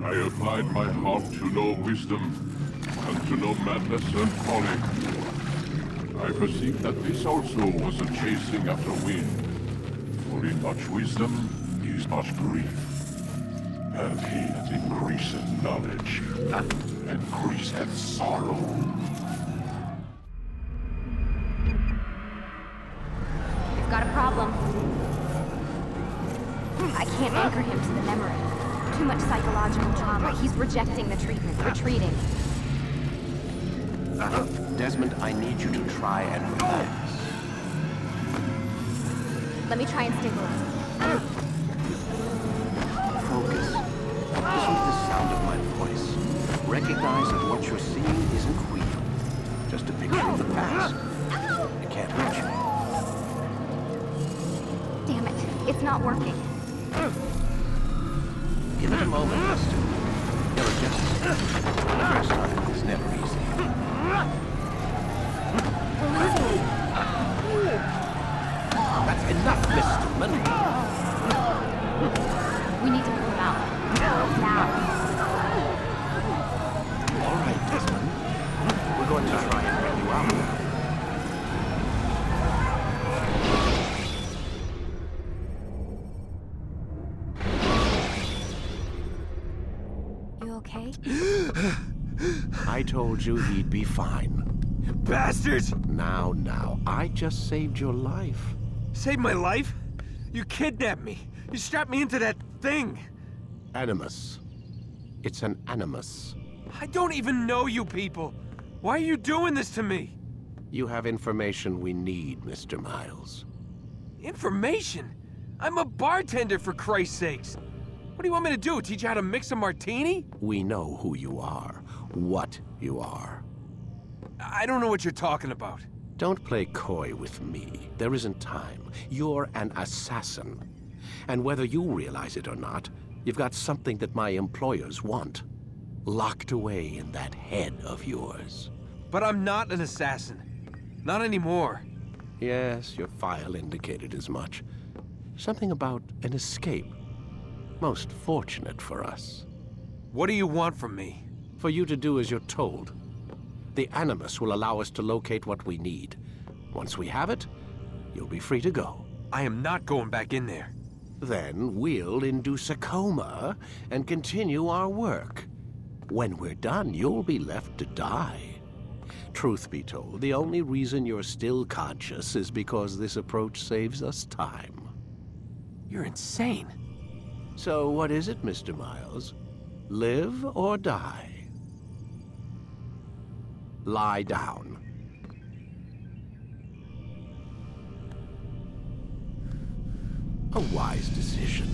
I applied my heart to know wisdom, and to know madness and folly. I perceived that this also was a chasing after wind. For in much wisdom is much grief. And he that increaseth knowledge increaseth sorrow. We've got a problem. I can't anchor him to the memory. Too much psychological trauma. He's rejecting the treatment, retreating. Desmond, I need you to try and relax. Let me try and stabilize him. Focus. Listen to the sound of my voice. Recognize that what you're seeing isn't real. Just a picture of the past. It can't reach you. Damn it. It's not working. Give it a moment, mister. You'll adjust. The first time is never easy. We're losing him. That's enough, Mr. Money. We need to pull him out. Now. All right, Desmond. We're going to try and bring you out. You okay? I told you he'd be fine. Bastards! Now, I just saved your life. Saved my life? You kidnapped me. You strapped me into that thing. Animus. It's an animus. I don't even know you people. Why are you doing this to me? You have information we need, Mr. Miles. Information? I'm a bartender, for Christ's sakes. What do you want me to do? Teach you how to mix a martini? We know who you are, what you are. I don't know what you're talking about. Don't play coy with me. There isn't time. You're an assassin. And whether you realize it or not, you've got something that my employers want. Locked away in that head of yours. But I'm not an assassin. Not anymore. Yes, your file indicated as much. Something about an escape. Most fortunate for us. What do you want from me? For you to do as you're told. The Animus will allow us to locate what we need. Once we have it, you'll be free to go. I am not going back in there. Then we'll induce a coma and continue our work. When we're done, you'll be left to die. Truth be told, the only reason you're still conscious is because this approach saves us time. You're insane. So what is it, Mr. Miles? Live or die? Lie down. A wise decision.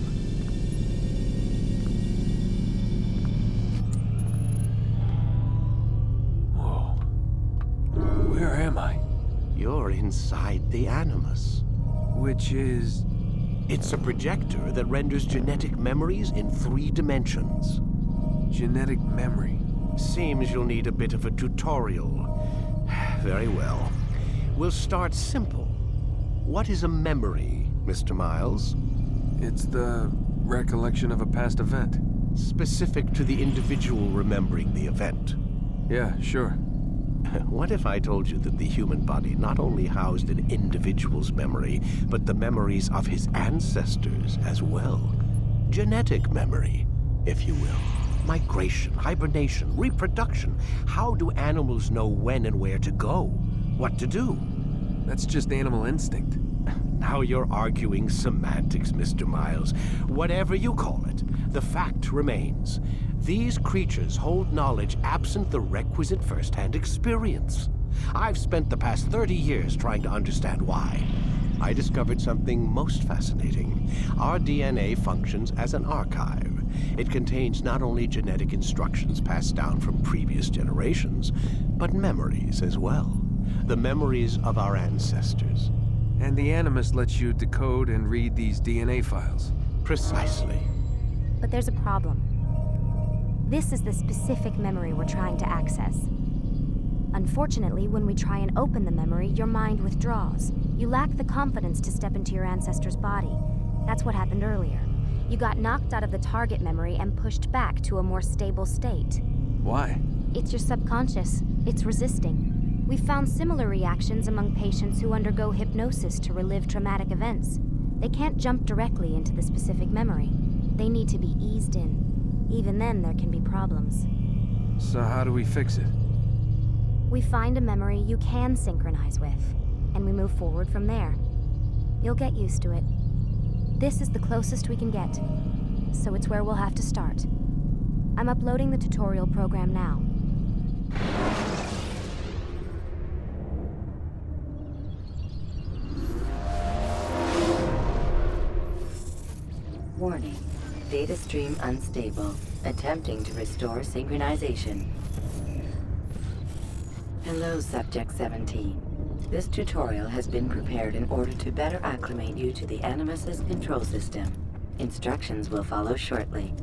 Whoa. Where am I? You're inside the Animus. Which is... It's a projector that renders genetic memories in 3 dimensions. genetic memory. Seems you'll need a bit of a tutorial. Very well. We'll start simple. What is a memory, Mr. Miles? It's the recollection of a past event. Specific to the individual remembering the event. Yeah, sure. What if I told you that the human body not only housed an individual's memory, but the memories of his ancestors as well? Genetic memory, if you will. Migration, hibernation, reproduction. How do animals know when and where to go? What to do? That's just animal instinct. Now you're arguing semantics, Mr. Miles. Whatever you call it, the fact remains. These creatures hold knowledge absent the requisite first-hand experience. I've spent the past 30 years trying to understand why. I discovered something most fascinating. Our DNA functions as an archive. It contains not only genetic instructions passed down from previous generations, but memories as well. The memories of our ancestors. And the Animus lets you decode and read these DNA files. Precisely. But there's a problem. This is the specific memory we're trying to access. Unfortunately, when we try and open the memory, your mind withdraws. You lack the confidence to step into your ancestor's body. That's what happened earlier. You got knocked out of the target memory and pushed back to a more stable state. Why? It's your subconscious. It's resisting. We've found similar reactions among patients who undergo hypnosis to relive traumatic events. They can't jump directly into the specific memory. They need to be eased in. Even then, there can be problems. So how do we fix it? We find a memory you can synchronize with, and we move forward from there. You'll get used to it. This is the closest we can get, so it's where we'll have to start. I'm uploading the tutorial program now. Warning. Data stream unstable. Attempting to restore synchronization. Hello, Subject 17. This tutorial has been prepared in order to better acclimate you to the Animus's control system. Instructions will follow shortly.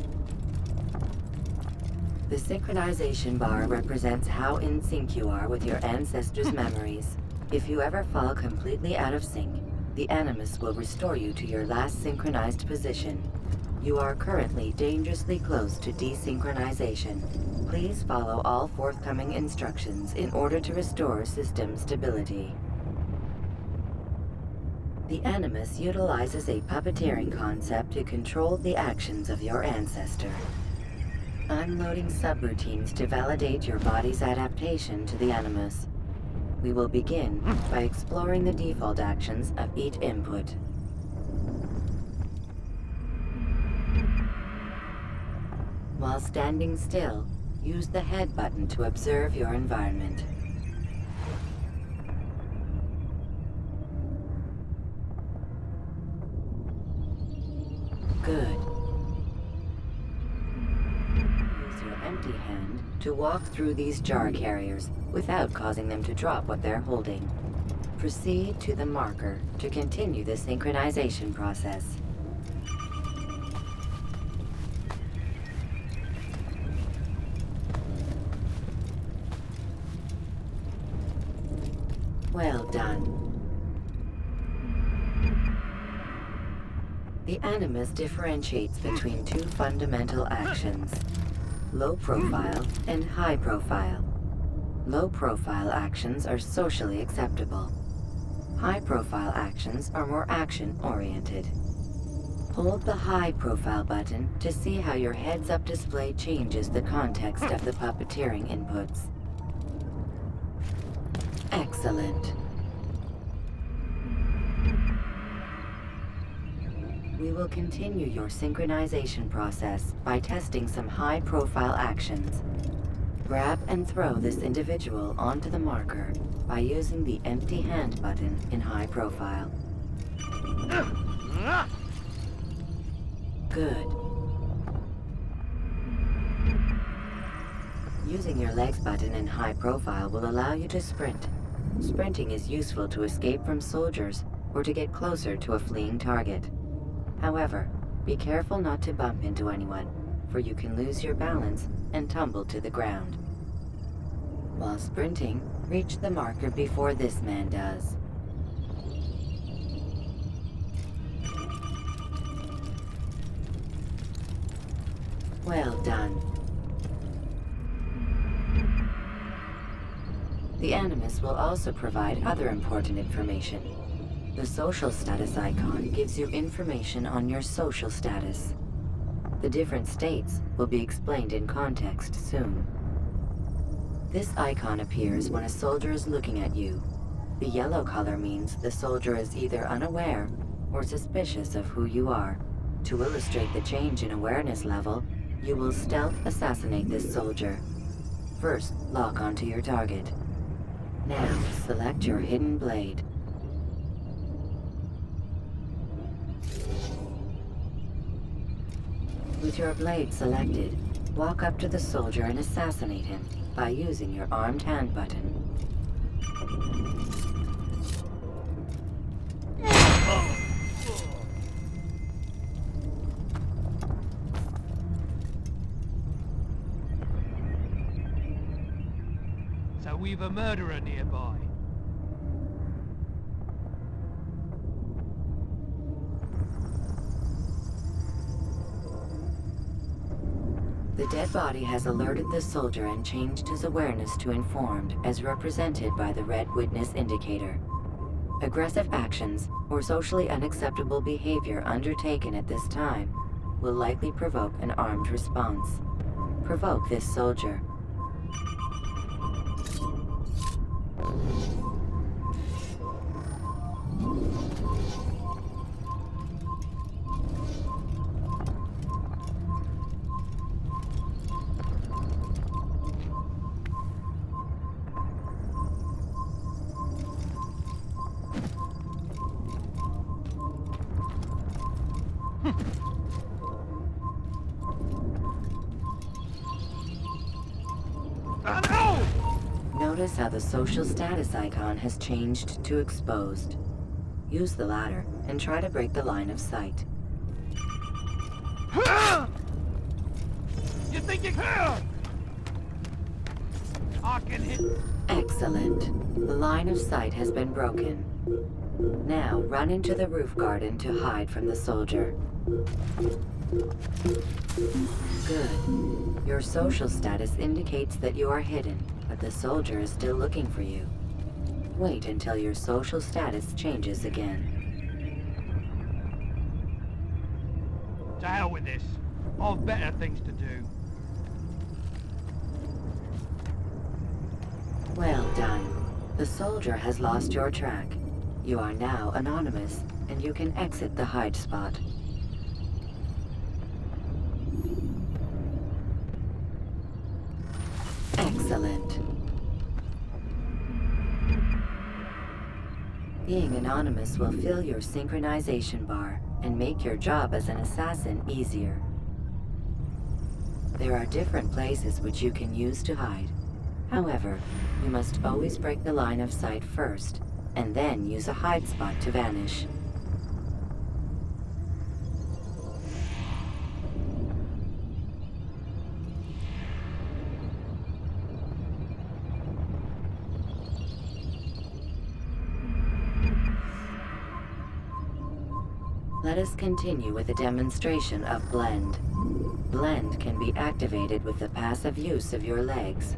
The synchronization bar represents how in sync you are with your ancestors' memories. If you ever fall completely out of sync, the Animus will restore you to your last synchronized position. You are currently dangerously close to desynchronization. Please follow all forthcoming instructions in order to restore system stability. The Animus utilizes a puppeteering concept to control the actions of your ancestor. I'm loading subroutines to validate your body's adaptation to the Animus. We will begin by exploring the default actions of each input. While standing still, use the head button to observe your environment. Good. Use your empty hand to walk through these jar carriers without causing them to drop what they're holding. Proceed to the marker to continue the synchronization process. Well done. The Animus differentiates between 2 fundamental actions: low profile and high profile. Low profile actions are socially acceptable. High profile actions are more action-oriented. Hold the high profile button to see how your heads-up display changes the context of the puppeteering inputs. Excellent. We will continue your synchronization process by testing some high-profile actions. Grab and throw this individual onto the marker by using the empty hand button in high profile. Good. Using your legs button in high profile will allow you to sprint. Sprinting is useful to escape from soldiers or to get closer to a fleeing target. However, be careful not to bump into anyone, for you can lose your balance and tumble to the ground. While sprinting, reach the marker before this man does. Well done. The Animus will also provide other important information. The social status icon gives you information on your social status. The different states will be explained in context soon. This icon appears when a soldier is looking at you. The yellow color means the soldier is either unaware or suspicious of who you are. To illustrate the change in awareness level, you will stealth assassinate this soldier. First, lock onto your target. Now, select your hidden blade. With your blade selected, walk up to the soldier and assassinate him by using your armed hand button. So we've a murderer nearby. The dead body has alerted the soldier and changed his awareness to informed, as represented by the red witness indicator. Aggressive actions or socially unacceptable behavior undertaken at this time will likely provoke an armed response. Provoke this soldier. Notice how the social status icon has changed to exposed. Use the latter and try to break the line of sight. You think you can? I can hit. Excellent. The line of sight has been broken. Now run into the roof garden to hide from the soldier. Good. Your social status indicates that you are hidden, but the soldier is still looking for you. Wait until your social status changes again. To hell with this. I've better things to do. Well done. The soldier has lost your track. You are now anonymous, and you can exit the hide spot. Excellent. Being anonymous will fill your synchronization bar and make your job as an assassin easier. There are different places which you can use to hide. However, you must always break the line of sight first, and then use a hide spot to vanish. Let us continue with a demonstration of Blend. Blend can be activated with the passive use of your legs.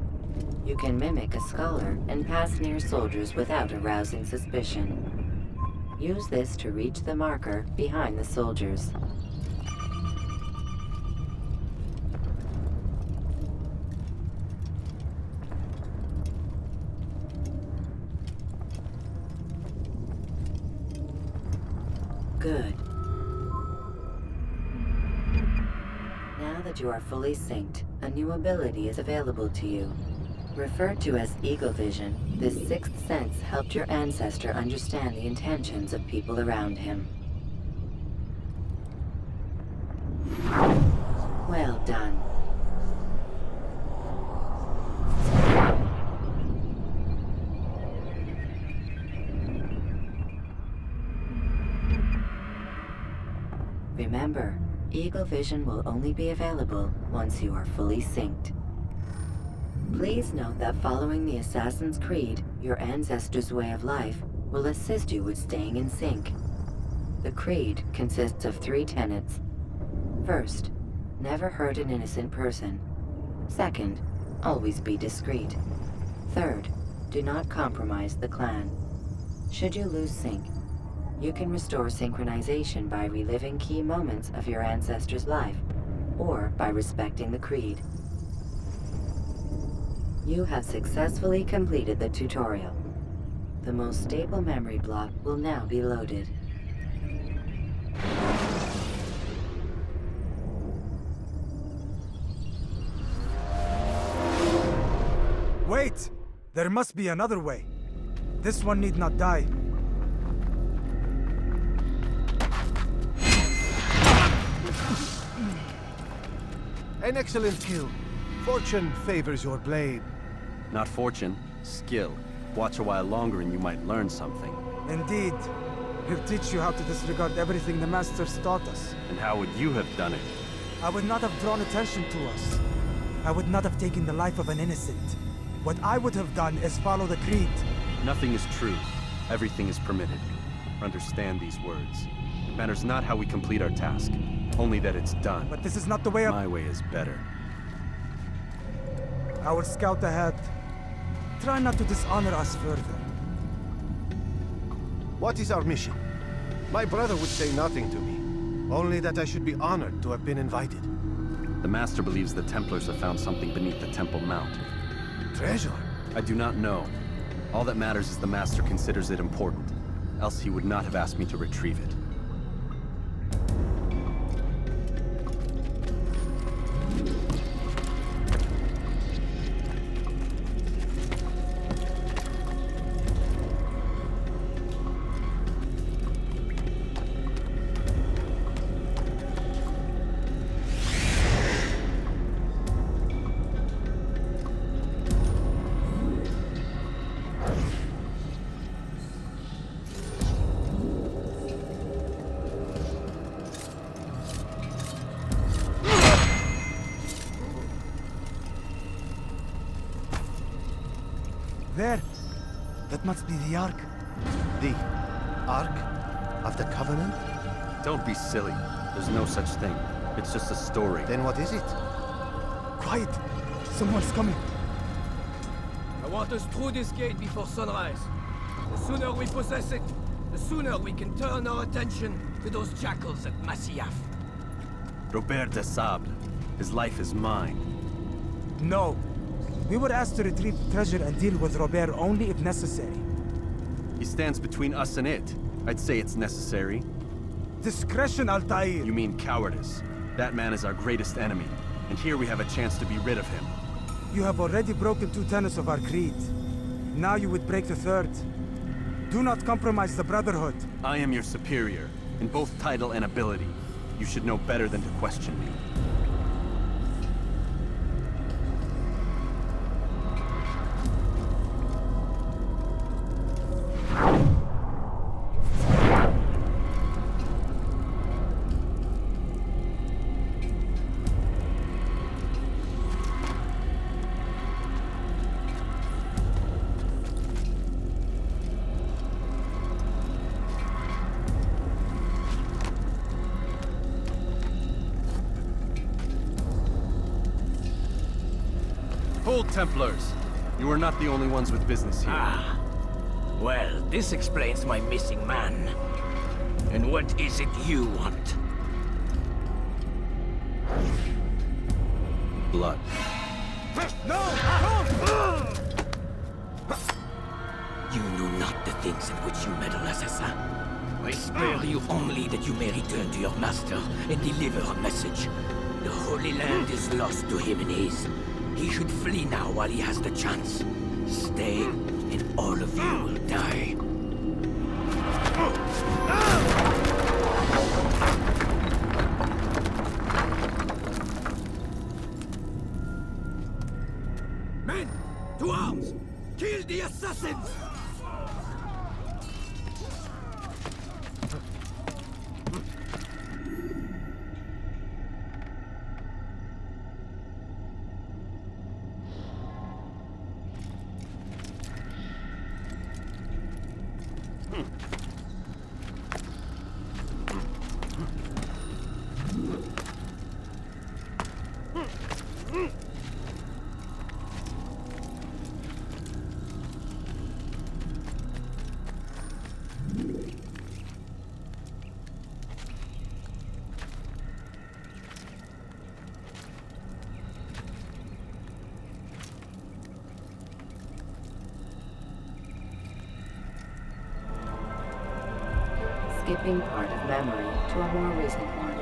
You can mimic a scholar and pass near soldiers without arousing suspicion. Use this to reach the marker behind the soldiers. Good. Now that you are fully synced, a new ability is available to you. Referred to as Eagle Vision, this sixth sense helped your ancestor understand the intentions of people around him. Well done. Remember, Eagle Vision will only be available once you are fully synced. Please note that following the Assassin's Creed, your ancestors' way of life, will assist you with staying in sync. The Creed consists of 3 tenets. First, never hurt an innocent person. Second, always be discreet. Third, do not compromise the clan. Should you lose sync, you can restore synchronization by reliving key moments of your ancestor's life, or by respecting the Creed. You have successfully completed the tutorial. The most stable memory block will now be loaded. Wait! There must be another way. This one need not die. An excellent kill. Fortune favors your blade. Not fortune, skill. Watch a while longer and you might learn something. Indeed. He'll teach you how to disregard everything the Masters taught us. And how would you have done it? I would not have drawn attention to us. I would not have taken the life of an innocent. What I would have done is follow the Creed. Nothing is true. Everything is permitted. Understand these words. It matters not how we complete our task, only that it's done. But this is not the way My way is better. I will scout ahead. Try not to dishonor us further. What is our mission? My brother would say nothing to me. Only that I should be honored to have been invited. The Master believes the Templars have found something beneath the Temple Mount. Treasure? I do not know. All that matters is the Master considers it important. Else he would not have asked me to retrieve it. There. That must be the Ark. The Ark of the Covenant? Don't be silly. There's no such thing. It's just a story. Then what is it? Quiet. Someone's coming. I want us through this gate before sunrise. The sooner we possess it, the sooner we can turn our attention to those jackals at Masyaf. Robert de Sable. His life is mine. No. We were asked to retrieve the treasure and deal with Robert only if necessary. He stands between us and it. I'd say it's necessary. Discretion, Altaïr! You mean cowardice. That man is our greatest enemy, and here we have a chance to be rid of him. You have already broken 2 tenets of our creed. Now you would break the 3rd. Do not compromise the Brotherhood. I am your superior, in both title and ability. You should know better than to question me. Hold, Templars. You are not the only ones with business here. Ah. Well, this explains my missing man. And what is it you want? Blood. No! Don't! You know not the things in which you meddle, assassin. I spare you only that you may return to your master and deliver a message. The Holy Land is lost to him and his. He should flee now while he has the chance. Stay, and all of you will die. Skipping part of memory to a more recent one.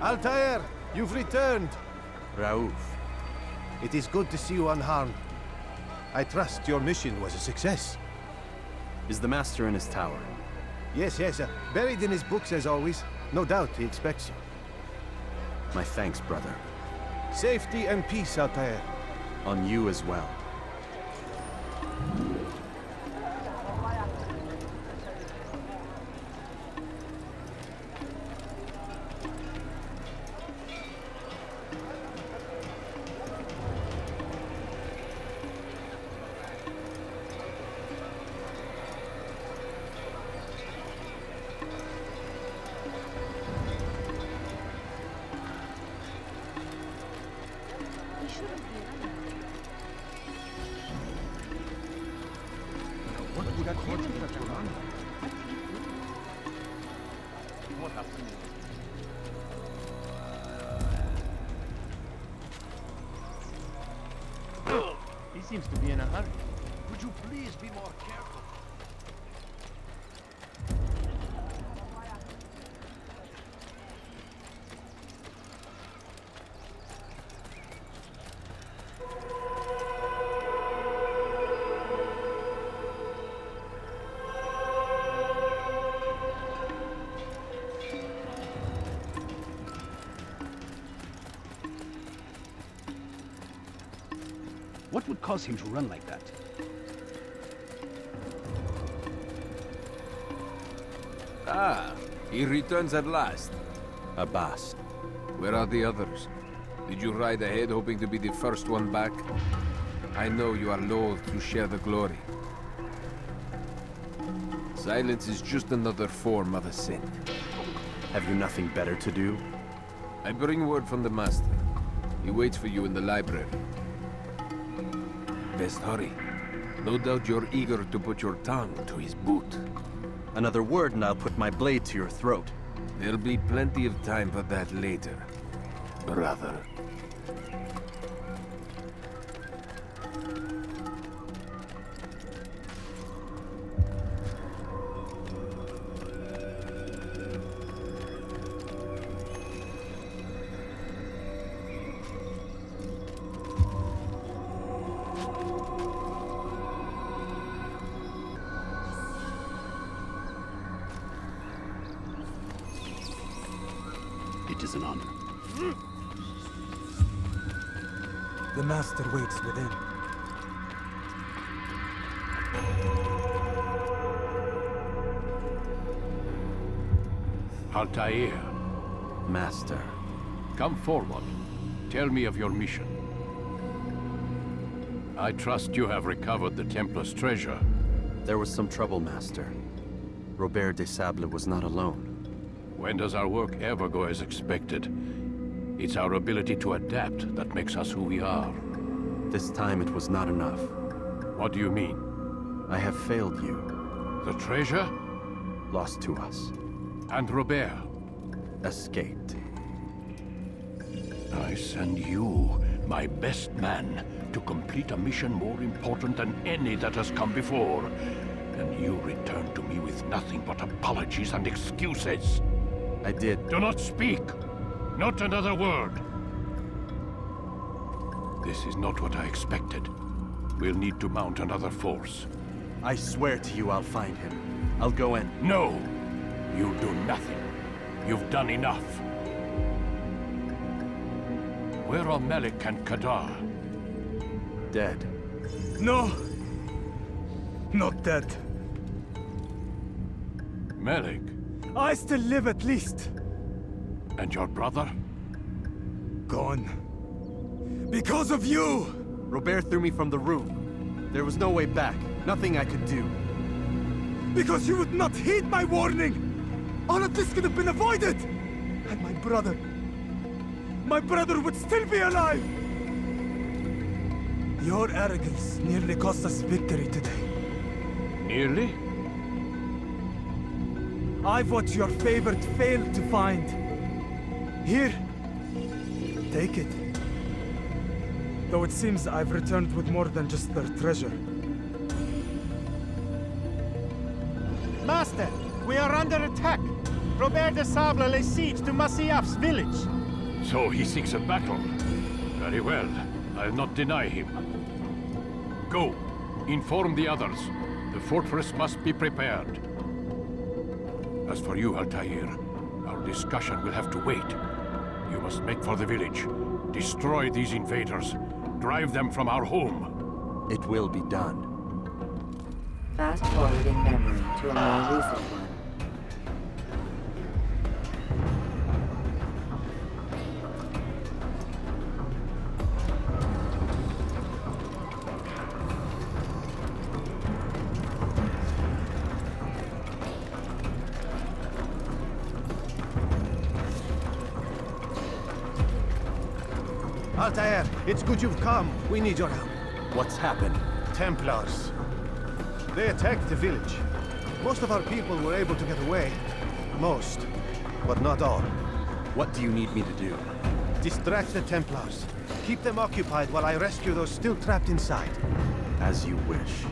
Altaïr, you've returned. Raouf. It is good to see you unharmed. I trust your mission was a success. Is the Master in his tower? Yes, buried in his books as always. No doubt he expects you. My thanks, brother. Safety and peace, Altaïr. On you as well. He seems to be in a hurry. Would you please be more careful? What would cause him to run like that? Ah, he returns at last. Abbas. Where are the others? Did you ride ahead hoping to be the first one back? I know you are loath to share the glory. Silence is just another form of assent. Have you nothing better to do? I bring word from the Master. He waits for you in the library. Best hurry. No doubt you're eager to put your tongue to his boot. Another word and I'll put my blade to your throat. There'll be plenty of time for that later, brother. It is an honor. The Master waits within. Altaïr, Master. come forward. Tell me of your mission. I trust you have recovered the Templar's treasure. There was some trouble, Master. Robert de Sable was not alone. When does our work ever go as expected? It's our ability to adapt that makes us who we are. This time it was not enough. What do you mean? I have failed you. The treasure? Lost to us. And Robert? Escaped. I send you, my best man, to complete a mission more important than any that has come before. And you return to me with nothing but apologies and excuses. I did. Do not speak! Not another word! This is not what I expected. We'll need to mount another force. I swear to you I'll find him. I'll go in. No! You'll do nothing. You've done enough. Where are Malik and Kadar? Dead. No! Not dead. Malik? I still live at least. And your brother? Gone. Because of you! Robert threw me from the room. There was no way back. Nothing I could do. Because you would not heed my warning! All of this could have been avoided! And my brother would still be alive! Your arrogance nearly cost us victory today. Nearly? I've what your favorite failed to find. Here, take it. Though it seems I've returned with more than just their treasure. Master, we are under attack. Robert de Sable lays siege to Masyaf's village. So he seeks a battle. Very well. I'll not deny him. Go. Inform the others. The fortress must be prepared. As for you, Altaïr, our discussion will have to wait. You must make for the village. Destroy these invaders. Drive them from our home. It will be done. Fast forward in memory to a more recent one. Altaïr, it's good you've come. We need your help. What's happened? Templars. They attacked the village. Most of our people were able to get away. Most, but not all. What do you need me to do? Distract the Templars. Keep them occupied while I rescue those still trapped inside. As you wish.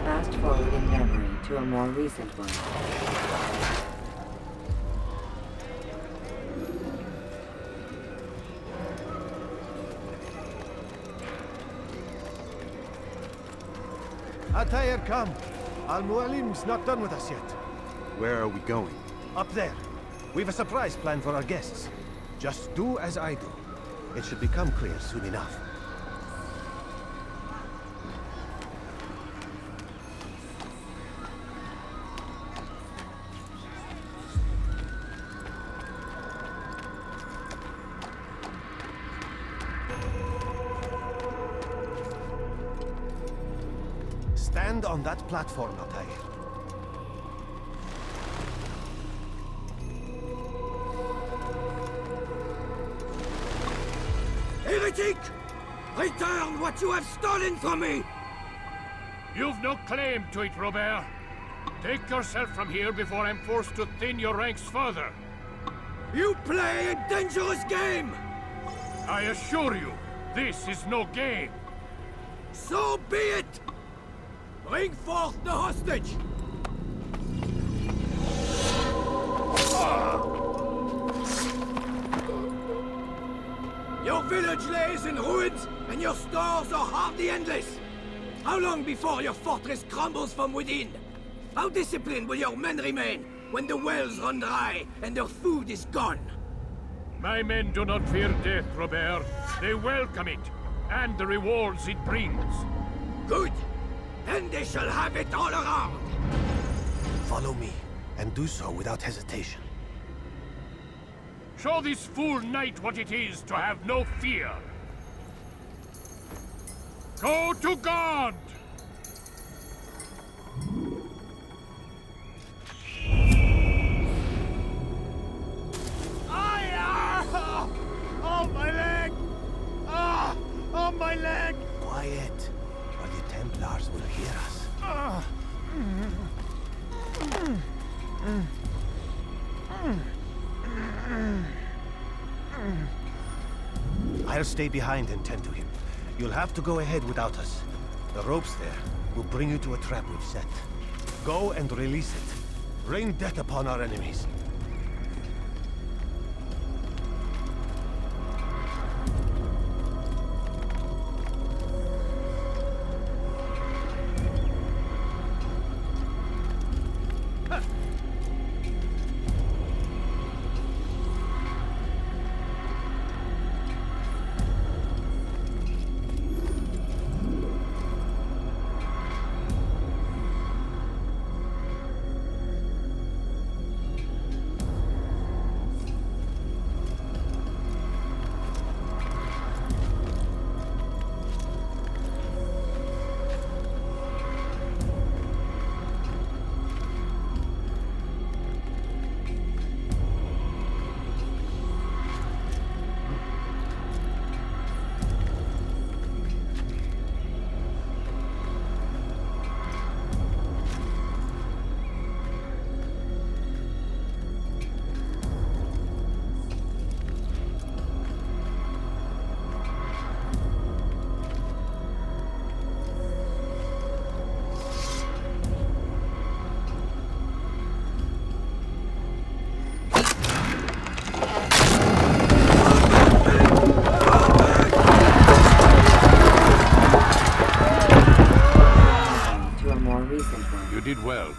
Fast forward in memory to a more recent one. Altaïr, come. Al-Mualim's not done with us yet. Where are we going? Up there. We've a surprise planned for our guests. Just do as I do. It should become clear soon enough. Stand on that platform, Altaïr. Heretic! Return what you have stolen from me! You've no claim to it, Robert. Take yourself from here before I'm forced to thin your ranks further. You play a dangerous game! I assure you, this is no game. So be it! Bring forth the hostage! Your village lays in ruins, and your stores are hardly endless. How long before your fortress crumbles from within? How disciplined will your men remain when the wells run dry and their food is gone? My men do not fear death, Robert. They welcome it, and the rewards it brings. Good. Then they shall have it all around. Follow me, and do so without hesitation. Show this fool knight what it is to have no fear. Go to God! Oh, my leg! Oh, my leg! Quiet, or the Templars will hear us. I'll stay behind and tend to him. You'll have to go ahead without us. The ropes there will bring you to a trap we've set. Go and release it. Rain death upon our enemies.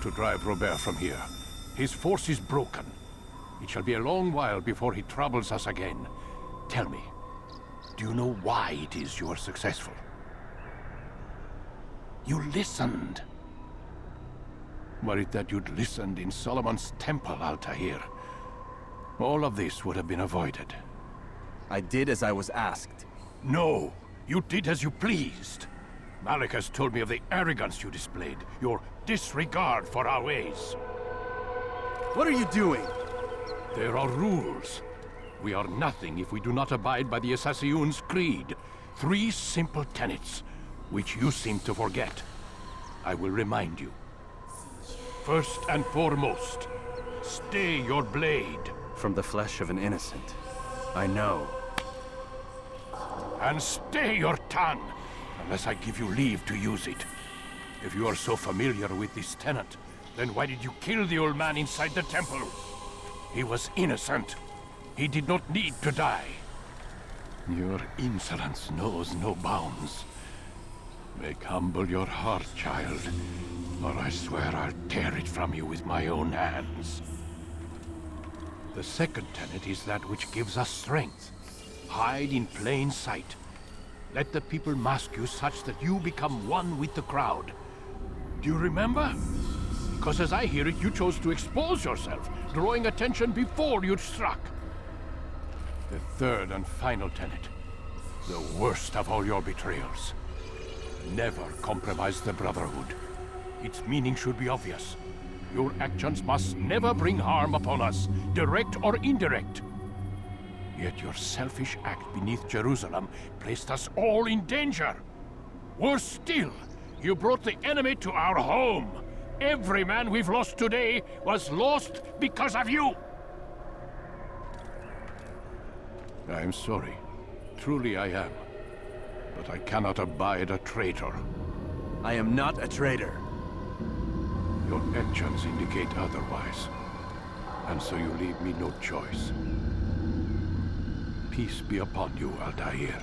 To drive Robert from here. His force is broken. It shall be a long while before he troubles us again. Tell me, do you know why it is you are successful? You listened. Were it that you'd listened in Solomon's temple, Altaïr, all of this would have been avoided. I did as I was asked. No, you did as you pleased. Malik has told me of the arrogance you displayed, your disregard for our ways. What are you doing? There are rules. We are nothing if we do not abide by the Assassin's creed. 3 simple tenets, which you seem to forget. I will remind you. First and foremost, stay your blade. From the flesh of an innocent. I know. And stay your tongue, unless I give you leave to use it. If you are so familiar with this tenet, then why did you kill the old man inside the temple? He was innocent. He did not need to die. Your insolence knows no bounds. Make humble your heart, child, or I swear I'll tear it from you with my own hands. The second tenet is that which gives us strength. Hide in plain sight. Let the people mask you such that you become one with the crowd. Do you remember? Because as I hear it, you chose to expose yourself, drawing attention before you'd struck. The third and final tenet, the worst of all your betrayals. Never compromise the Brotherhood. Its meaning should be obvious. Your actions must never bring harm upon us, direct or indirect. Yet your selfish act beneath Jerusalem placed us all in danger. Worse still, you brought the enemy to our home. Every man we've lost today was lost because of you. I'm sorry. Truly I am. But I cannot abide a traitor. I am not a traitor. Your actions indicate otherwise. And so you leave me no choice. Peace be upon you, Altaïr.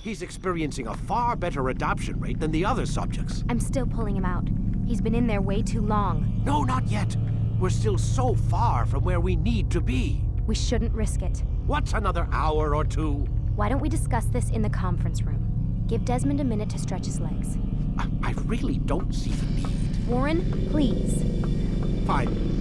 He's experiencing a far better adoption rate than the other subjects. I'm still pulling him out. He's been in there way too long. No, not yet. We're still so far from where we need to be. We shouldn't risk it. What's another hour or two? Why don't we discuss this in the conference room? Give Desmond a minute to stretch his legs. I really don't see the need. Warren, please. Fine.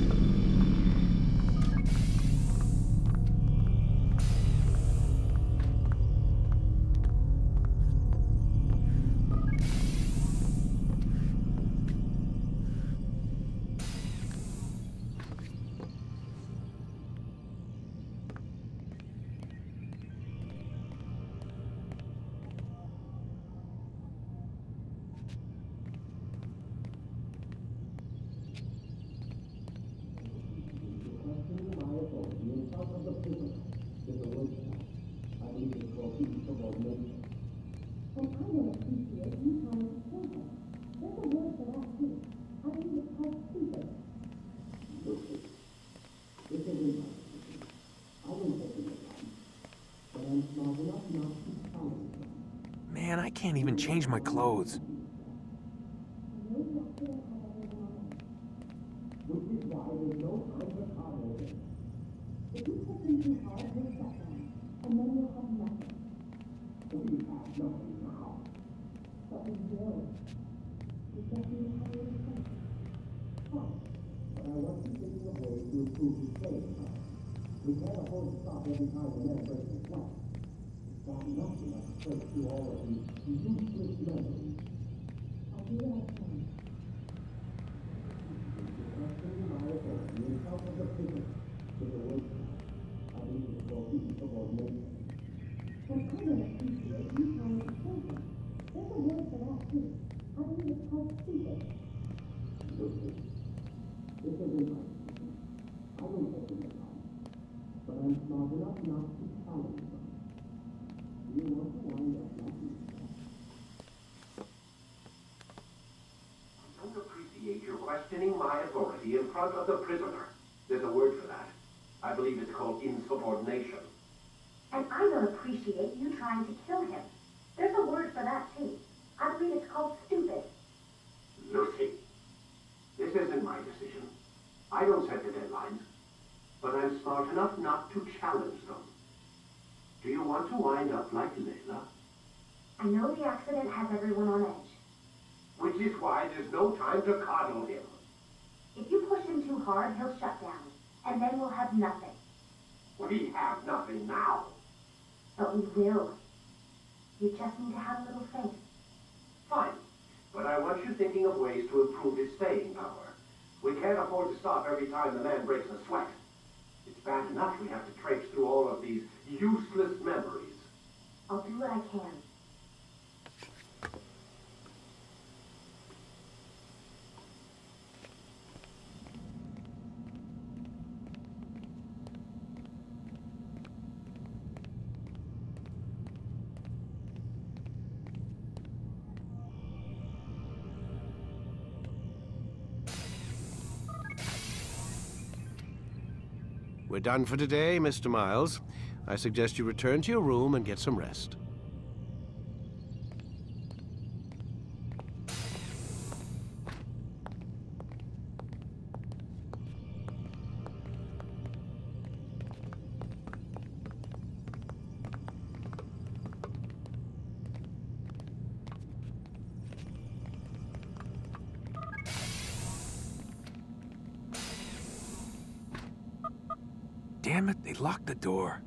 Man, I can't even change my clothes. You're questioning my authority in front of the prisoner. There's a word for that. I believe it's called insubordination. And I don't appreciate you trying to kill him. There's a word for that, too. I believe it's called stupid. Lucy, this isn't my decision. I don't set the deadlines. But I'm smart enough not to challenge them. Do you want to wind up like Layla? I know the accident has everyone on edge. Which is why there's no time to coddle him. If you push him too hard, he'll shut down. And then we'll have nothing. We have nothing now. But we will. You just need to have a little faith. Fine. But I want you thinking of ways to improve his staying power. We can't afford to stop every time the man breaks a sweat. It's bad enough we have to traipse through all of these useless memories. I'll do what I can. We're done for today, Mr. Miles. I suggest you return to your room and get some rest. Damn it, they locked the door.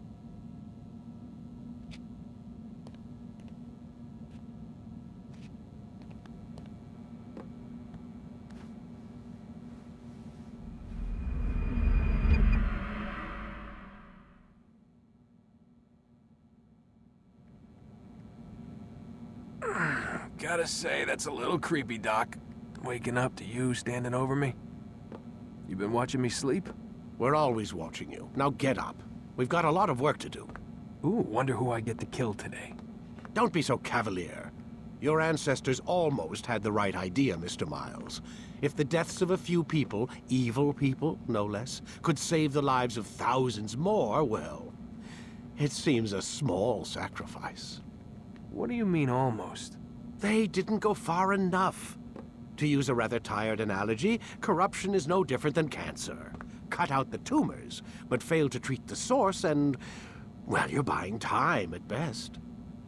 Gotta say, that's a little creepy, Doc. Waking up to you standing over me. You been watching me sleep? We're always watching you. Now get up. We've got a lot of work to do. Ooh, wonder who I get to kill today. Don't be so cavalier. Your ancestors almost had the right idea, Mr. Miles. If the deaths of a few people, evil people, no less, could save the lives of thousands more, well, it seems a small sacrifice. What do you mean, almost? They didn't go far enough. To use a rather tired analogy, corruption is no different than cancer. Cut out the tumors, but fail to treat the source and, well, you're buying time at best.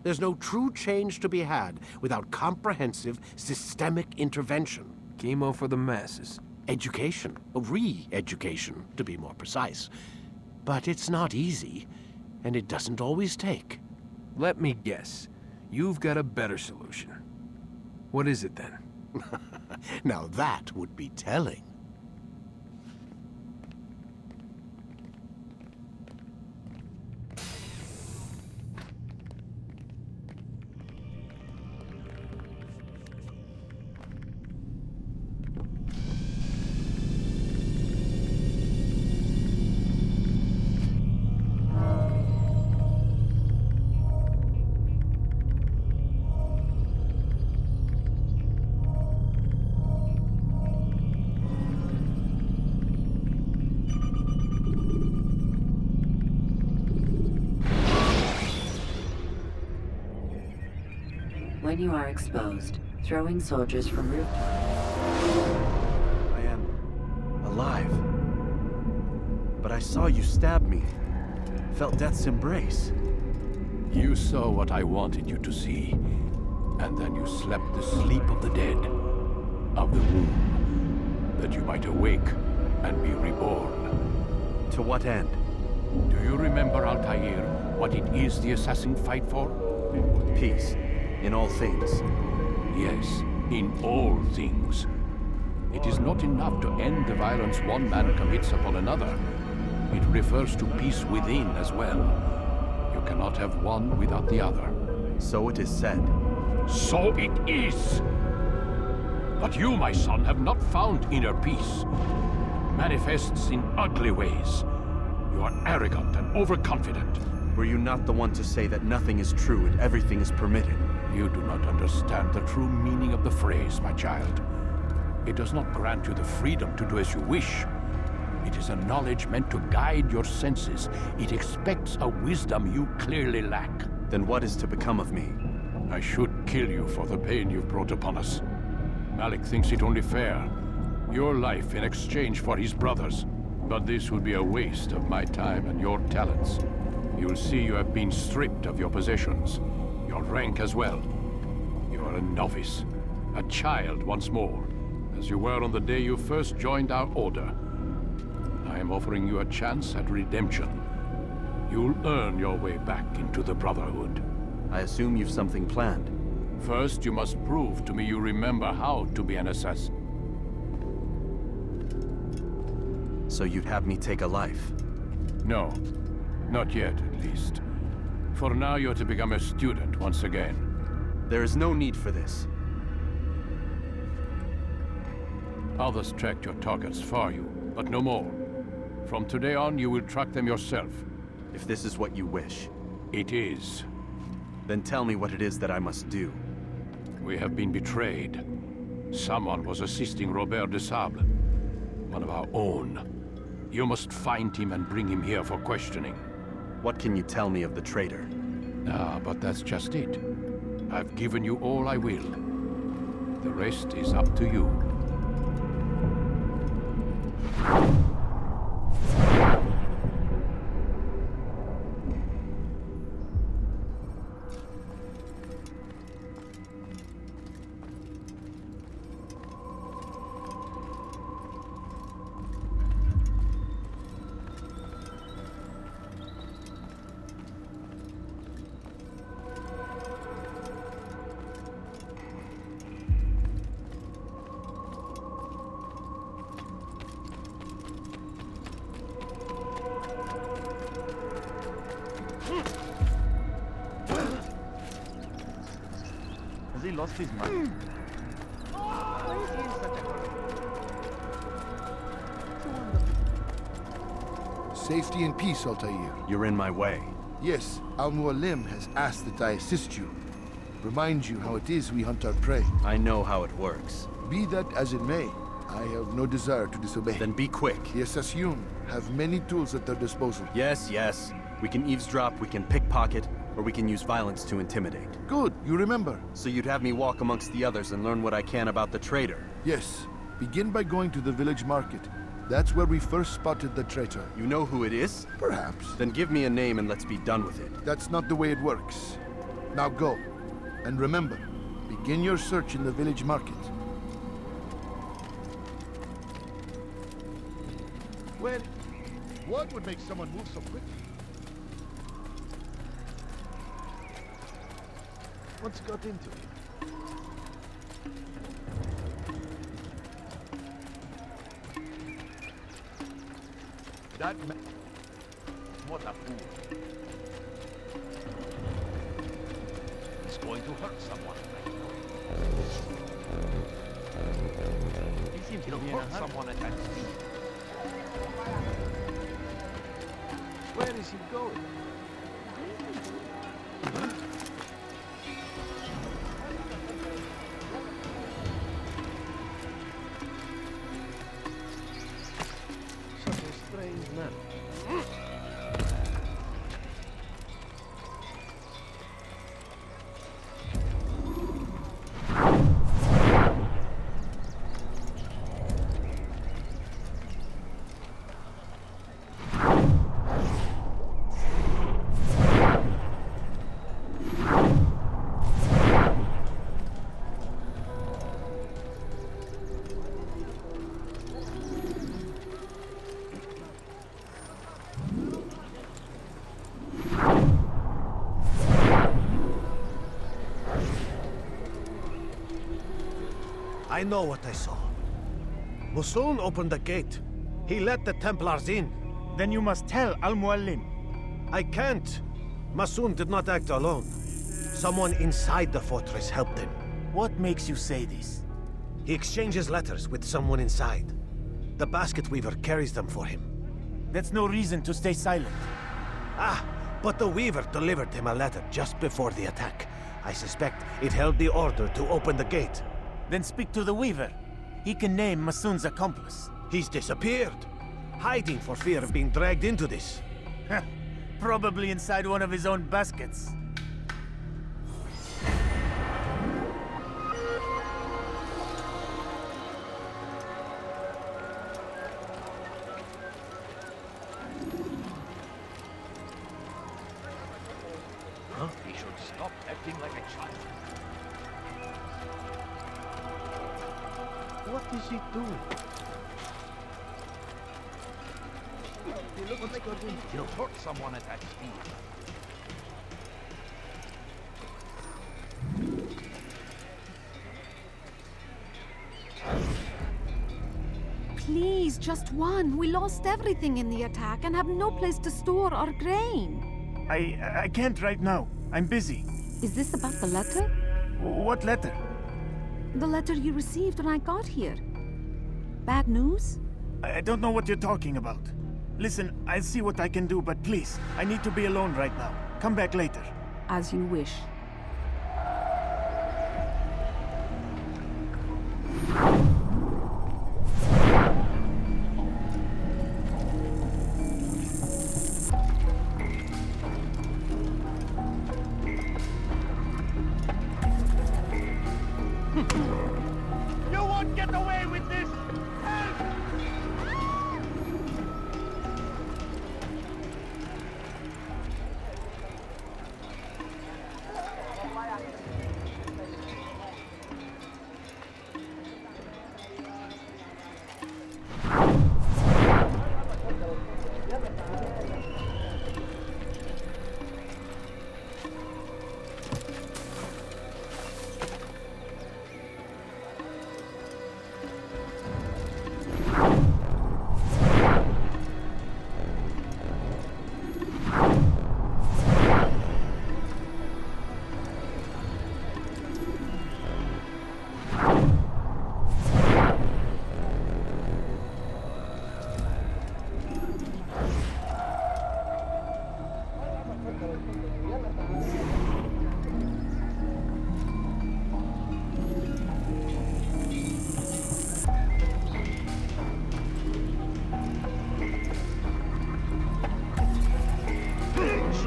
There's no true change to be had without comprehensive, systemic intervention. Chemo for the masses. Education, re-education, to be more precise. But it's not easy, and it doesn't always take. Let me guess. You've got a better solution. What is it, then? Now that would be telling. When you are exposed, throwing soldiers from rooftops. I am alive. But I saw you stab me. Felt death's embrace. You saw what I wanted you to see. And then you slept the sleep of the dead. Of the womb. That you might awake and be reborn. To what end? Do you remember, Altaïr, what it is the assassins fight for? Peace. In all things. Yes, in all things. It is not enough to end the violence one man commits upon another. It refers to peace within as well. You cannot have one without the other. So it is said. So it is! But you, my son, have not found inner peace. It manifests in ugly ways. You are arrogant and overconfident. Were you not the one to say that nothing is true and everything is permitted? You do not understand the true meaning of the phrase, my child. It does not grant you the freedom to do as you wish. It is a knowledge meant to guide your senses. It expects a wisdom you clearly lack. Then what is to become of me? I should kill you for the pain you've brought upon us. Malik thinks it only fair. Your life in exchange for his brother's. But this would be a waste of my time and your talents. You'll see you have been stripped of your possessions. Your rank as well. You are a novice. A child once more. As you were on the day you first joined our order. I am offering you a chance at redemption. You'll earn your way back into the Brotherhood. I assume you've something planned. First, you must prove to me you remember how to be an assassin. So you'd have me take a life? No. Not yet, at least. For now, you're to become a student once again. There is no need for this. Others tracked your targets for you, but no more. From today on, you will track them yourself. If this is what you wish. It is. Then tell me what it is that I must do. We have been betrayed. Someone was assisting Robert de Sable, one of our own. You must find him and bring him here for questioning. What can you tell me of the traitor? Ah, but that's just it. I've given you all I will. The rest is up to you. seriously lost his mind. Why is he in such a hurry? Safety and peace, Altaïr. You're in my way. Yes, Al-Mualim has asked that I assist you. Remind you how it is we hunt our prey. I know how it works. Be that as it may, I have no desire to disobey. Then be quick. The Assassin have many tools at their disposal. Yes, yes. We can eavesdrop, we can pickpocket, or we can use violence to intimidate. Good, you remember. So you'd have me walk amongst the others and learn what I can about the traitor? Yes. Begin by going to the village market. That's where we first spotted the traitor. You know who it is? Perhaps. Then give me a name and let's be done with it. That's not the way it works. Now go. And remember, begin your search in the village market. Well, what would make someone move so quickly? What's got into it? That man... What a fool. He's going to hurt someone. He seems to be hurt someone at that speed. Where is he going? Such a strange man. I know what I saw. Musoon opened the gate. He let the Templars in. Then you must tell Al-Mualim. I can't. Musoon did not act alone. Someone inside the fortress helped him. What makes you say this? He exchanges letters with someone inside. The basket weaver carries them for him. That's no reason to stay silent. Ah, but the weaver delivered him a letter just before the attack. I suspect it held the order to open the gate. Then speak to the weaver. He can name Musoon's accomplice. He's disappeared. Hiding for fear of being dragged into this. Probably inside one of his own baskets. Huh? He should stop acting like a child. What is he doing? What's got him? He'll hurt someone at that speed. Please, just one. We lost everything in the attack and have no place to store our grain. I can't right now. I'm busy. Is this about the letter? What letter? The letter you received when I got here. Bad news? I don't know what you're talking about. Listen, I'll see what I can do, but please, I need to be alone right now. Come back later. As you wish. You won't get away with this! Help!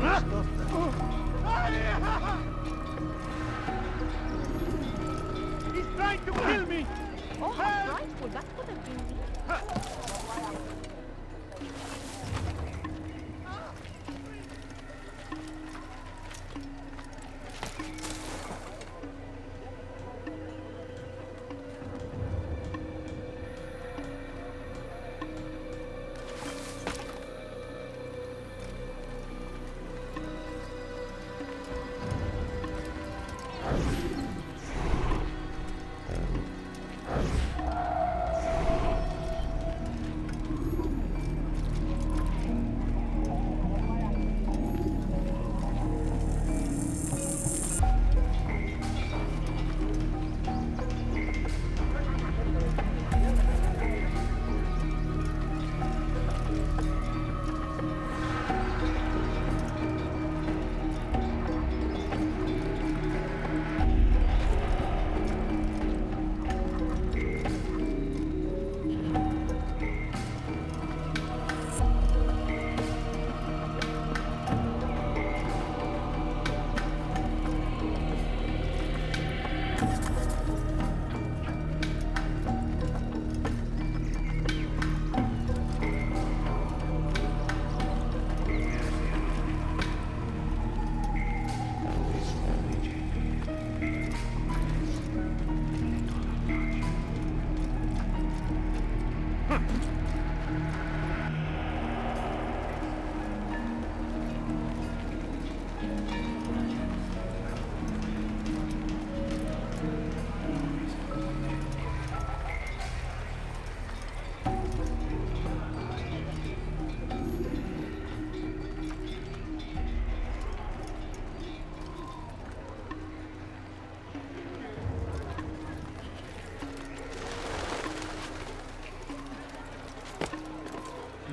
He's trying to kill me! Oh, how frightful. That could have been me.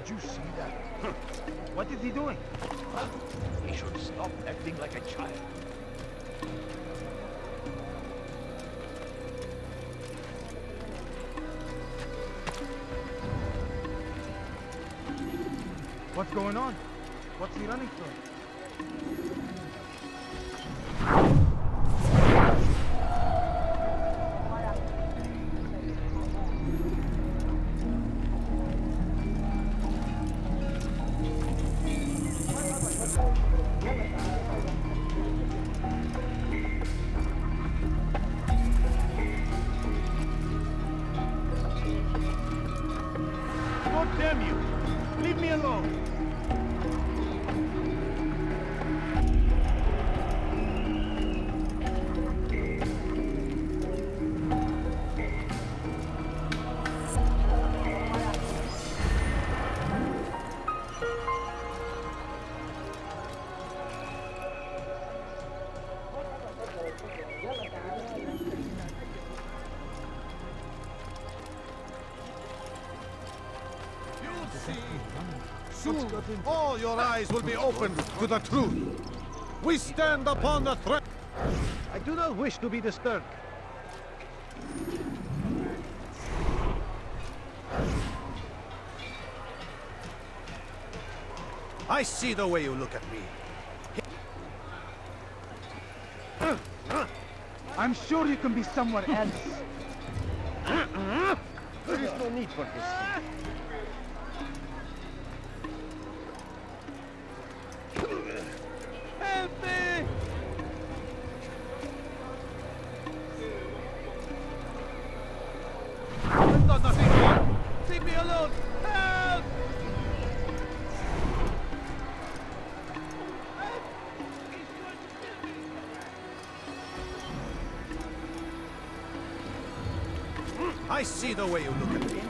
Did you see that? What is he doing? He should stop acting like a child. What's going on? What's he running from? God damn you! Leave me alone! Soon, all your eyes will be opened to the truth. We stand upon the threat. I do not wish to be disturbed. I see the way you look at me. I'm sure you can be somewhere else. There is no need for this. Help me! I've done nothing wrong. Leave me alone! Help! I see the way you look at me.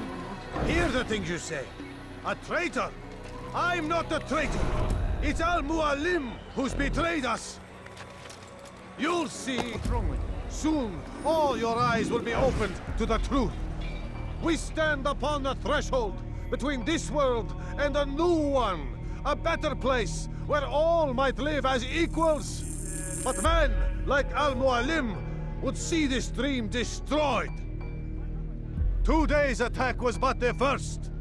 Hear the things you say. A traitor? I'm not a traitor. It's Al-Mualim who's betrayed us. You'll see. What's wrong with you? Soon, all your eyes will be opened to the truth. We stand upon the threshold between this world and a new one. A better place where all might live as equals. But men like Al-Mualim would see this dream destroyed. Today's attack was but the first.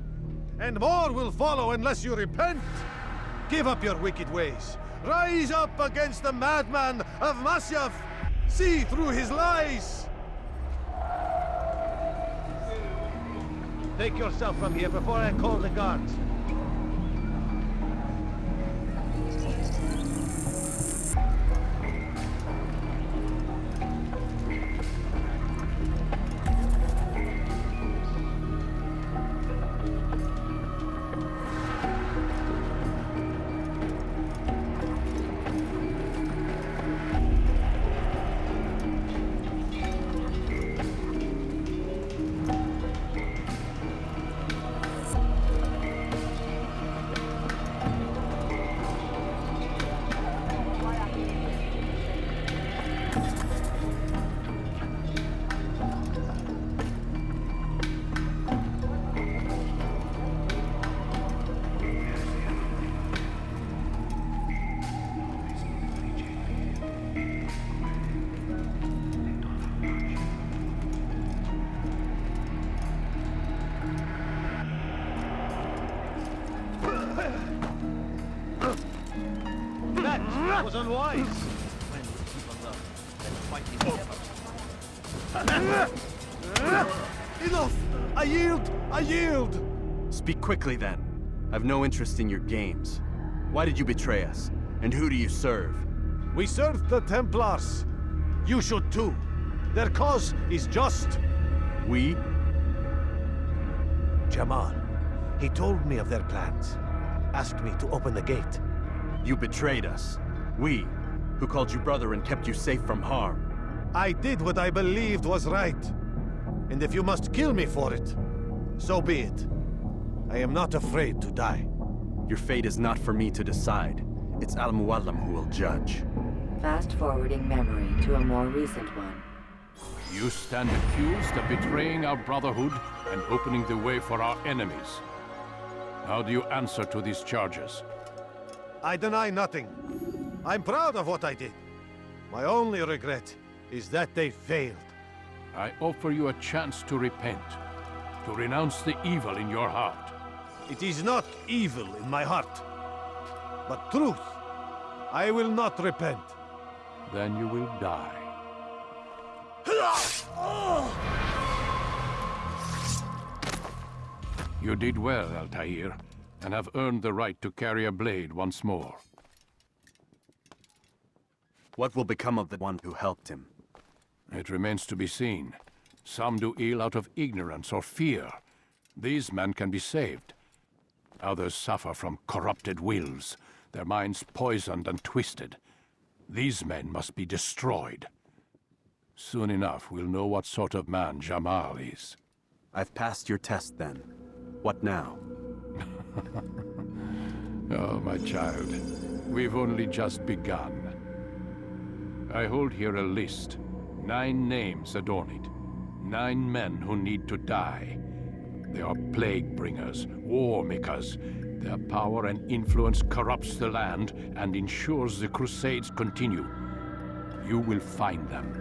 And more will follow unless you repent. Give up your wicked ways. Rise up against the madman of Masyaf! See through his lies! Take yourself from here before I call the guards. That was unwise. Enough! I yield! I yield! Speak quickly then. I've no interest in your games. Why did you betray us? And who do you serve? We serve the Templars. You should too. Their cause is just. We? Jamal. He told me of their plans. Asked me to open the gate. You betrayed us. We, who called you brother and kept you safe from harm. I did what I believed was right. And if you must kill me for it, so be it. I am not afraid to die. Your fate is not for me to decide. It's Al-Muallim who will judge. Fast-forwarding memory to a more recent one. You stand accused of betraying our brotherhood and opening the way for our enemies. How do you answer to these charges? I deny nothing. I'm proud of what I did. My only regret is that they failed. I offer you a chance to repent, to renounce the evil in your heart. It is not evil in my heart, but truth. I will not repent. Then you will die. You did well, Altaïr, and have earned the right to carry a blade once more. What will become of the one who helped him? It remains to be seen. Some do ill out of ignorance or fear. These men can be saved. Others suffer from corrupted wills, their minds poisoned and twisted. These men must be destroyed. Soon enough, we'll know what sort of man Jamal is. I've passed your test, then. What now? Oh, my child. We've only just begun. I hold here a list. 9 names adorn it. 9 men who need to die. They are plague bringers, war makers. Their power and influence corrupts the land and ensures the Crusades continue. You will find them.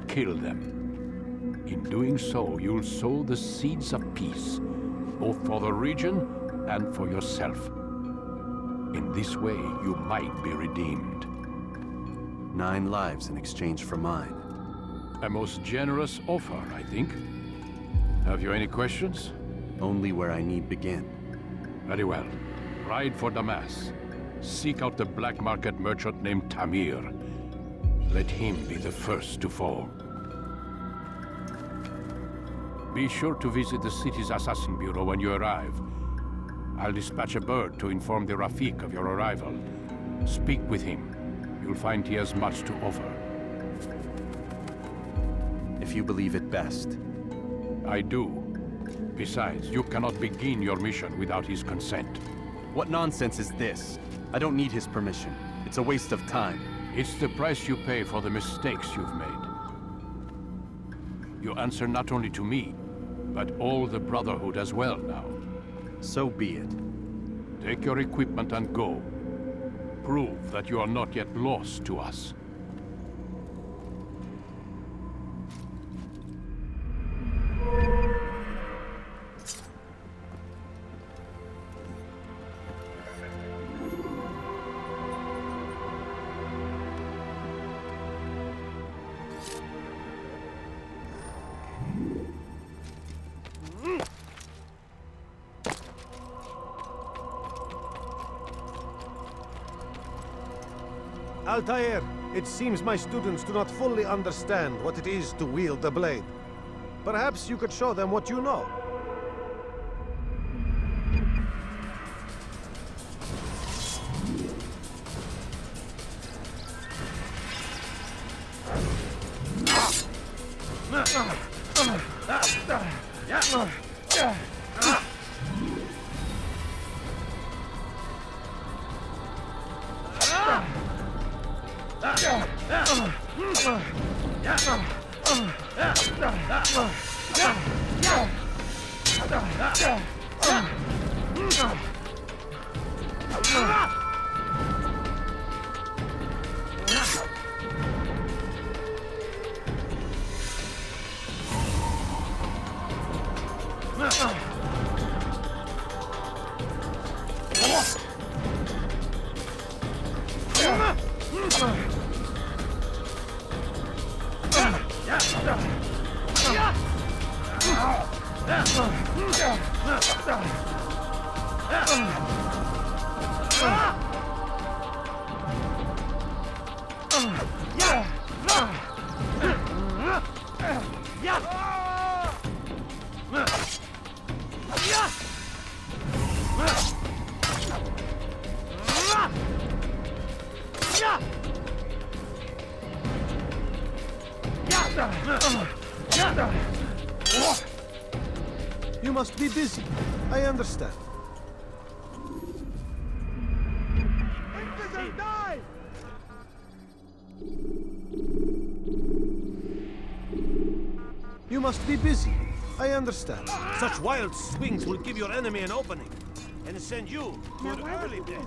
Kill them. In doing so, you'll sow the seeds of peace, both for the region and for yourself. In this way, you might be redeemed. 9 lives in exchange for mine. A most generous offer, I think. Have you any questions? Only where I need begin. Very well. Ride for Damas. Seek out the black market merchant named Tamir. Let him be the first to fall. Be sure to visit the city's assassin bureau when you arrive. I'll dispatch a bird to inform the Rafik of your arrival. Speak with him. You'll find he has much to offer. If you believe it best. I do. Besides, you cannot begin your mission without his consent. What nonsense is this? I don't need his permission. It's a waste of time. It's the price you pay for the mistakes you've made. You answer not only to me, but all the Brotherhood as well now. So be it. Take your equipment and go. Prove that you are not yet lost to us. Altaïr, it seems my students do not fully understand what it is to wield the blade. Perhaps you could show them what you know. You must be busy. I understand. You must be busy. I understand. Such wild swings will give your enemy an opening and send you to an early death.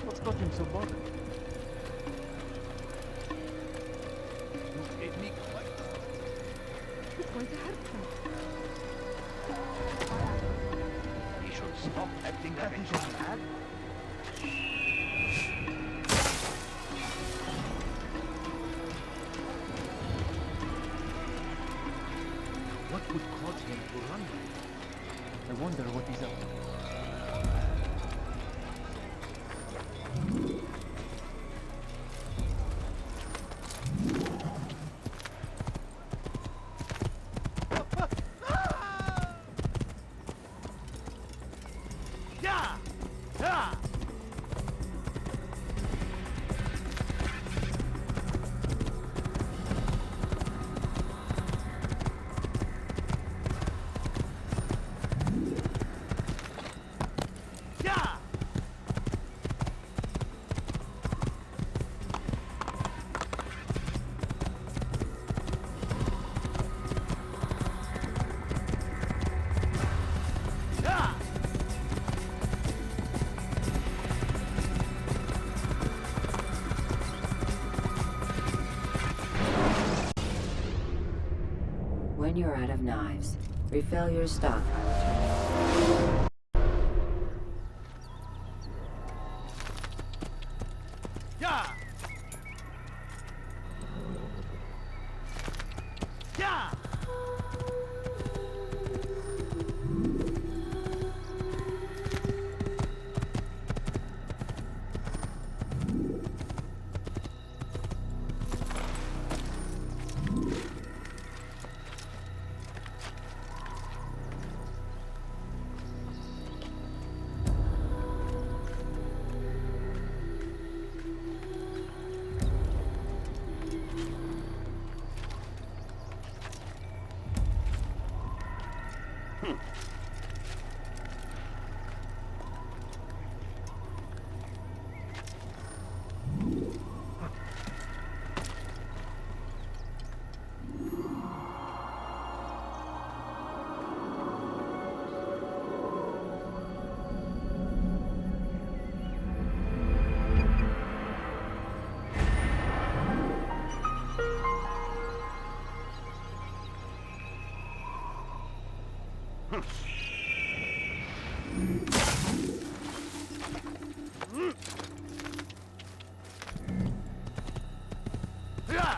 What's got him so bothered? He's going to hurt him. He should stop acting like a child. What would cause him to run? I wonder what he's up to. When you're out of knives, refill your stock.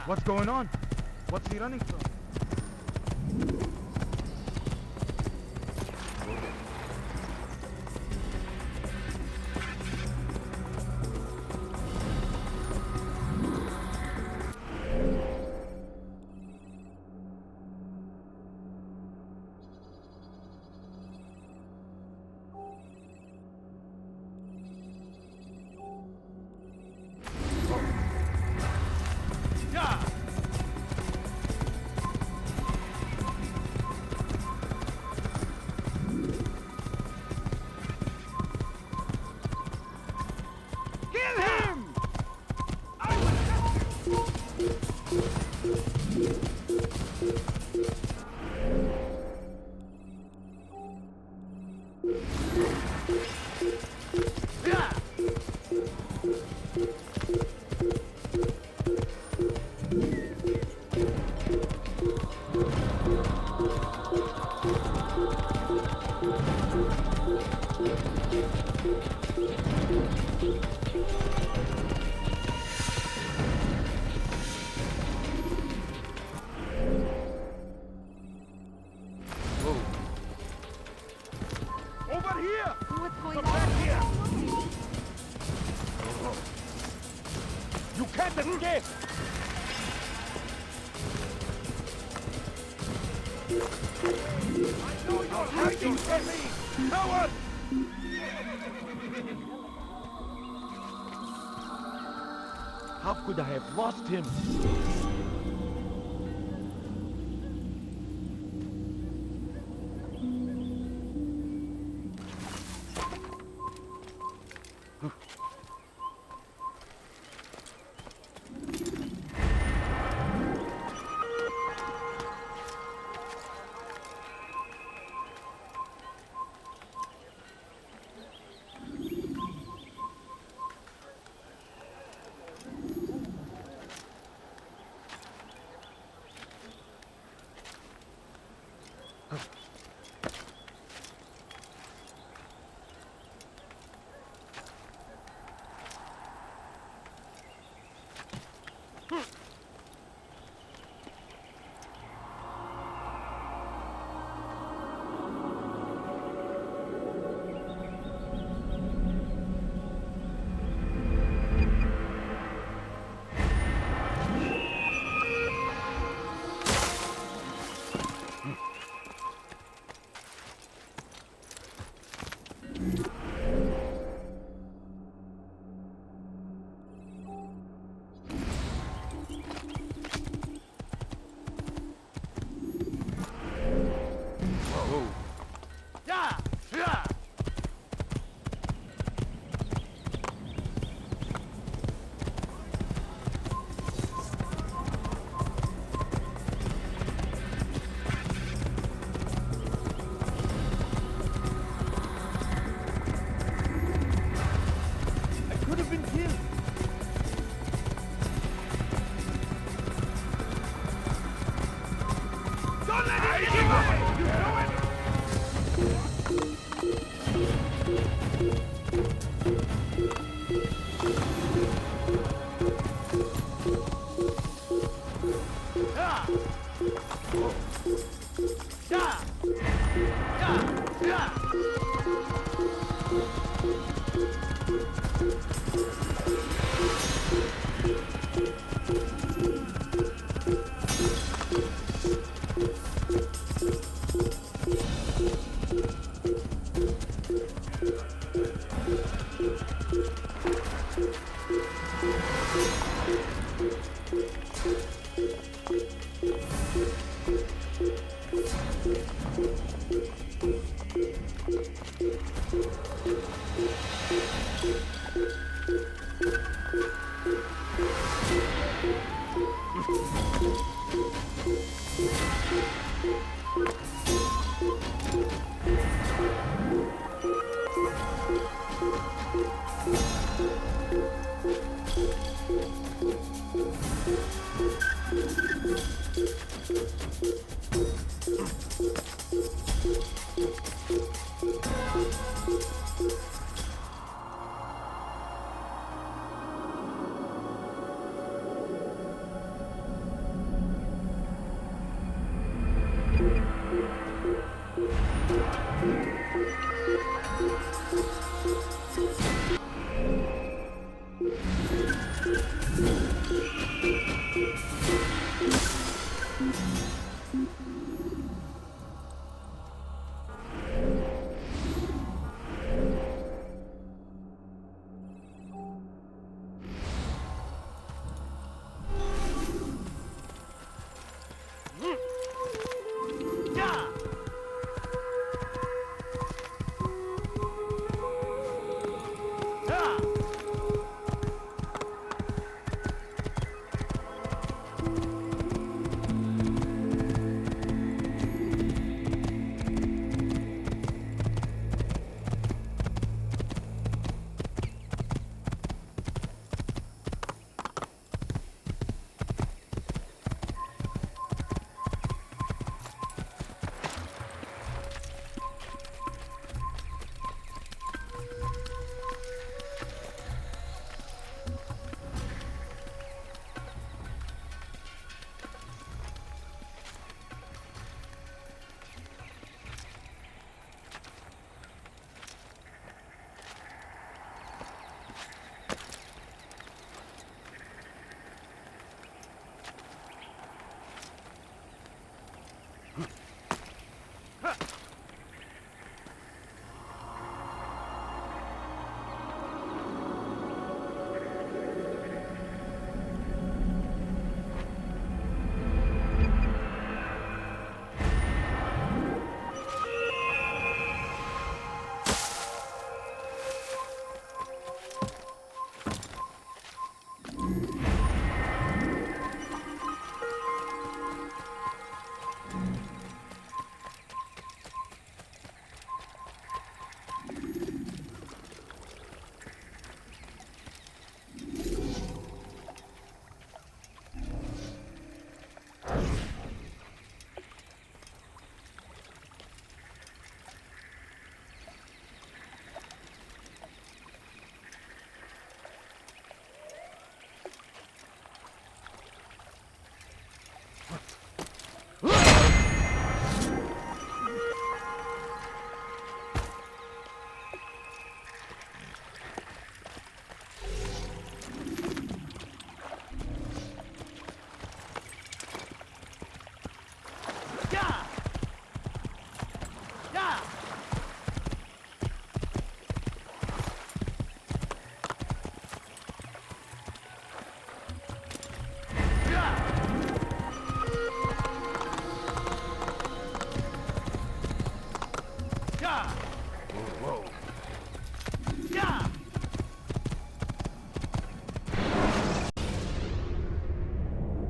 What's going on? What's he running from? How could I have lost him?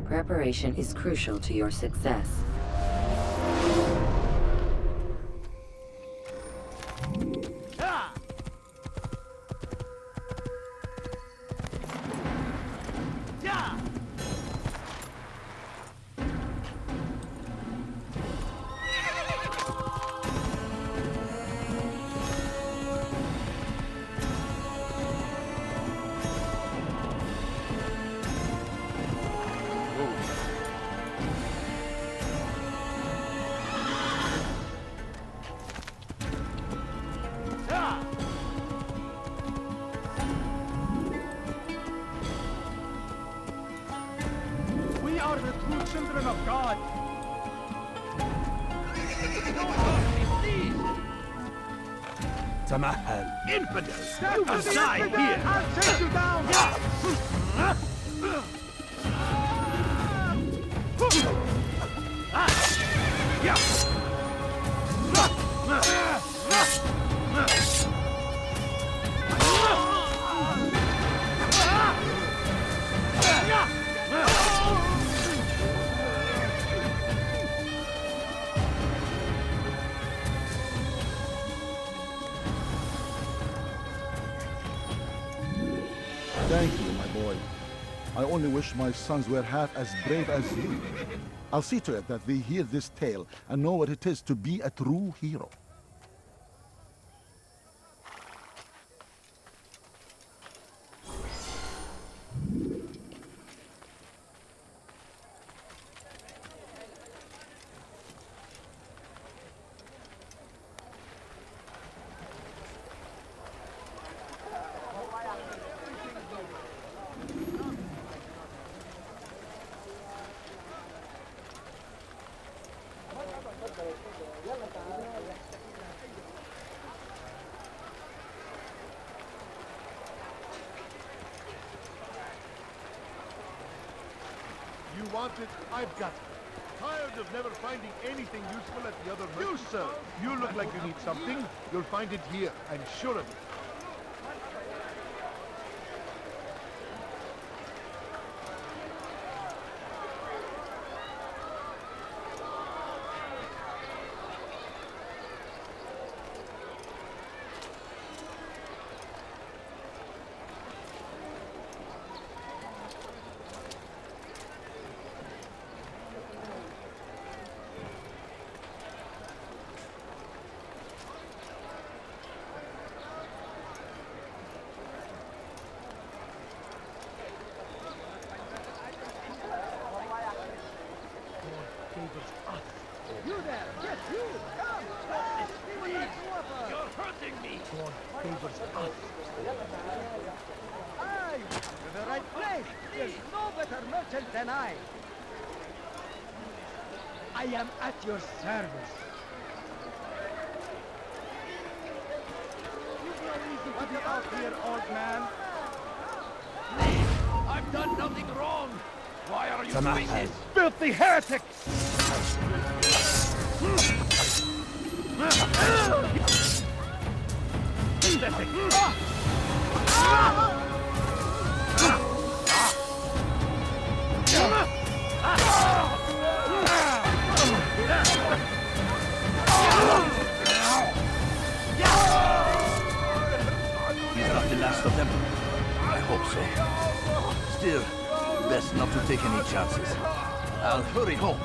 Preparation is crucial to your success. Children of God! Tamahal. Infidels! You will die here! I'll take you down! Thank you, my boy. I only wish my sons were half as brave as you. I'll see to it that they hear this tale and know what it is to be a true hero. want it, I've got it. Tired of never finding anything useful at the other merchant. You, sir, you look like you need something. You'll find it here, I'm sure of it. You there! Yes, you! Come! Stop this, please! You're hurting me! God favors us. Aye! You're the right place! There's no better merchant than I! I am at your service. You've no reason to be out here, old man. Please! I've done nothing wrong! Why are you doing this? Filthy heretic! He's not the last of them. I hope so. Still, best not to take any chances. I'll hurry home.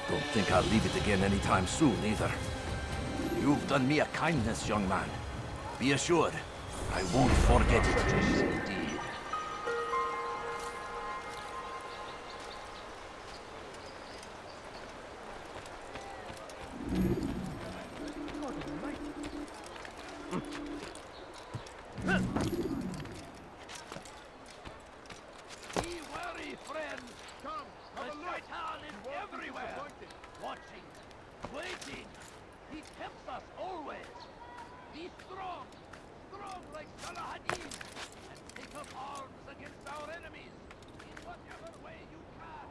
Don't think I'll leave it again anytime soon, either. You've done me a kindness, young man. Be assured, I won't forget it. Indeed. Be wary, friends! Come, the Shaitan is everywhere! Watching, waiting! He tempts us always! Be strong! Strong like Salah-ad-Din! And take up arms against our enemies! In whatever way you can!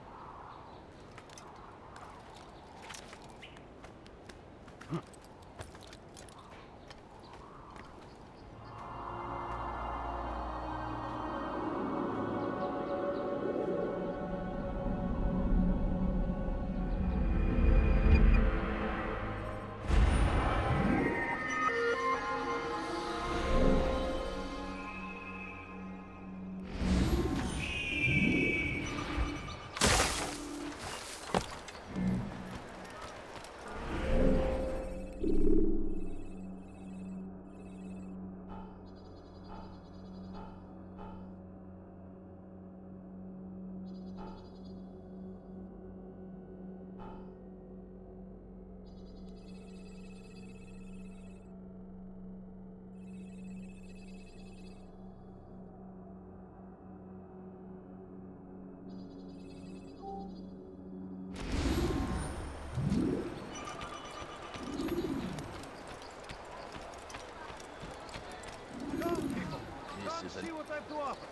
See what I have to offer.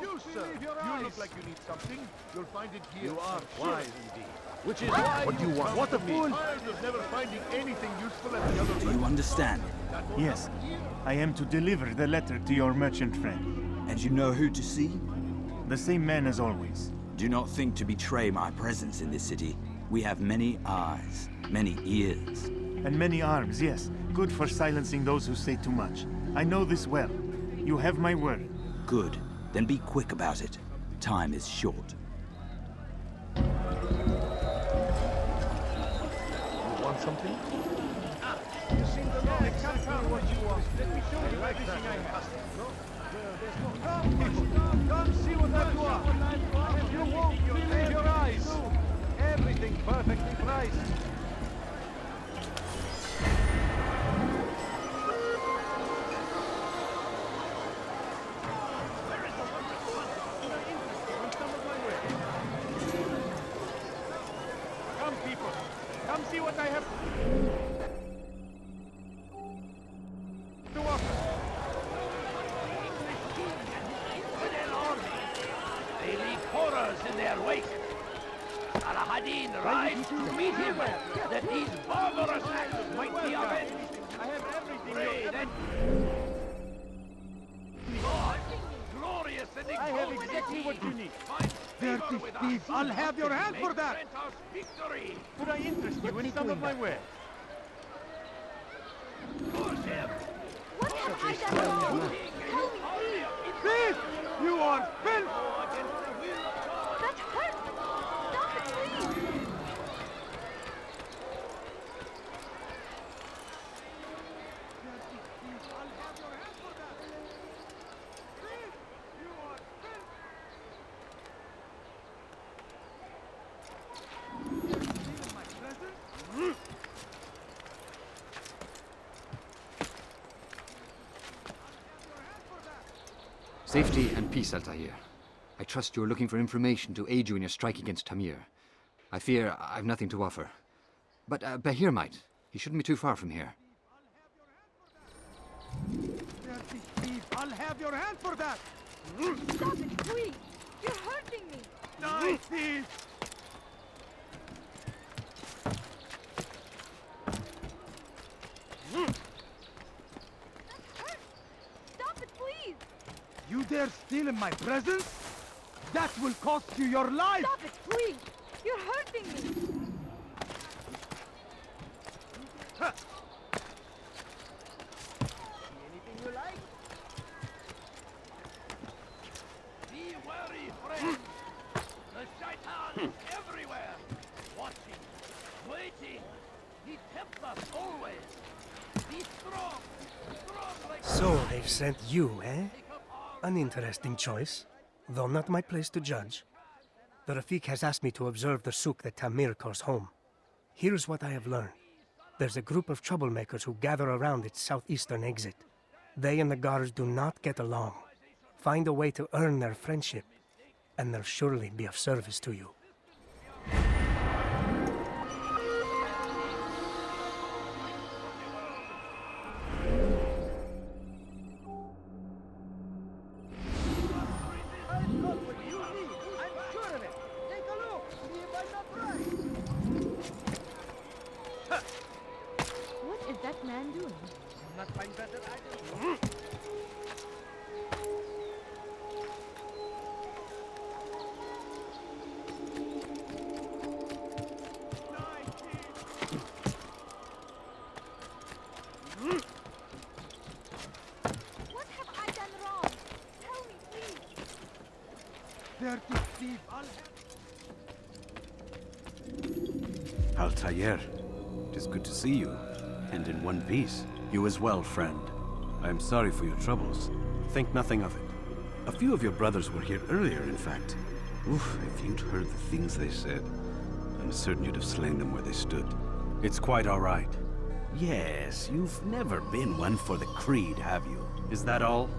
You, sir, you look like you need something. You'll find it here. You are wise indeed. Which is why what do you want? What a fool! Tired of never finding anything useful at the other. Do you understand? Yes. I am to deliver the letter to your merchant friend. And you know who to see? The same man as always. Do not think to betray my presence in this city. We have many eyes, many ears. And many arms, yes. Good for silencing those who say too much. I know this well. You have my word. Good. Then be quick about it. Time is short. You want something? You seem to know exactly what you want. Let me show you everything I have. Come, people. Come see what I do. If you won't believe your eyes. Everything perfectly priced. Come, people. Come see what I have to offer. English king and his infidel army. They leave horrors in their wake. keen right to meet him, that these barbarous acts might be avenged. I have everything Pray that God, glorious and I have exactly what you need. Dirty thief! I'll have your hand for that! grant us victory. Could I interest you in some of my wares? Push him. What have I done wrong? Tell me, please. Thief! You are filth! That hurt! Stop it, please! Safety and peace, Altaïr. I trust you are looking for information to aid you in your strike against Tamir. I fear I've nothing to offer. But Bahir might. He shouldn't be too far from here. Dirty thief! I'll have your hand for that! Stop it, please! You're hurting me! Die, thief! Stop it, please! You dare steal in my presence? That will cost you your life! Stop it, please! You're hurting me! Anything you like? Be wary, friend. The shaitan is everywhere. Watching, waiting. He tempts us always. Be strong. Strong like... So they've sent you, eh? An interesting choice, though not my place to judge. The Rafik has asked me to observe the souk that Tamir calls home. Here's what I have learned. There's a group of troublemakers who gather around its southeastern exit. They and the guards do not get along. Find a way to earn their friendship, and they'll surely be of service to you. What is that man doing? Not find better items. What have I done wrong? Tell me, please! Dirty thief! I'll have... Altaïr, it is good to see you, and in one piece. You as well, friend. I am sorry for your troubles. Think nothing of it. A few of your brothers were here earlier, in fact. Oof, if you'd heard the things they said, I'm certain you'd have slain them where they stood. It's quite all right. Yes, you've never been one for the creed, have you? Is that all?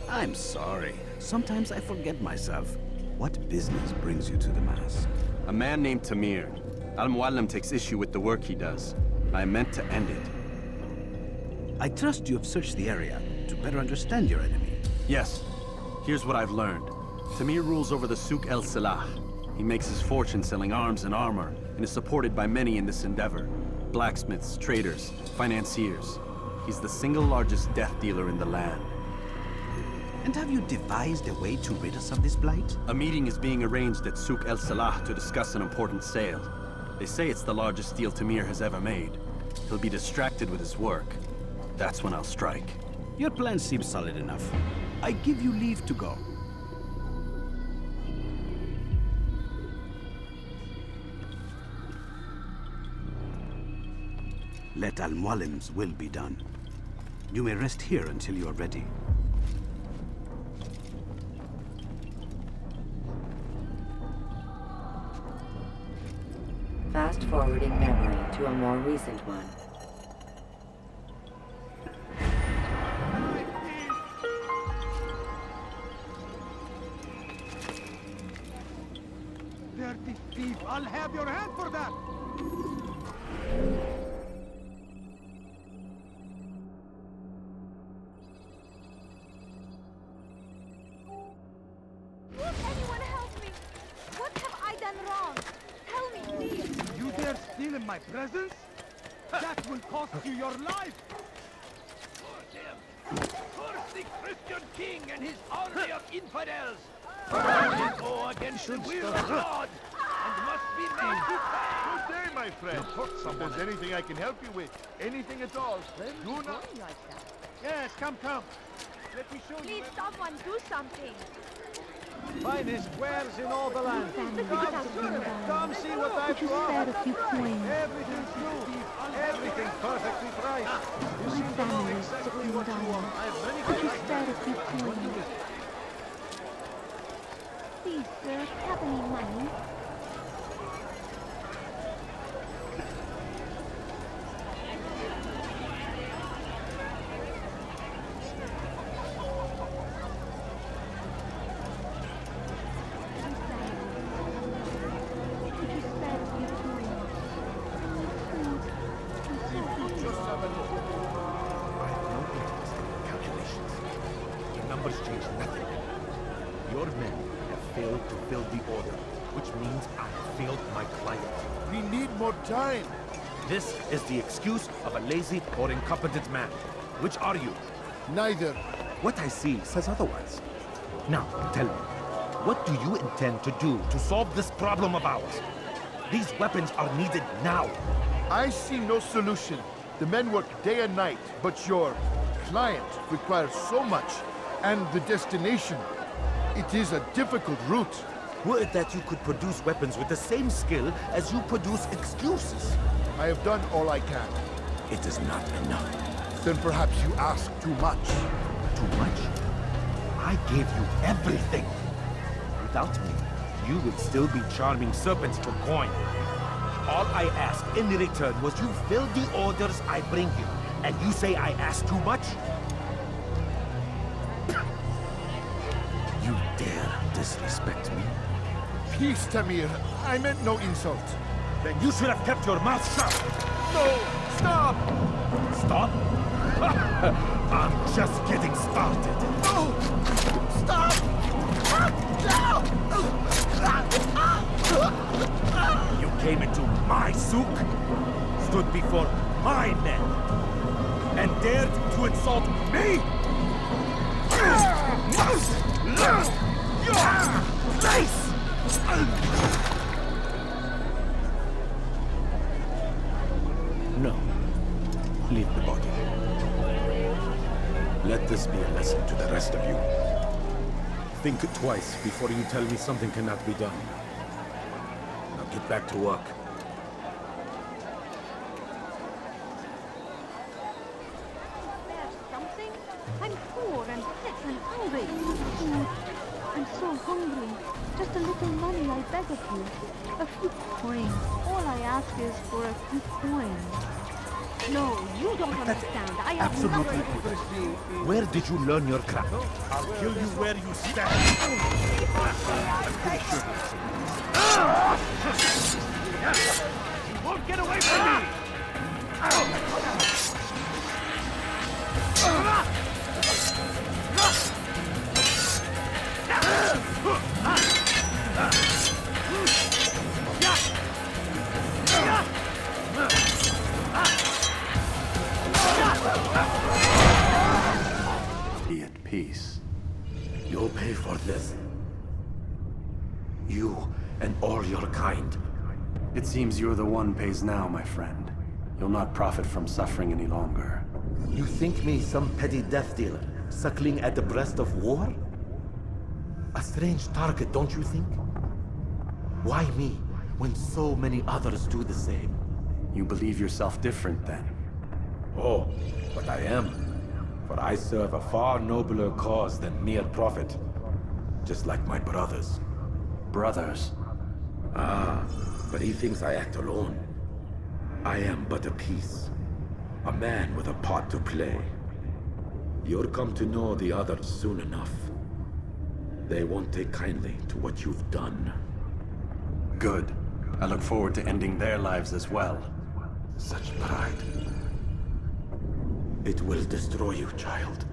I'm sorry. Sometimes I forget myself. What business brings you to the mass? A man named Tamir. Al-Muallim takes issue with the work he does. I meant to end it. I trust you have searched the area to better understand your enemy. Yes. Here's what I've learned. Tamir rules over the Souk el-Salah. He makes his fortune selling arms and armor, and is supported by many in this endeavor. Blacksmiths, traders, financiers. He's the single largest death dealer in the land. And have you devised a way to rid us of this blight? A meeting is being arranged at Souk el-Salah to discuss an important sale. They say it's the largest deal Tamir has ever made. He'll be distracted with his work. That's when I'll strike. Your plan seems solid enough. I give you leave to go. Let Al-Muallim's will be done. You may rest here until you are ready. Fast-forwarding memory to a more recent one. Dirty thief! I'll have your hand for that! Won't anyone help me? What have I done wrong? Tell me, please! dare steal in my presence? That will cost you your life! Curse him! Curse the Christian king and his army of infidels! They go against the will of God and must be made to pay! Good day, my friend. If there's anything I can help you with, anything at all, do not... Yes, come. Let me show you. Please, someone do something. Finest wares in all the land. Come see what I've brought. Everything's new. Everything's perfectly priced. You seem to know exactly what you want. I have many good ideas. Please, sir, have any money? Time. This is the excuse of a lazy or incompetent man. Which are you? Neither. What I see says otherwise. Now, tell me, what do you intend to do to solve this problem of ours? These weapons are needed now. I see no solution. The men work day and night, but your client requires so much, and the destination, it is a difficult route. Would that you could produce weapons with the same skill as you produce excuses. I have done all I can. It is not enough. Then perhaps you ask too much. Too much? I gave you everything. Without me, you would still be charming serpents for coin. All I ask in return was you fill the orders I bring you. And you say I ask too much? You dare disrespect me? Peace, Tamir. I meant no insult. Then you should have kept your mouth shut. No! Stop! Stop? I'm just getting started. No! Stop! You came into my souk, stood before my men, and dared to insult me? Place! No. Leave the body. Let this be a lesson to the rest of you. Think twice before you tell me something cannot be done. Now get back to work. There's something? I'm poor and sick and hungry. Food. I'm so hungry. Just a little money, I beg of you. A few coins. All I ask is for a few coins. No, you don't understand. I have Absolutely. nothing. Where did you learn your craft? I'll kill you where you stand. You won't get away from me! Be at peace. You'll pay for this. You and all your kind. It seems you're the one pays now, my friend. You'll not profit from suffering any longer. You think me some petty death dealer, suckling at the breast of war? A strange target, don't you think? Why me, when so many others do the same? You believe yourself different, then? Oh, but I am. For I serve a far nobler cause than mere profit. Just like my brothers. Brothers? Ah, but he thinks I act alone. I am but a piece. A man with a part to play. You'll come to know the others soon enough. They won't take kindly to what you've done. Good. I look forward to ending their lives as well. Such pride. It will destroy you, child.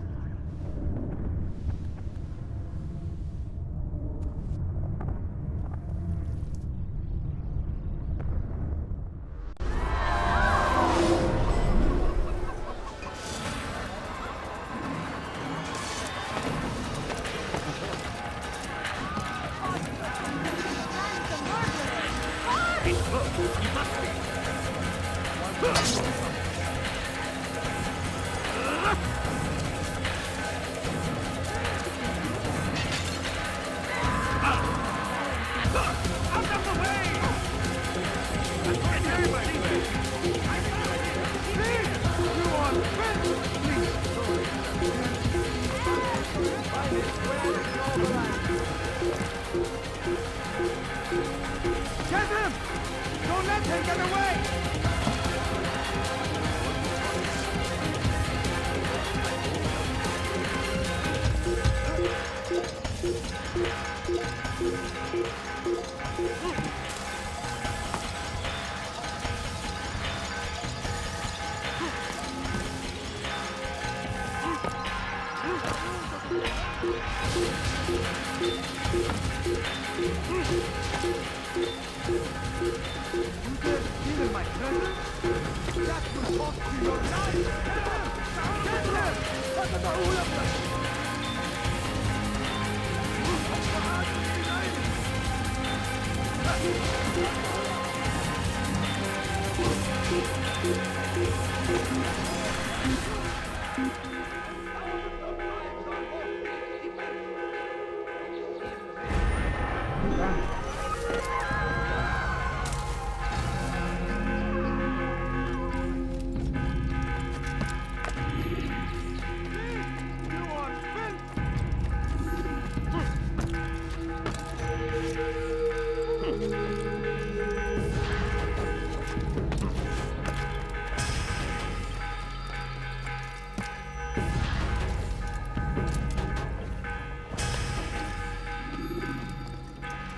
Get him! Don't let him get away!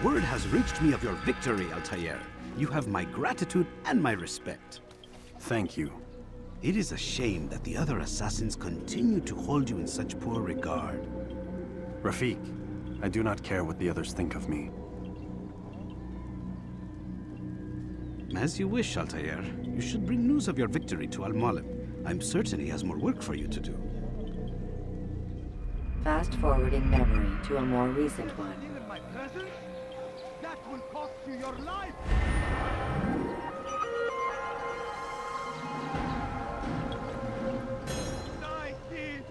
Word has reached me of your victory, Altaïr. You have my gratitude and my respect. Thank you. It is a shame that the other assassins continue to hold you in such poor regard. Rafik, I do not care what the others think of me. As you wish, Altaïr. You should bring news of your victory to Al-Malib. I'm certain he has more work for you to do. Fast-forwarding memory to a more recent one. That will cost you your life! Die, thief!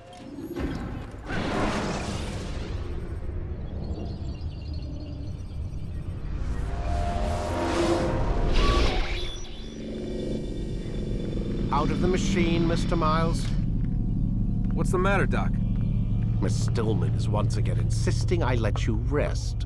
Out of the machine, Mr. Miles? What's the matter, Doc? Miss Stillman is once again insisting I let you rest.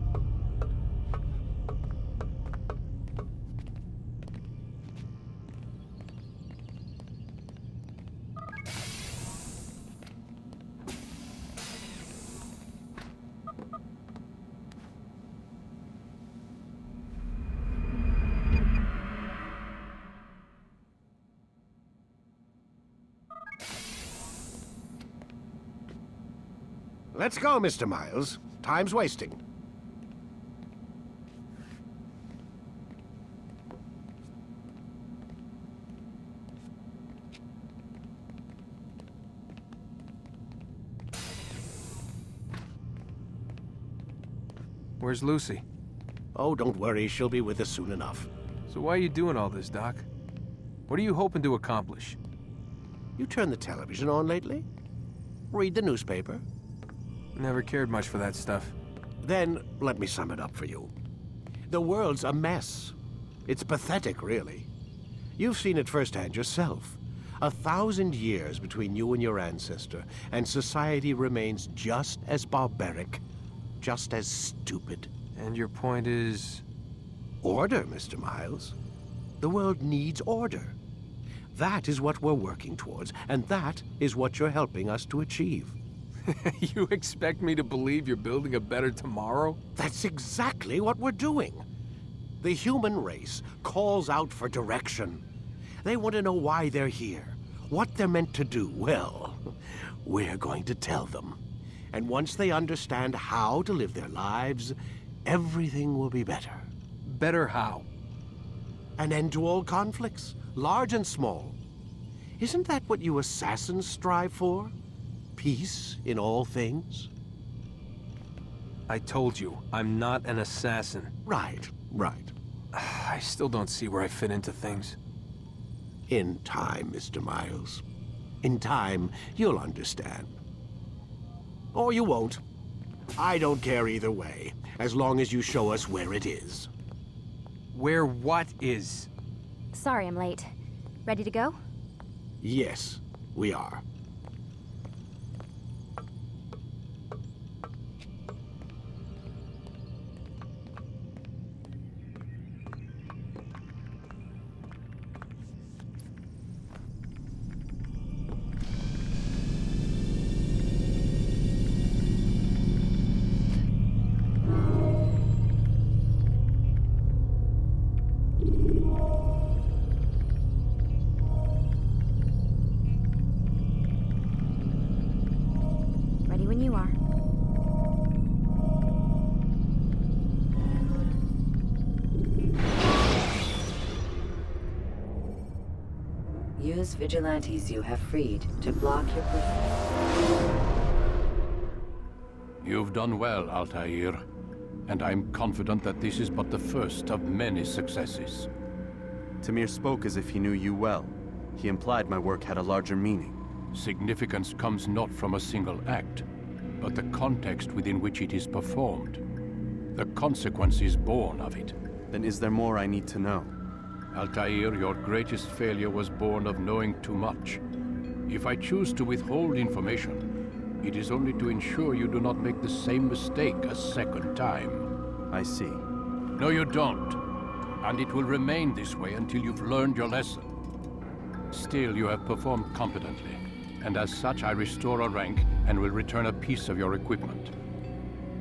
Let's go, Mr. Miles. Time's wasting. Where's Lucy? Oh, don't worry. She'll be with us soon enough. So why are you doing all this, Doc? What are you hoping to accomplish? You turned the television on lately? Read the newspaper? Never cared much for that stuff. Then, let me sum it up for you. The world's a mess. It's pathetic, really. You've seen it firsthand yourself. 1,000 years between you and your ancestor, and society remains just as barbaric, just as stupid. And your point is? Order, Mr. Miles. The world needs order. That is what we're working towards, and that is what you're helping us to achieve. You expect me to believe you're building a better tomorrow? That's exactly what we're doing. The human race calls out for direction. They want to know why they're here, what they're meant to do. Well, we're going to tell them. And once they understand how to live their lives, everything will be better. Better how? An end to all conflicts, large and small. Isn't that what you assassins strive for? Peace in all things? I told you, I'm not an assassin. Right, right. I still don't see where I fit into things. In time, Mr. Miles. In time, you'll understand. Or you won't. I don't care either way, as long as you show us where it is. Where what is? Sorry I'm late. Ready to go? Yes, we are. Ready when you are. Use vigilantes you have freed to block your You've done well, Altaïr. And I'm confident that this is but the first of many successes. Tamir spoke as if he knew you well. He implied my work had a larger meaning. Significance comes not from a single act, but the context within which it is performed. The consequences born of it. Then is there more I need to know? Altaïr, your greatest failure was born of knowing too much. If I choose to withhold information, it is only to ensure you do not make the same mistake a second time. I see. No, you don't. And it will remain this way until you've learned your lesson. Still, you have performed competently, and as such I restore a rank and will return a piece of your equipment.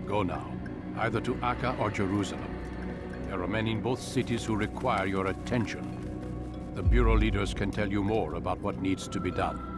Go now, either to Akka or Jerusalem. There are men in both cities who require your attention. The Bureau leaders can tell you more about what needs to be done.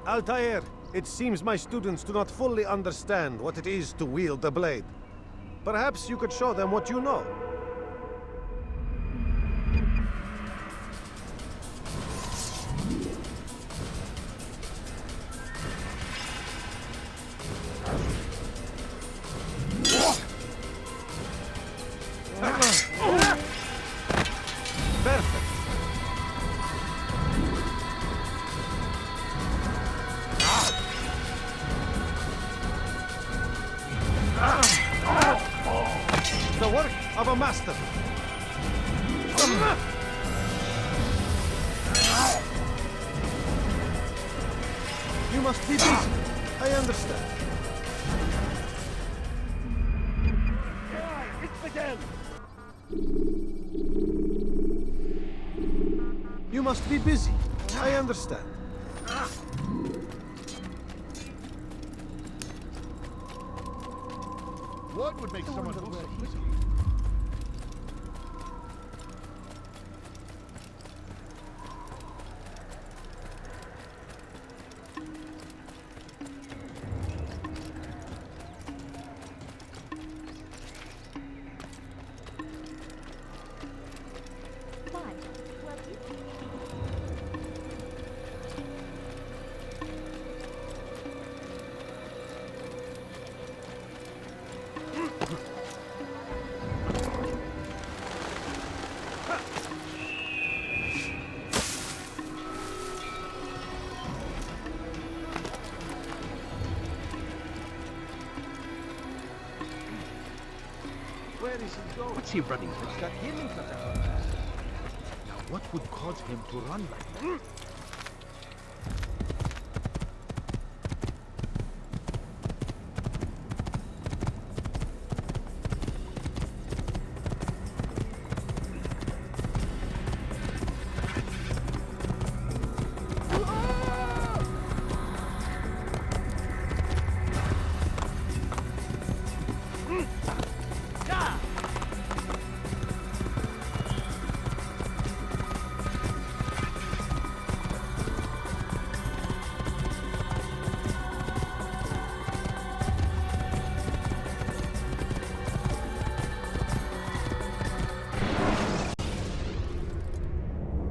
Altaïr, it seems my students do not fully understand what it is to wield the blade. Perhaps you could show them what you know. Perfect. The work of a master. You must be busy. I understand. You must be busy. I understand. What would make someone move so quickly? Where is he going? What's he running from? He's got healing for that. Now, what would cause him to run like that?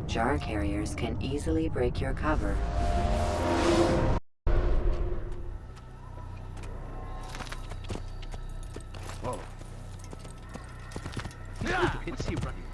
Jar carriers can easily break your cover. Whoa. It's he running.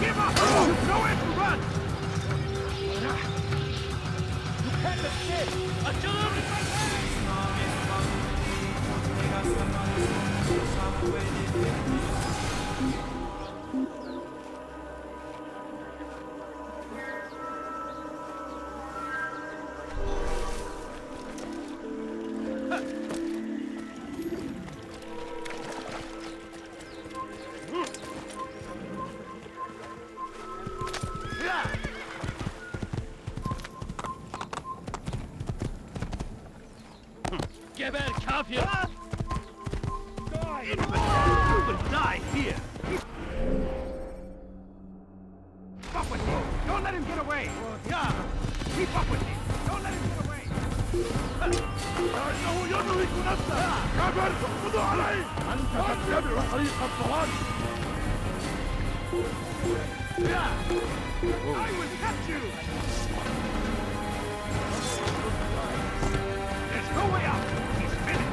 Give up! No way to run! You can't escape! have you! You will die here! Keep up with him! Don't let him get away! Yeah! Keep up with him! Don't let him get away! لأنه يدرك نفسه! كبر! خذوا عليه! أنت تتبع طريق الضلال! Yeah! I will catch you! There's no way out! He's finished!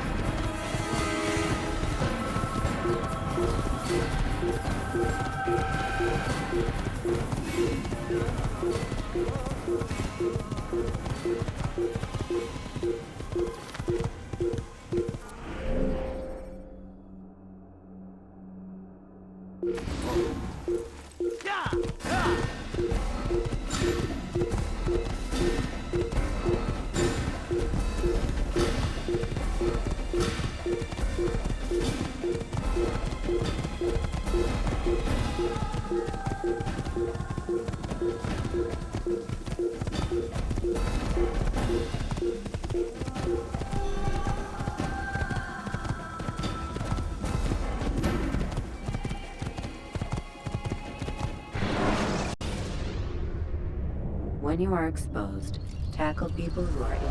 When you are exposed, tackle people who are in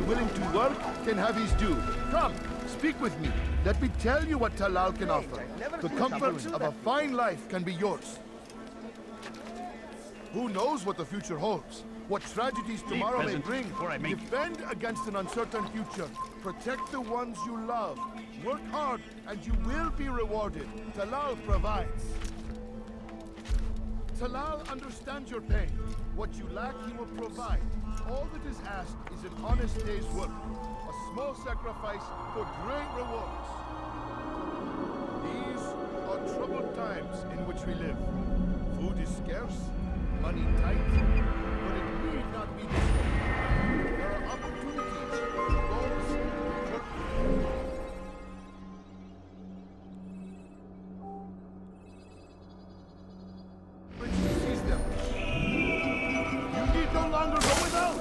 willing to work can have his due. Come, speak with me. Let me tell you what Talal can offer. The comforts of a fine life can be yours. Who knows what the future holds? What tragedies tomorrow may bring? Defend against an uncertain future. Protect the ones you love. Work hard and you will be rewarded. Talal provides. Talal understands your pain. What you lack, he will provide. All that is asked is an honest day's work. A small sacrifice for great rewards. These are troubled times in which we live. Food is scarce, money tight, but it need not be this way. There are opportunities, goals, seize them. You need no longer go without.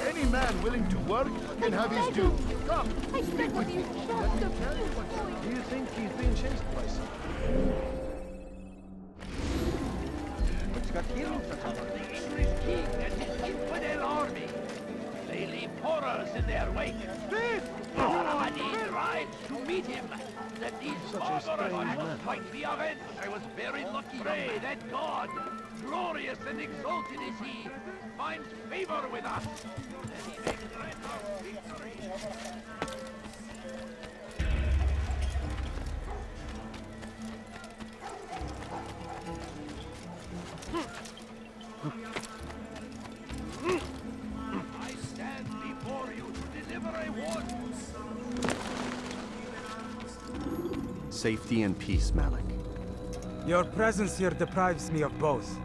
Any man willing to work can have his due. Come, speak with me. Let me tell you what. Do you think he's being chased by someone? It's got killed for someone. The English king and his infidel army. They leave horrors in their wake. Al-Hadid rides to meet him. That these barbarous acts might be avenged. I was very lucky. Pray that God, glorious and exalted is he, finds favor with us. That he may grant us victory. I stand before you to deliver a warning. Safety and peace, Malik. Your presence here deprives me of both.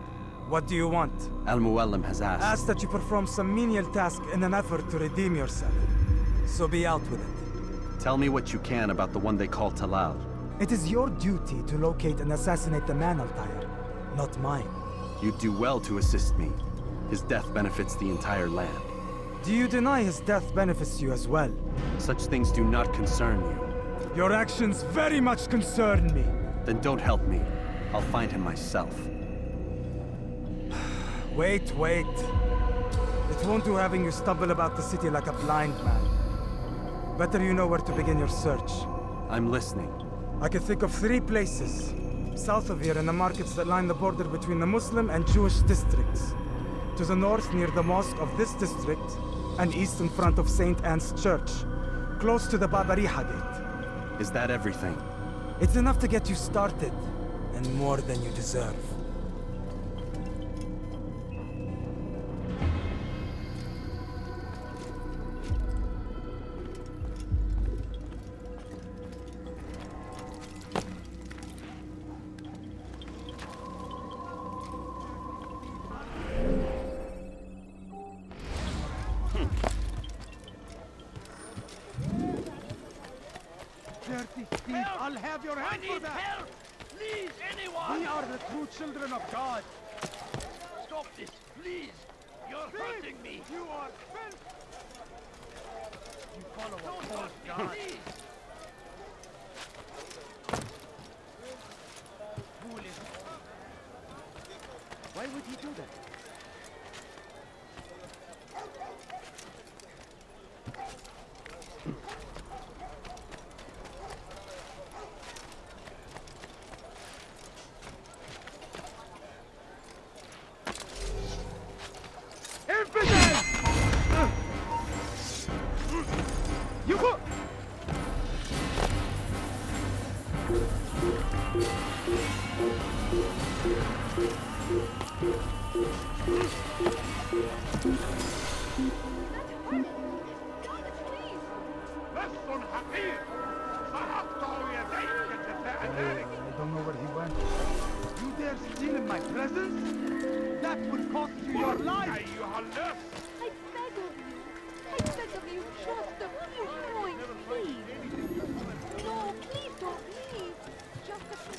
What do you want? Al-Muallim has asked. Asked that you perform some menial task in an effort to redeem yourself. So be out with it. Tell me what you can about the one they call Talal. It is your duty to locate and assassinate the man, Altaïr, not mine. You'd do well to assist me. His death benefits the entire land. Do you deny his death benefits you as well? Such things do not concern you. Your actions very much concern me. Then don't help me. I'll find him myself. Wait. It won't do having you stumble about the city like a blind man. Better you know where to begin your search. I'm listening. I can think of 3 places. South of here in the markets that line the border between the Muslim and Jewish districts. To the north near the mosque of this district, and east in front of St. Anne's Church, close to the Babariha Gate. Is that everything? It's enough to get you started, and more than you deserve. I'll have your hand for that! Help! Please, anyone! We are the true children of God! Stop this, please! You're hurting me! You are filth! You follow a false me, God! please! Foolish! Why would he do that? I don't know where he went. You dare steal in my presence? That would cost you your life! I beg of you, just a few coins, please. No, please don't leave. Just a few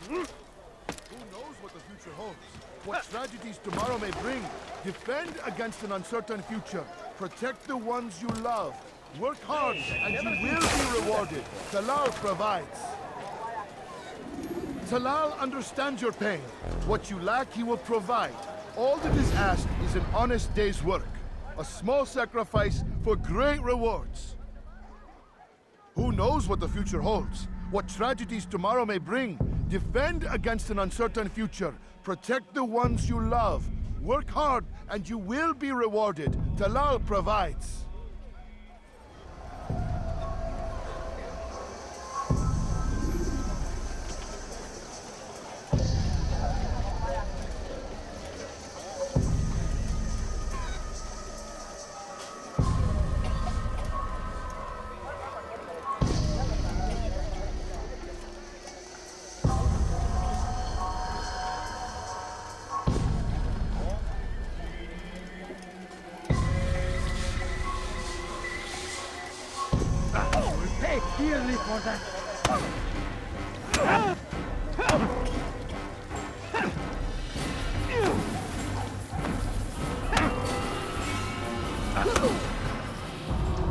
Who knows what the future holds? What tragedies tomorrow may bring? Defend against an uncertain future. Protect the ones you love. Work hard, and you will be rewarded. Talal provides. Talal understands your pain. What you lack, he will provide. All that is asked is an honest day's work. A small sacrifice for great rewards. Who knows what the future holds? What tragedies tomorrow may bring? Defend against an uncertain future. Protect the ones you love. Work hard, and you will be rewarded. Talal provides. Dearly for that.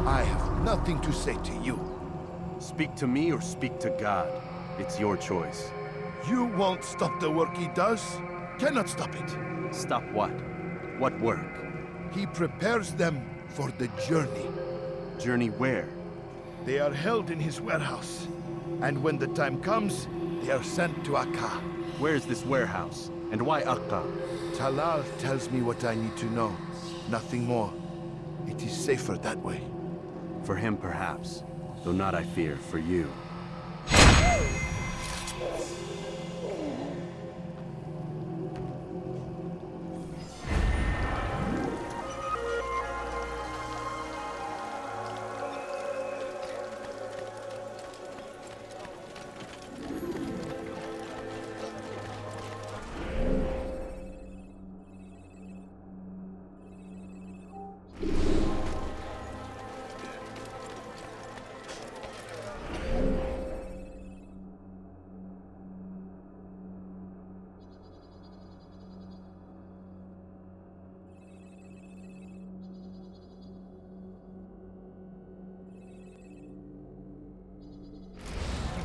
I have nothing to say to you. Speak to me or speak to God. It's your choice. You won't stop the work he does. Cannot stop it. Stop what? What work? He prepares them for the journey. Journey where? They are held in his warehouse. And when the time comes, they are sent to Akka. Where is this warehouse? And why Akka? Talal tells me what I need to know. Nothing more. It is safer that way. For him, perhaps. Though not, I fear, for you.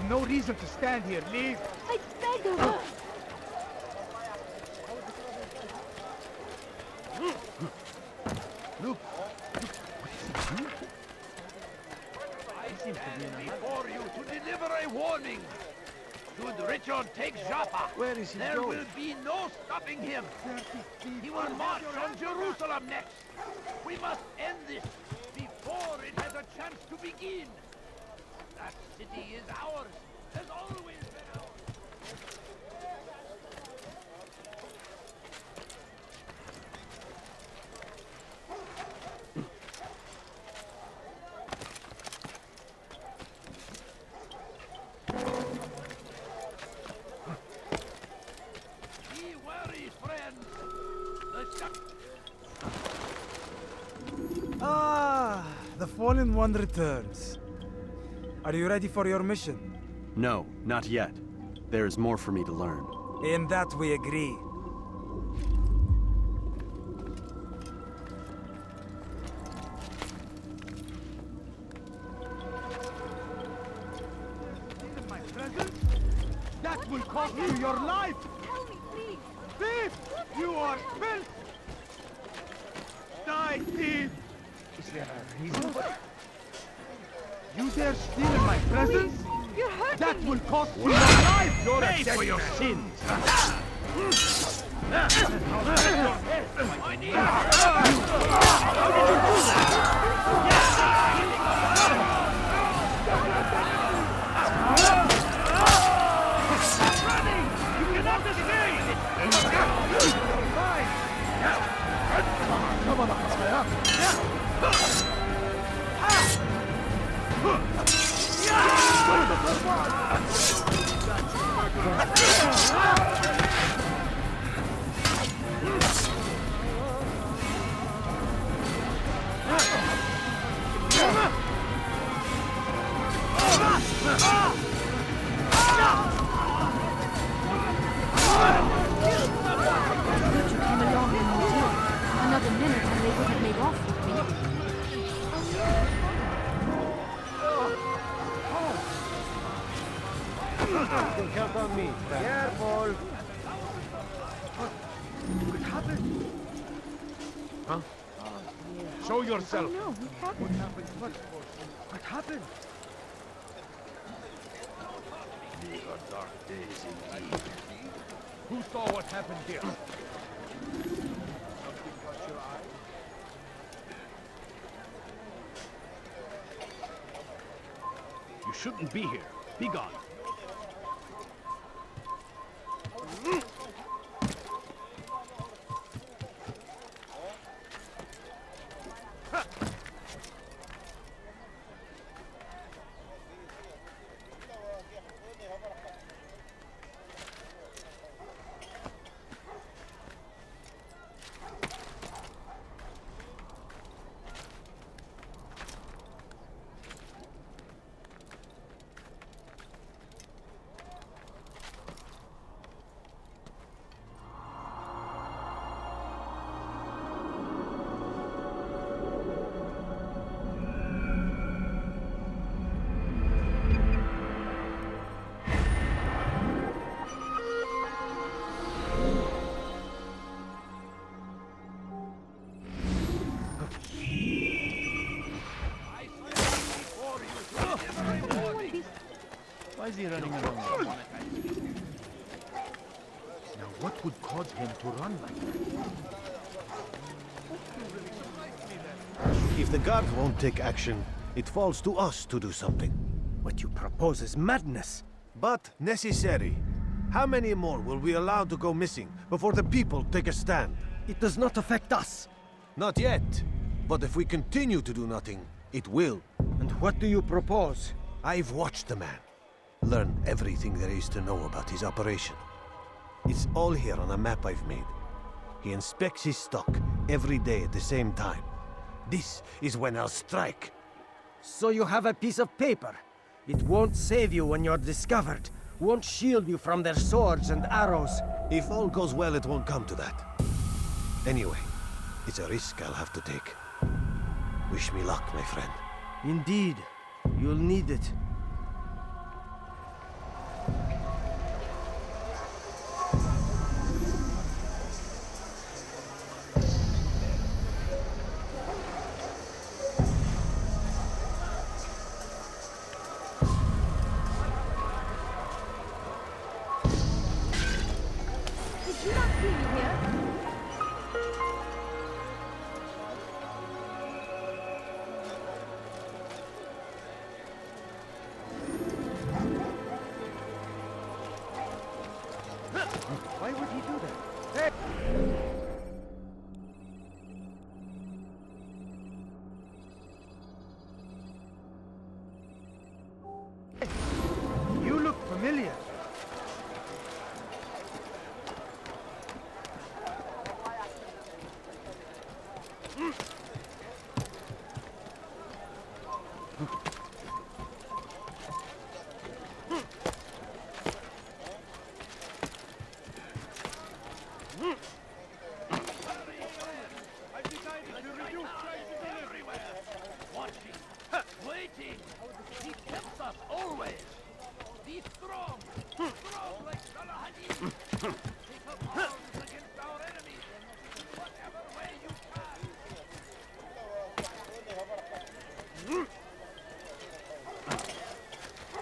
no reason to stand here. Leave. I beg of you. Look. I stand before you to deliver a warning. Should Richard take Jaffa, Where is he there going? will be no stopping him. He will march on Jerusalem next. We must end this before it has a chance to begin. That city is ours, has always been ours. Be wary, friends. Ah, the Fallen One returns. Are you ready for your mission? No, not yet. There's more for me to learn. In that we agree. My presence? That will cost you your life! Tell me, please. Thief! You are filth! Die, thief! Is there a reason for it? You dare steal in my presence? You're hurting That me. will cost you your life! You're Pay a dead for your man. sins! Come on, Altaïr. Good you came along when you did. Another minute and they would have made off with me. You can count on me. Careful. What happened? Huh? Show yourself. No, what happened? What happened? These are dark days indeed. Who saw what happened here? You shouldn't be here. Be gone. Why is he running around? Now what would cause him to run like that? If the guards won't take action, it falls to us to do something. What you propose is madness. But necessary. How many more will we allow to go missing before the people take a stand? It does not affect us. Not yet. But if we continue to do nothing, it will. And what do you propose? I've watched the man. Learn everything there is to know about his operation. It's all here on a map I've made. He inspects his stock every day at the same time. This is when I'll strike. So you have a piece of paper. It won't save you when you're discovered. Won't shield you from their swords and arrows. If all goes well, it won't come to that. Anyway, it's a risk I'll have to take. Wish me luck, my friend. Indeed. You'll need it. he do that? Hey! You look familiar.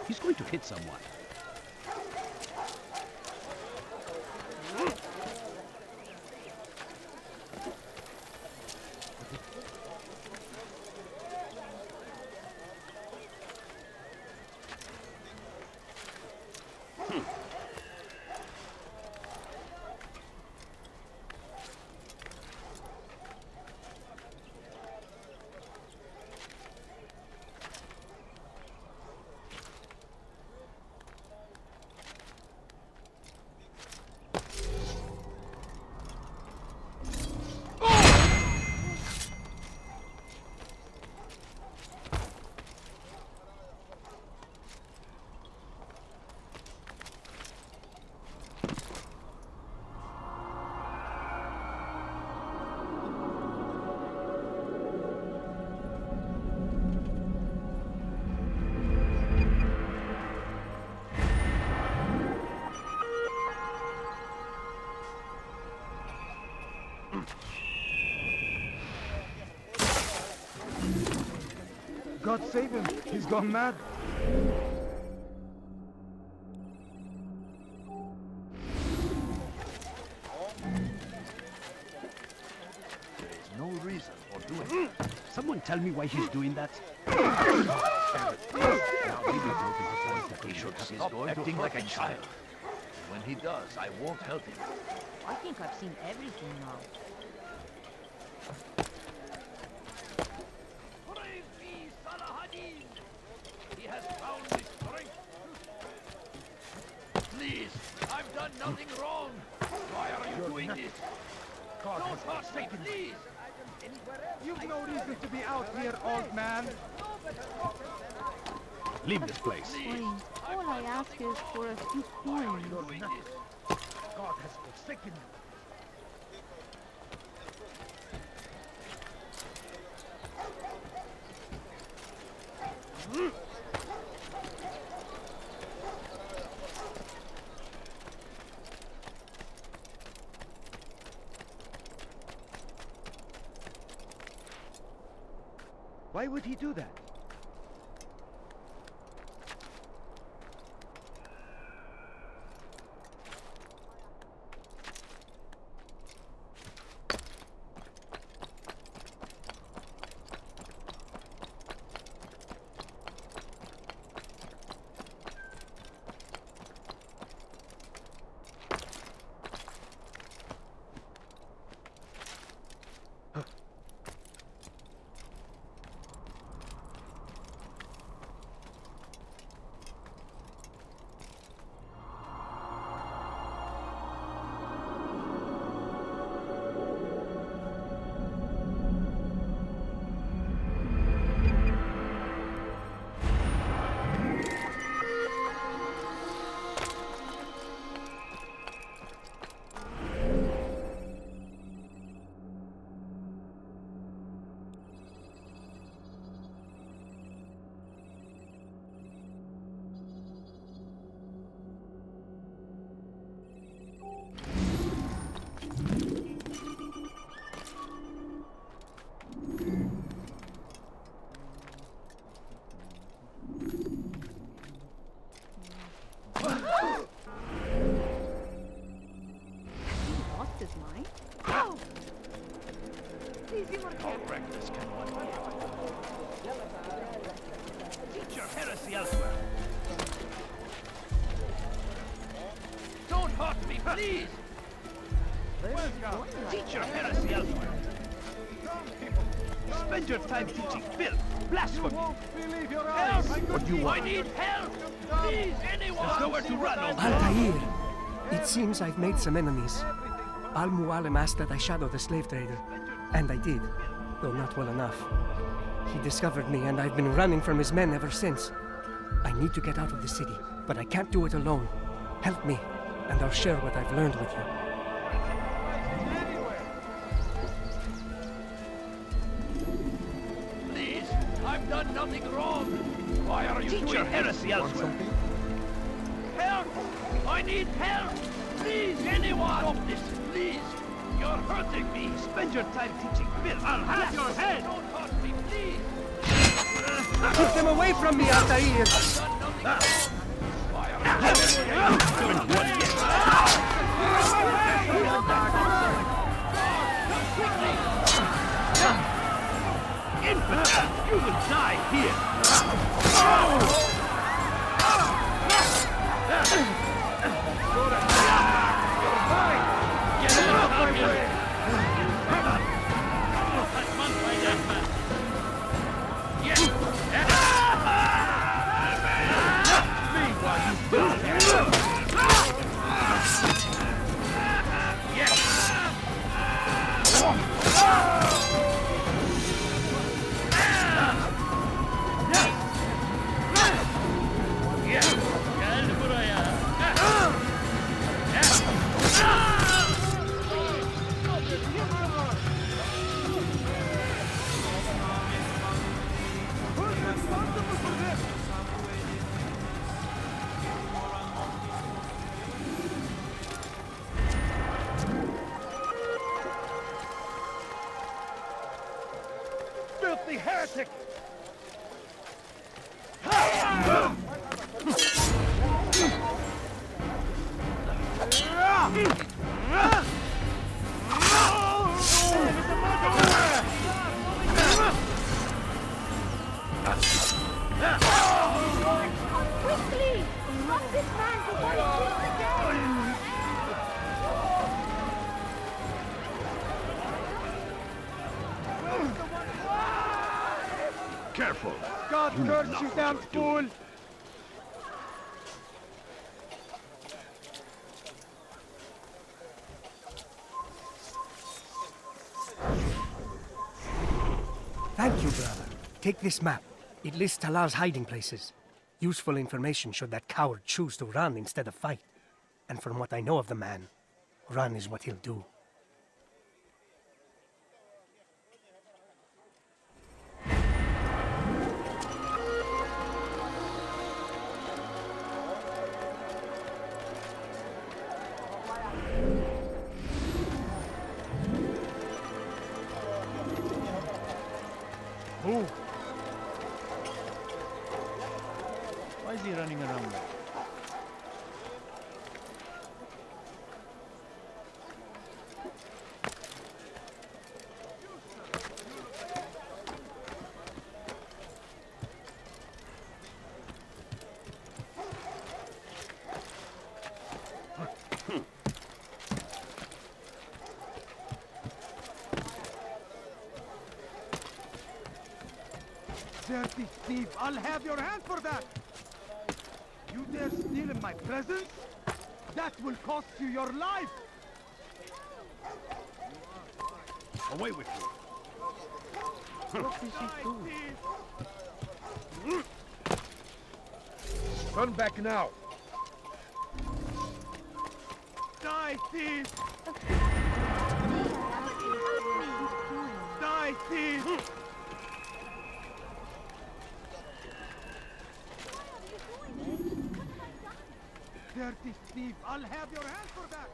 He's going to hit someone. God save him! He's gone mad! There is no reason for doing that. Someone tell me why he's doing that? He should stop acting like a child. When he does, I won't help him. I think I've seen everything now. Praise be Salahadin! He has found his strength. Please, I've done nothing wrong. Why are you doing this? God Don't has hurt me, please! You've no reason to be out here, old man. Leave this place. Please, all I ask is for a few coins. God has forsaken you. Why would he do that? How reckless can one be? Teach your heresy elsewhere. Don't hurt me, please! Teach your heresy elsewhere. Spend your time teaching filth, blasphemy. Help! What do you want? I need help! Please, anyone! There's nowhere to run, old man. Altaïr, it seems I've made some enemies. Al-Mualim asked that I shadow the slave trader, and I did, though not well enough. He discovered me, and I've been running from his men ever since. I need to get out of the city, but I can't do it alone. Help me, and I'll share what I've learned with you. Please, I've done nothing wrong. Why are you doing your heresy elsewhere? Help! I need help! Please, anyone! Stop this, please! You're hurting me! Spend your time teaching filth! I'll have your head! Don't hurt me, please! Keep them away from me, Altaïr! Infidel! You will die here! Get out of my way! Filthy heretic! Quickly! Stop this man before he shoots again! Careful. God curse you, damn fool! Thank you, brother. Take this map. It lists Talar's hiding places. Useful information should that coward choose to run instead of fight. And from what I know of the man, run is what he'll do. Move! Why is he running around? Dirty thief! I'll have your hand for that! You dare steal in my presence? That will cost you your life! Away with you. What is he doing? Turn back now. Die, thief! Die, thief! Dirty thief! I'll have your hand for that!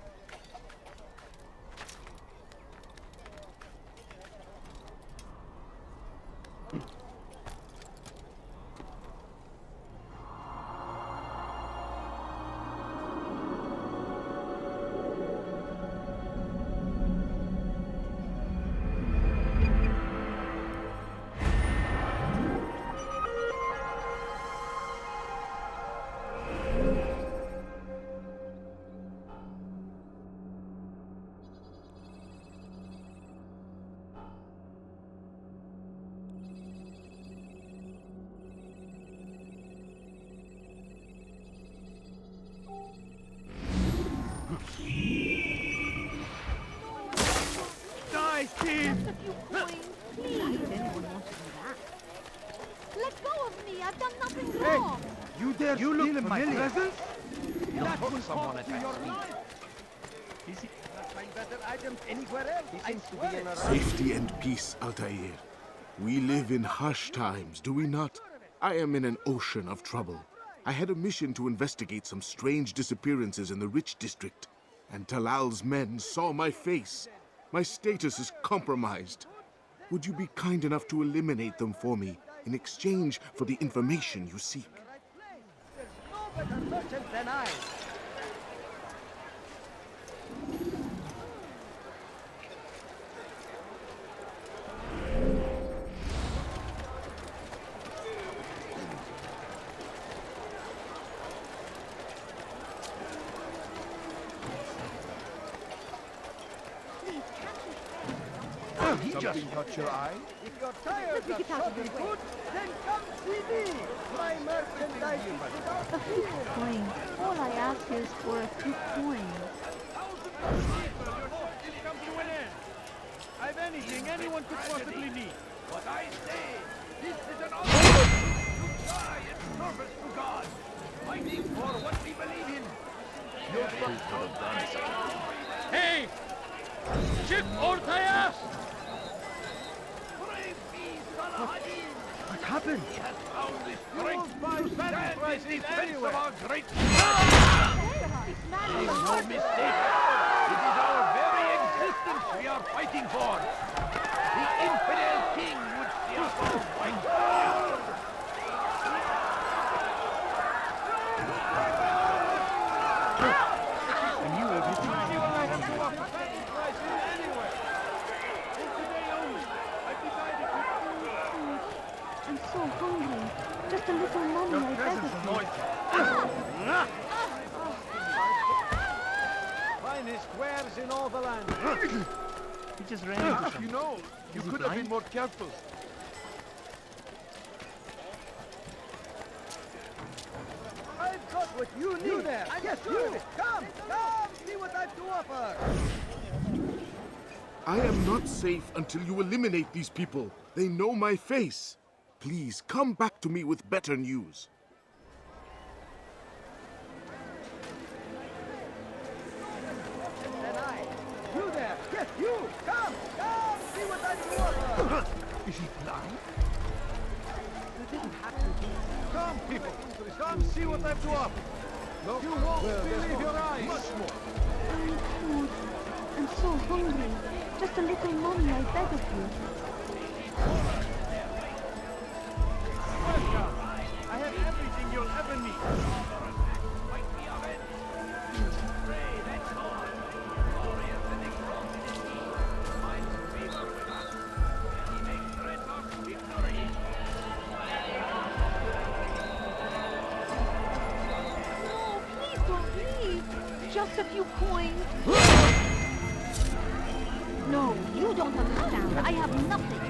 Die, thief! Just a few coins, please. Anyone wants to do that? Let go of me! I've done nothing wrong! You dare steal in my presence? That will cost you your life. You'll find better items anywhere else. I swear. Safety and peace, Altaïr. We live in harsh times, do we not? I am in an ocean of trouble. I had a mission to investigate some strange disappearances in the rich district, and Talal's men saw my face. My status is compromised. Would you be kind enough to eliminate them for me in exchange for the information you seek? No better merchant than I. Something caught your eye? If you're tired of shopping food, then come see me. My merchandise is without A few coins. All I ask is for a few coins. I've anything anyone could possibly need. What I say, this is an honor to die in service to God, fighting for what we believe in. Hey! Ship Altaïr! What happened? He has found the strength to stand in defense of our great... Make no mistake, it is our very existence we are fighting for. The infidel king would see us all white. And you will be trying to I'm so hungry. Just a little money, I beg of you. finest wares in all the land. He just ran into something. You know, you could have been more careful. I've got what you need. You there. Yes, you. Come, see what I've to offer. I am not safe until you eliminate these people. They know my face. Please, come back to me with better news. And I. You there. Yes, you. Come, see what I've to offer. Is he blind? You didn't have to do that. Come, people. Come see what I've to offer. No, you won't believe your eyes. Much more. Food. I'm so hungry. Just a little money, I beg of you. Welcome. I have everything you'll ever need. No, please don't leave. Just a few coins. No, you don't understand. I have nothing.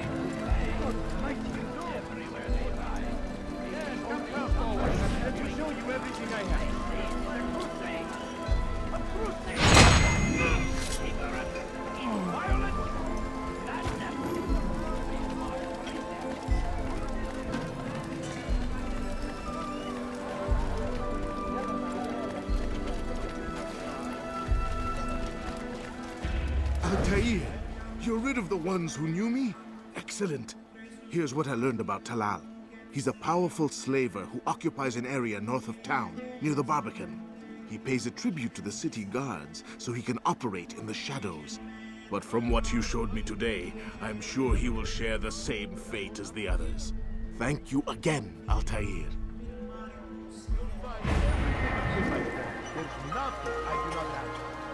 Let me show you everything I have. Altaïr, you're rid of the ones who knew me? Excellent. Here's what I learned about Talal. He's a powerful slaver who occupies an area north of town, near the Barbican. He pays a tribute to the city guards so he can operate in the shadows. But from what you showed me today, I'm sure he will share the same fate as the others. Thank you again, Altaïr. There's nothing I do not have.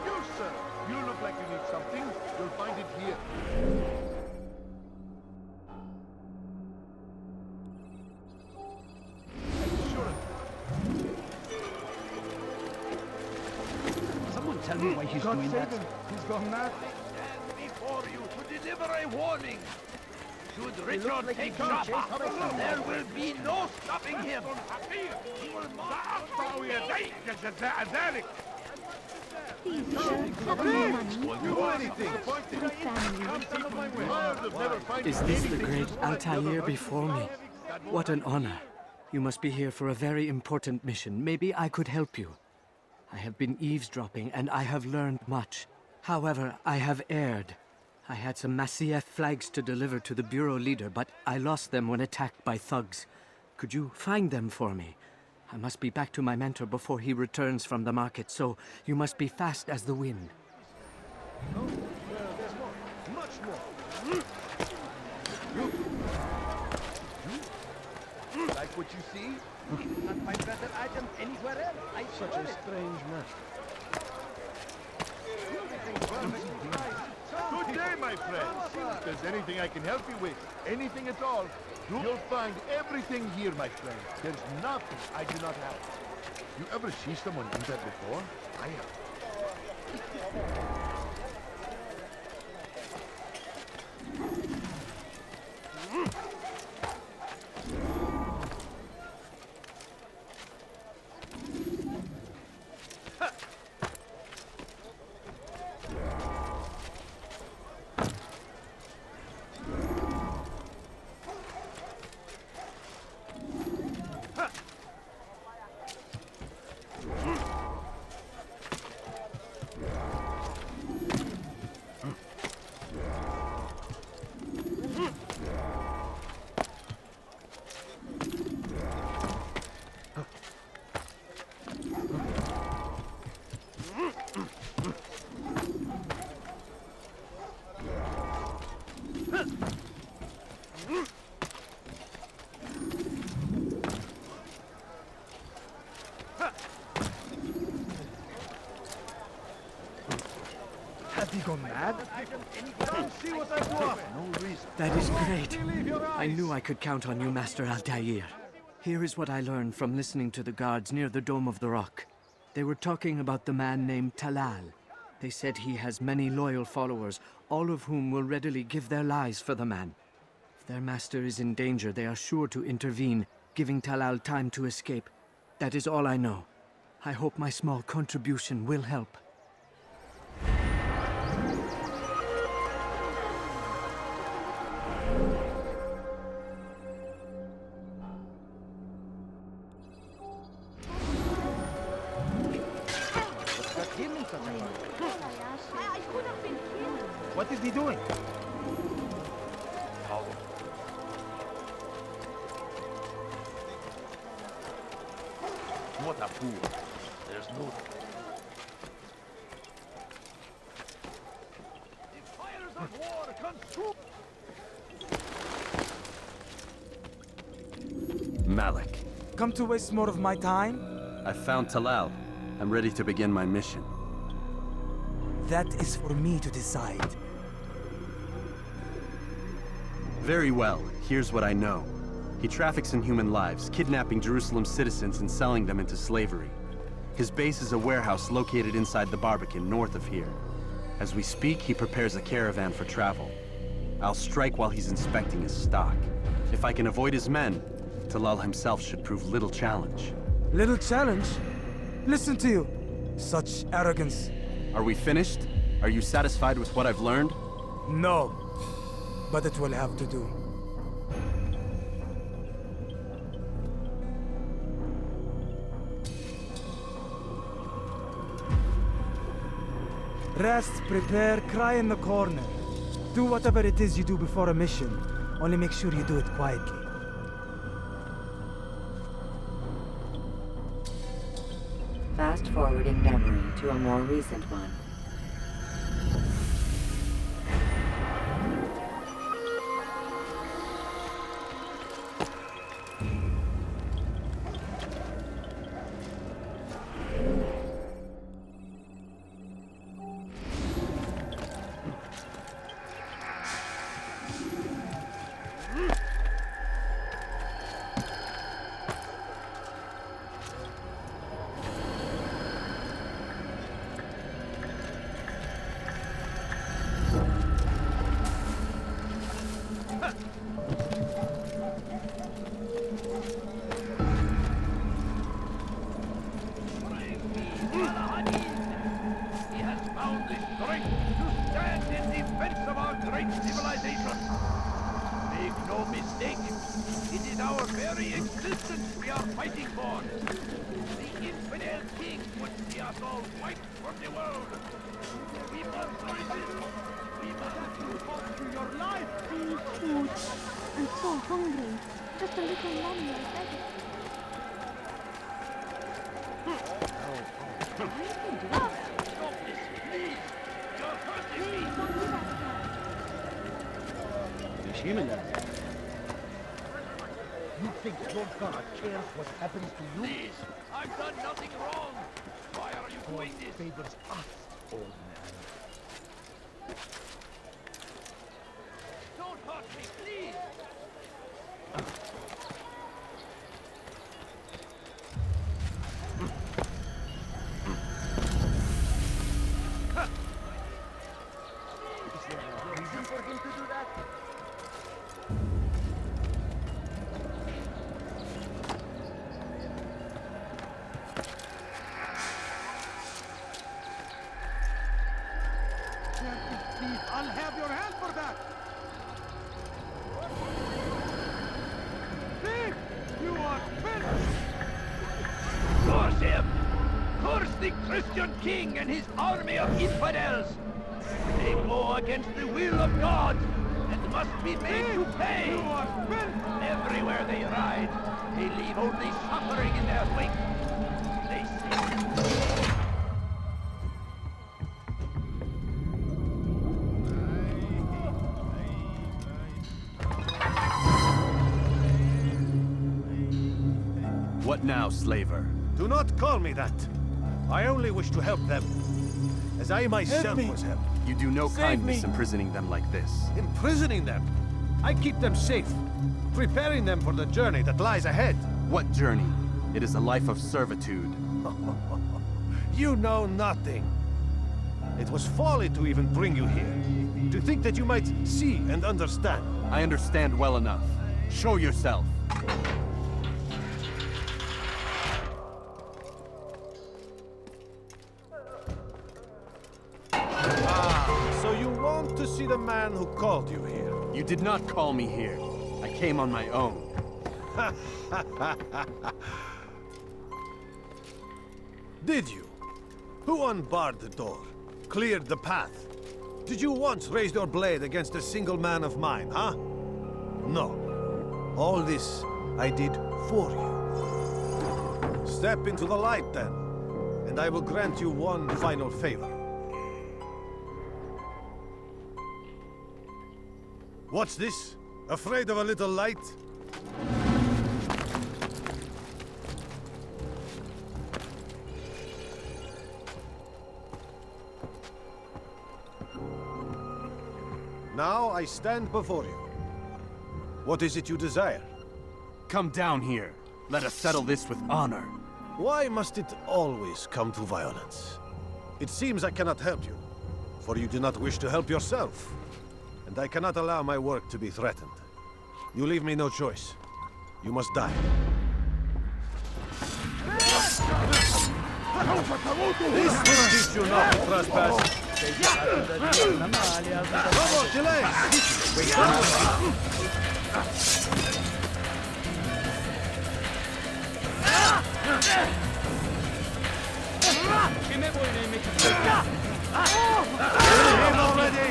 You, sir, you look like you need something. You'll find it here. Someone tell me why he's doing that. He's gone mad. Stand before you to deliver a warning. Should Richard take Jaffa, there will be no stopping him. He will not. Please, sir, have more money. Do anything. Good family. Is this the great Altaïr before me? What an honor. You must be here for a very important mission. Maybe I could help you. I have been eavesdropping, and I have learned much. However, I have erred. I had some Masyaf flags to deliver to the bureau leader, but I lost them when attacked by thugs. Could you find them for me? I must be back to my mentor before he returns from the market, so you must be fast as the wind. There's more. Much more. Like what you see? You can't find better items anywhere else. I Such a strange master. Good day, my friend. If there's anything I can help you with, anything at all, you'll find everything here, my friend. There's nothing I do not have. You ever see someone do that before? I have. Have you gone mad? Come see what I brought. No reason. That is great. I knew I could count on you, Master Altaïr. Here is what I learned from listening to the guards near the Dome of the Rock. They were talking about the man named Talal. They said he has many loyal followers, all of whom will readily give their lives for the man. If their master is in danger, they are sure to intervene, giving Talal time to escape. That is all I know. I hope my small contribution will help. What is he doing? What a fool. There's no... The fires of war consume. Malik. Come to waste more of my time? I found Talal. I'm ready to begin my mission. That is for me to decide. Very well. Here's what I know. He traffics in human lives, kidnapping Jerusalem citizens and selling them into slavery. His base is a warehouse located inside the Barbican, north of here. As we speak, he prepares a caravan for travel. I'll strike while he's inspecting his stock. If I can avoid his men, Talal himself should prove little challenge. Little challenge? Listen to you. Such arrogance. Are we finished? Are you satisfied with what I've learned? No. But it will have to do. Rest, prepare, cry in the corner. Do whatever it is you do before a mission. Only make sure you do it quietly. Fast forwarding memory to a more recent one. very existence we are fighting for. The infidel king would see us all wiped from the world. We must resist. We must fight to your life. I need food. I'm so hungry. Just a little money, I beg of you. Stop this, please. You're hurting me. You think your God cares what happens to you? Please, I've done nothing wrong. Why are you doing this? Favors us, old man. Don't hurt me, please. Is there a reason for him to do that? Please, I'll have your hand for that! Thief! You are finished! Curse him! Curse the Christian king and his army of infidels! They go against the will of God and must be made to pay! Everywhere they ride, they leave only suffering in their wake. They sin. What now, slaver? Do not call me that. I only wish to help them, as I myself was helped. You do no kindness imprisoning them like this. Imprisoning them? I keep them safe, preparing them for the journey that lies ahead. What journey? It is a life of servitude. You know nothing. It was folly to even bring you here, to think that you might see and understand. I understand well enough. Show yourself. So you want to see the man who called you here? You did not call me here. I came on my own. Did you? Who unbarred the door? Cleared the path? Did you once raise your blade against a single man of mine, huh? No. All this I did for you. Step into the light, then, and I will grant you one final favor. What's this? Afraid of a little light? Now I stand before you. What is it you desire? Come down here. Let us settle this with honor. Why must it always come to violence? It seems I cannot help you, for you do not wish to help yourself. And I cannot allow my work to be threatened. You leave me no choice. You must die. This will teach you not to trespass. No more delays! Aim already!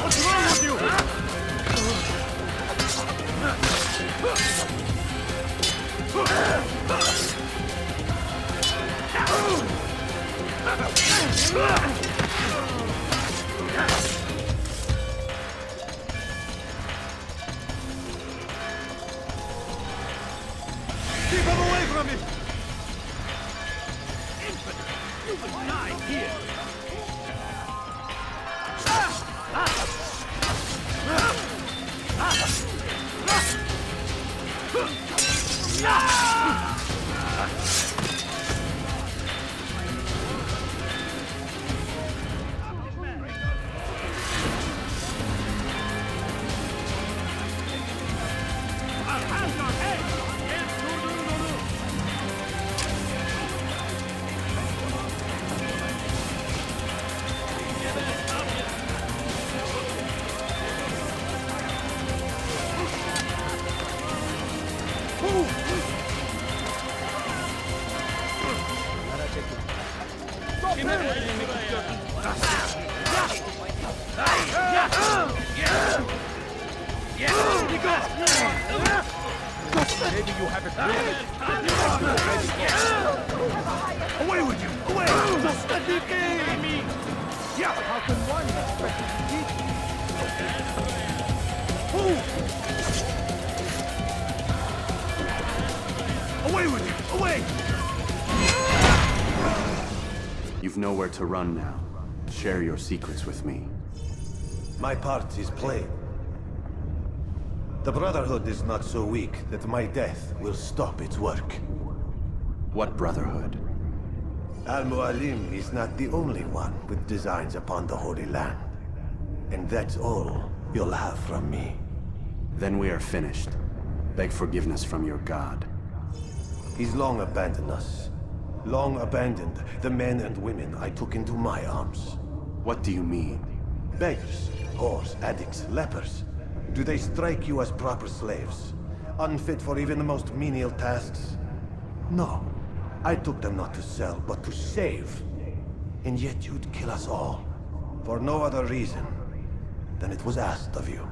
What's wrong with you? Keep him away from me! Infidel! You will die here! Maybe you have it. Away with you! Away! Just let me be! Yeah! How can one expect to beat you? Away with you! Away! You've nowhere to run now. Share your secrets with me. My part is plain. The Brotherhood is not so weak that my death will stop its work. What Brotherhood? Al-Mu'alim is not the only one with designs upon the Holy Land. And that's all you'll have from me. Then we are finished. Beg forgiveness from your god. He's long abandoned us. Long abandoned the men and women I took into my arms. What do you mean? Beggars, whores, addicts, lepers. Do they strike you as proper slaves? Unfit for even the most menial tasks? No. I took them not to sell, but to save. And yet you'd kill us all. For no other reason than it was asked of you.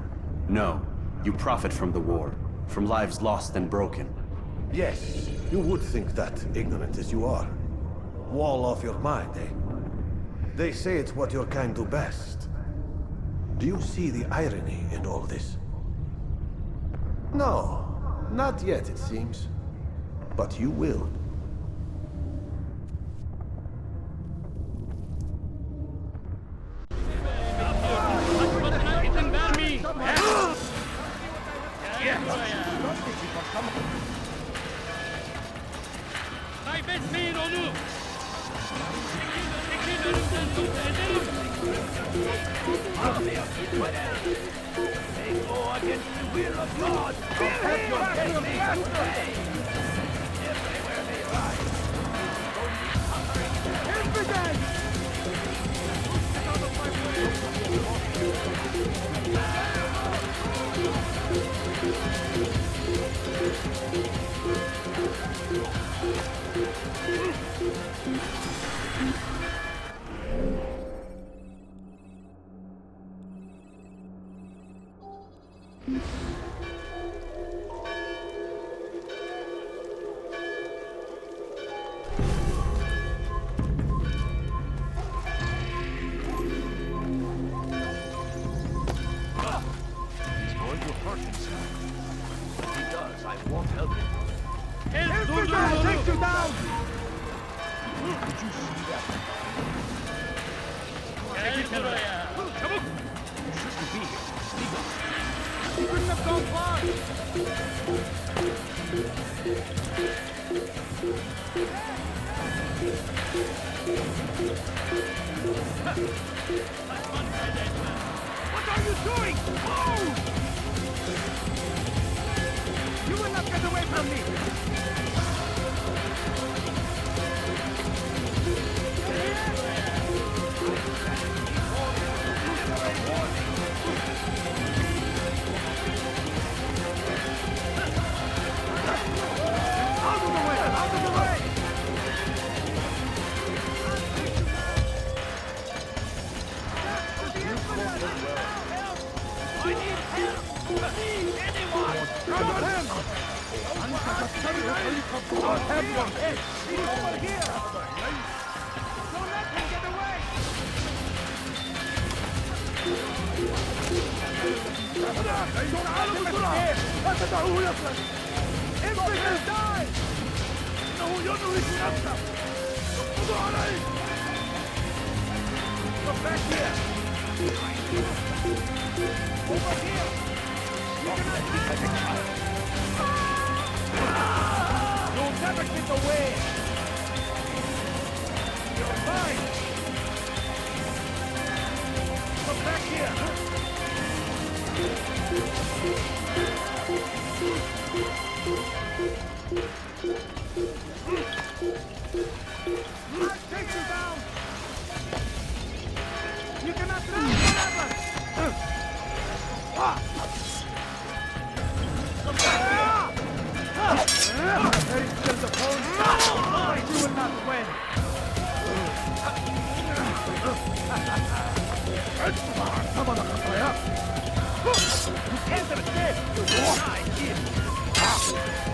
No. You profit from the war. From lives lost and broken. Yes, you would think that, ignorant as you are. Wall off your mind, eh? They say it's what your kind do best. Do you see the irony in all this? No, not yet, it seems. But you will.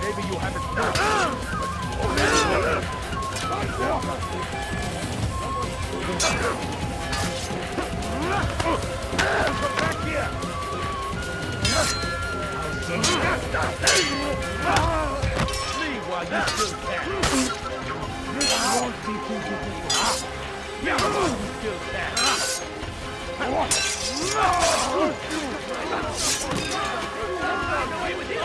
Maybe you have it back here! Leave while you still can. This won't be too difficult. Yeah, you still can. Run away with it!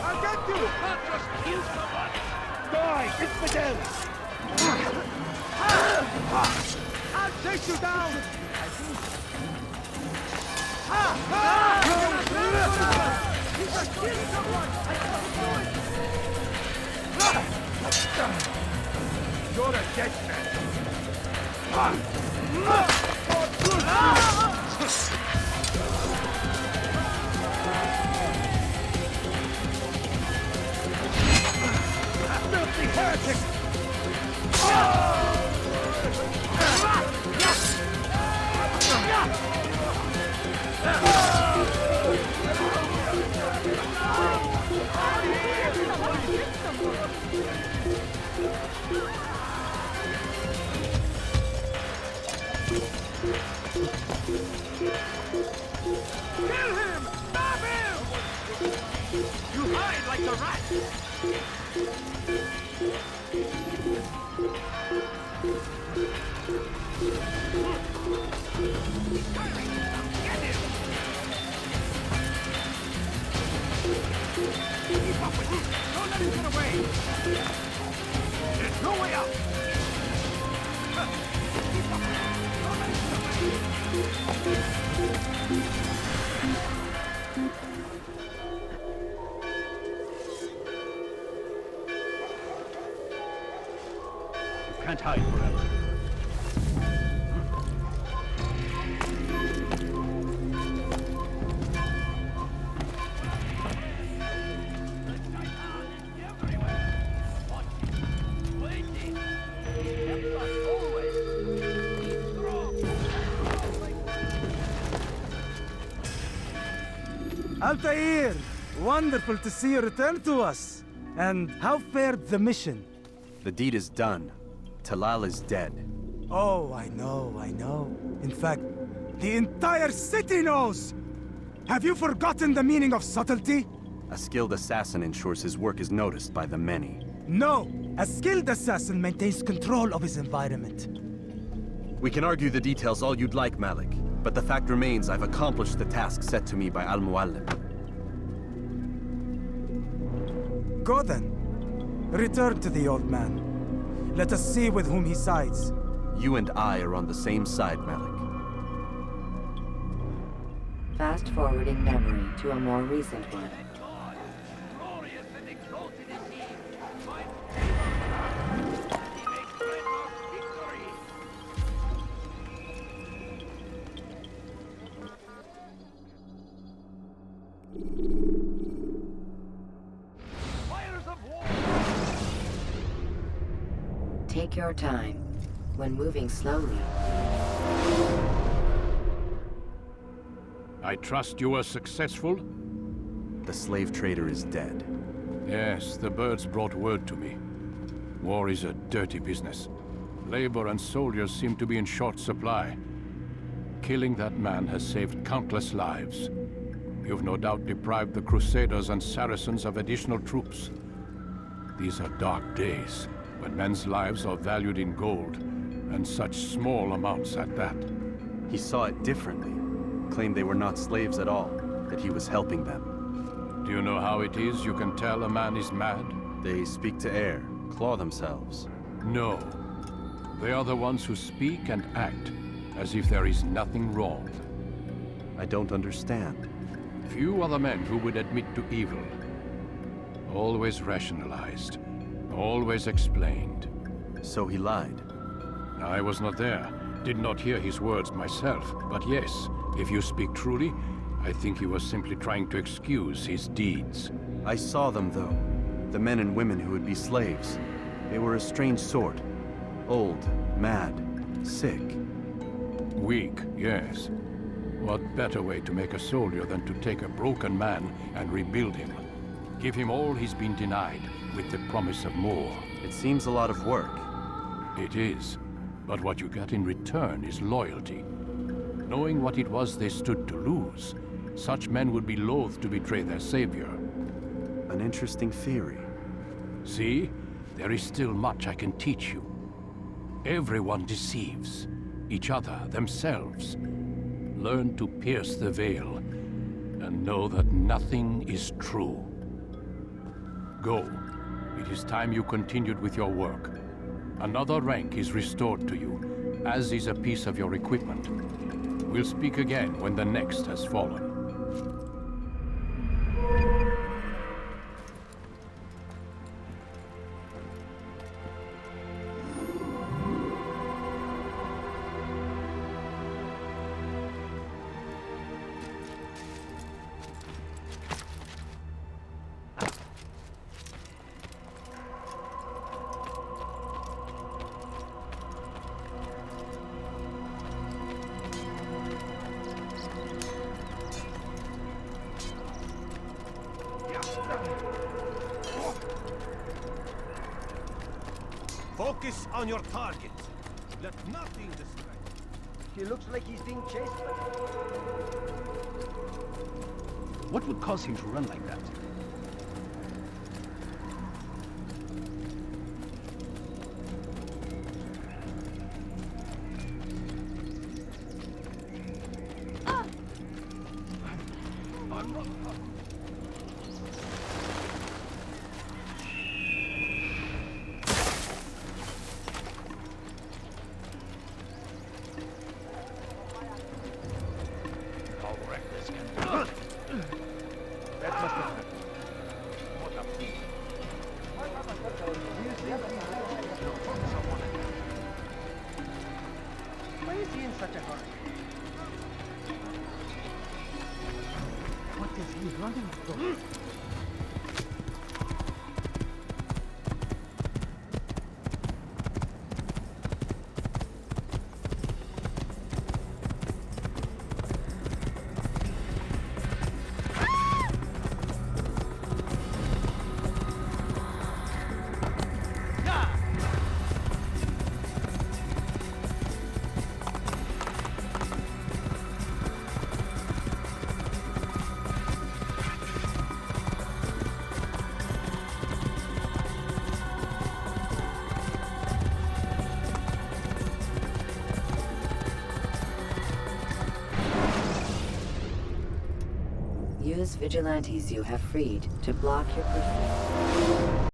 I'll get you! Not just kill someone! Die! Infidel! I'll chase you down! You're a dead man! Filthy heretic! Kill him! Stop him! You hide like the rat! Get him! Keep up with him! Don't let him get away! There's no way out! Keep up with him! Don't let him get away! Can't hide forever. Altaïr! Wonderful to see you return to us. And how fared the mission? The deed is done. Talal is dead. Oh, I know. In fact, the entire city knows! Have you forgotten the meaning of subtlety? A skilled assassin ensures his work is noticed by the many. No! A skilled assassin maintains control of his environment. We can argue the details all you'd like, Malik. But the fact remains I've accomplished the task set to me by Al-Muallim. Go then. Return to the old man. Let us see with whom he sides. You and I are on the same side, Malik. Fast-forwarding memory to a more recent one. Take your time. When moving slowly. I trust you were successful? The slave trader is dead. Yes, the birds brought word to me. War is a dirty business. Labor and soldiers seem to be in short supply. Killing that man has saved countless lives. You've no doubt deprived the Crusaders and Saracens of additional troops. These are dark days, when men's lives are valued in gold, and such small amounts at that. He saw it differently. Claimed they were not slaves at all, that he was helping them. Do you know how it is you can tell a man is mad? They speak to air, claw themselves. No. They are the ones who speak and act, as if there is nothing wrong. I don't understand. Few are the men who would admit to evil. Always rationalized. Always explained. So he lied? I was not there. Did not hear his words myself. But yes, if you speak truly, I think he was simply trying to excuse his deeds. I saw them, though. The men and women who would be slaves. They were a strange sort. Old, mad, sick. Weak, yes. What better way to make a soldier than to take a broken man and rebuild him? Give him all he's been denied, with the promise of more. It seems a lot of work. It is. But what you get in return is loyalty. Knowing what it was they stood to lose, such men would be loath to betray their savior. An interesting theory. See? There is still much I can teach you. Everyone deceives. Each other, themselves. Learn to pierce the veil, and know that nothing is true. Go. It is time you continued with your work. Another rank is restored to you, as is a piece of your equipment. We'll speak again when the next has fallen. Focus on your target. Let nothing distract. He looks like he's being chased by... What would cause him to run like that? Why is he in such a hurry? What is he running from? Use vigilantes you have freed to block your pursuit.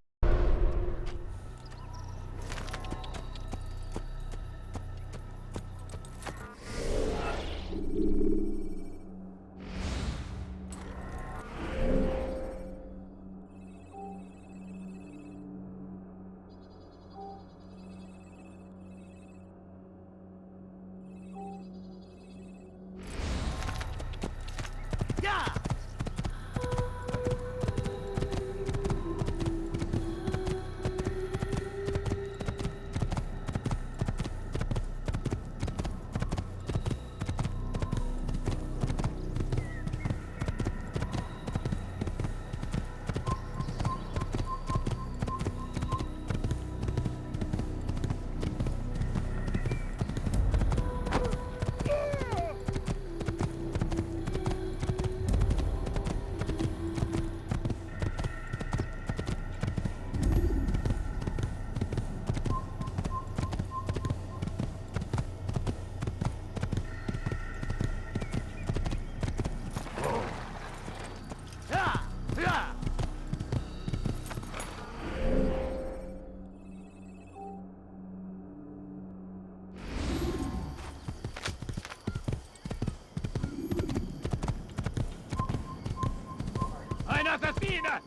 assassina!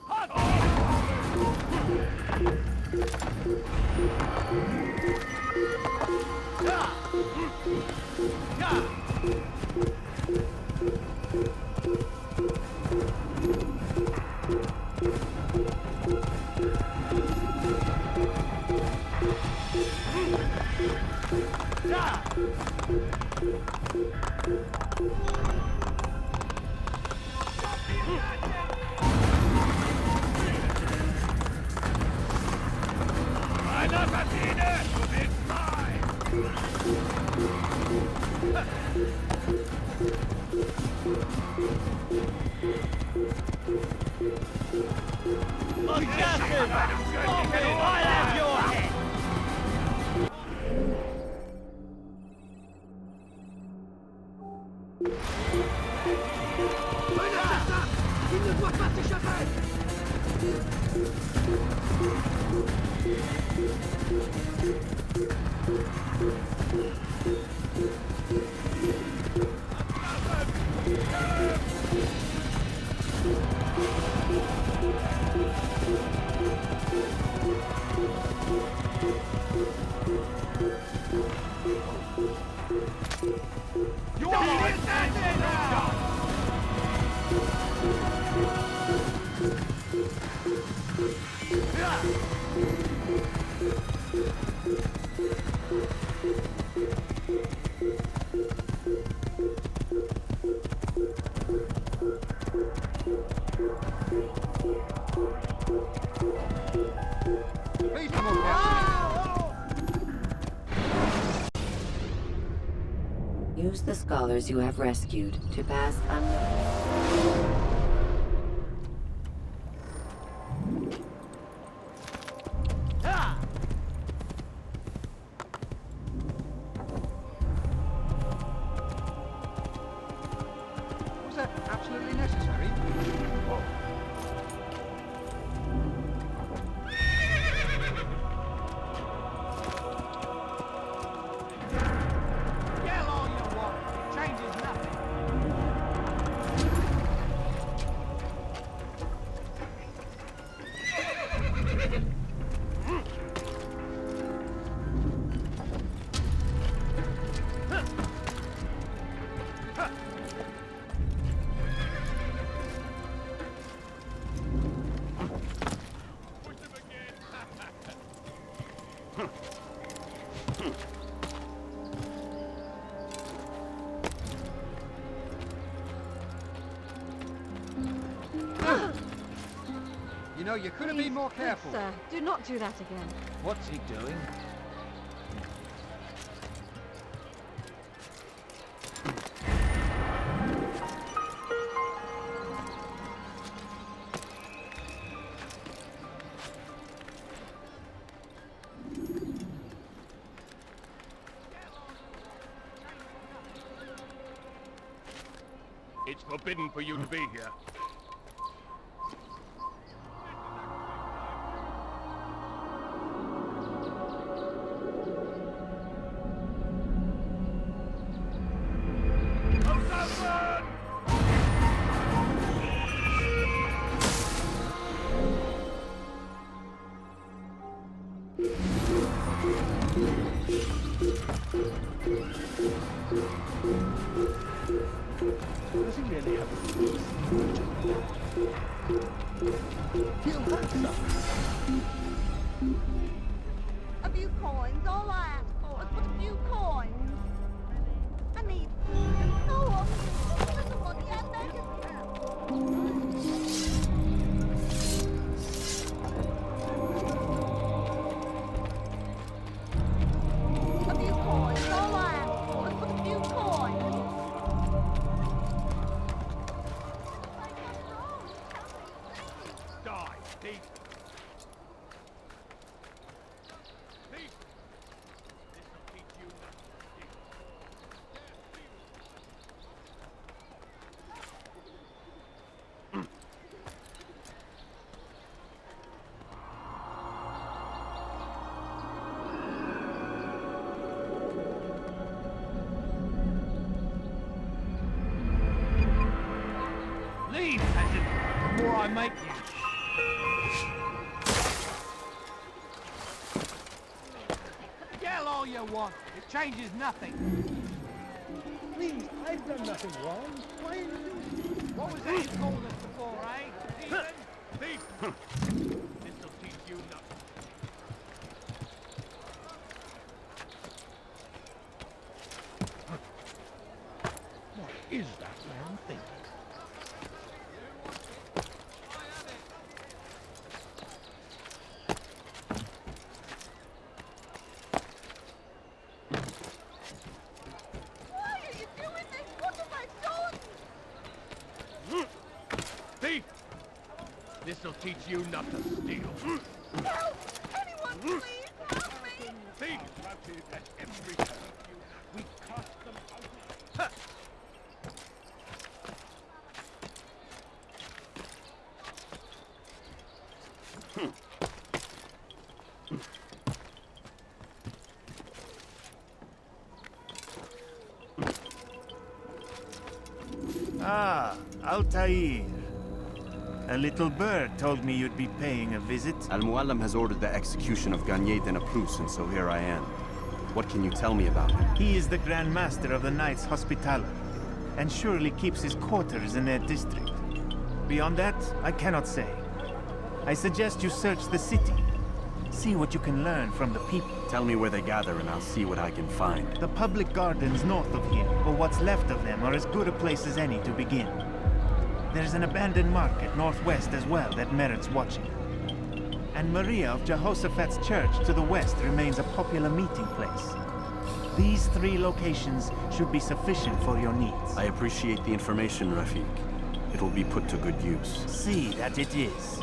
Assassin! Stop it! I'll have your head! Un assassin! Il ne doit pas s'échapper! Use the scholars you have rescued to pass Was that absolutely necessary? Yell all you want. It changes nothing. You know, you could have been more careful. Sir, do not do that again. What's he doing? It's forbidden for you to be here. Does he really have a He'll have some. A few coins, all I ask for is but a few coins. I need no of the money I beg A few coins, all I ask for is but a few coins. Die, thief! Thief! This'll teach you nothing. Leave, peasant, before I make you. Yell all you want. It changes nothing. Please, I've done nothing wrong. Why are you... What was that you called us before, eh? Stephen? Thief! This'll teach you nothing. What is that man thinking? This'll teach you not to steal. Help! Anyone, please! Help me! Thieves routed at every turn. We cast them out. Ah, Altaïr. A little bird told me you'd be paying a visit. Al-Muallim has ordered the execution of Gagné de Naplouse, and so here I am. What can you tell me about him? He is the Grand Master of the Knights Hospitaller, and surely keeps his quarters in their district. Beyond that, I cannot say. I suggest you search the city. See what you can learn from the people. Tell me where they gather and I'll see what I can find. The public gardens north of here, or what's left of them, are as good a place as any to begin. There's an abandoned market northwest as well that merits watching. And Maria of Jehoshaphat's church to the west remains a popular meeting place. These 3 locations should be sufficient for your needs. I appreciate the information, Rafiq. It will be put to good use. See that it is.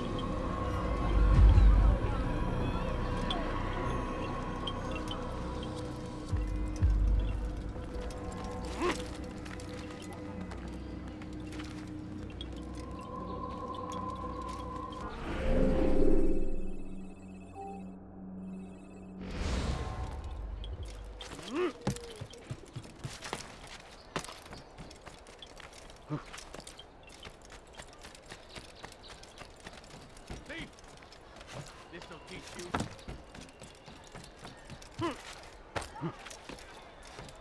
This'll teach you.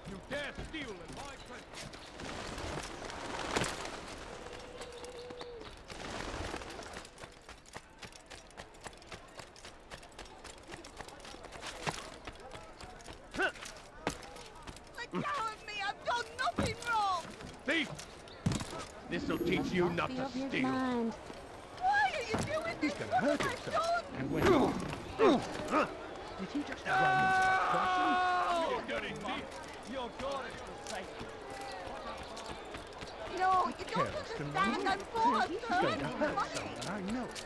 You dare steal in my place. Let go of me! I've done nothing wrong! Thief! This'll teach you not to steal. Why are you doing this? He's gonna hurt himself. And when Did he just run into a crossing? You dirty thief! Your daughters will say. No, you don't understand. I'm full of He's going to hurt someone, I know it.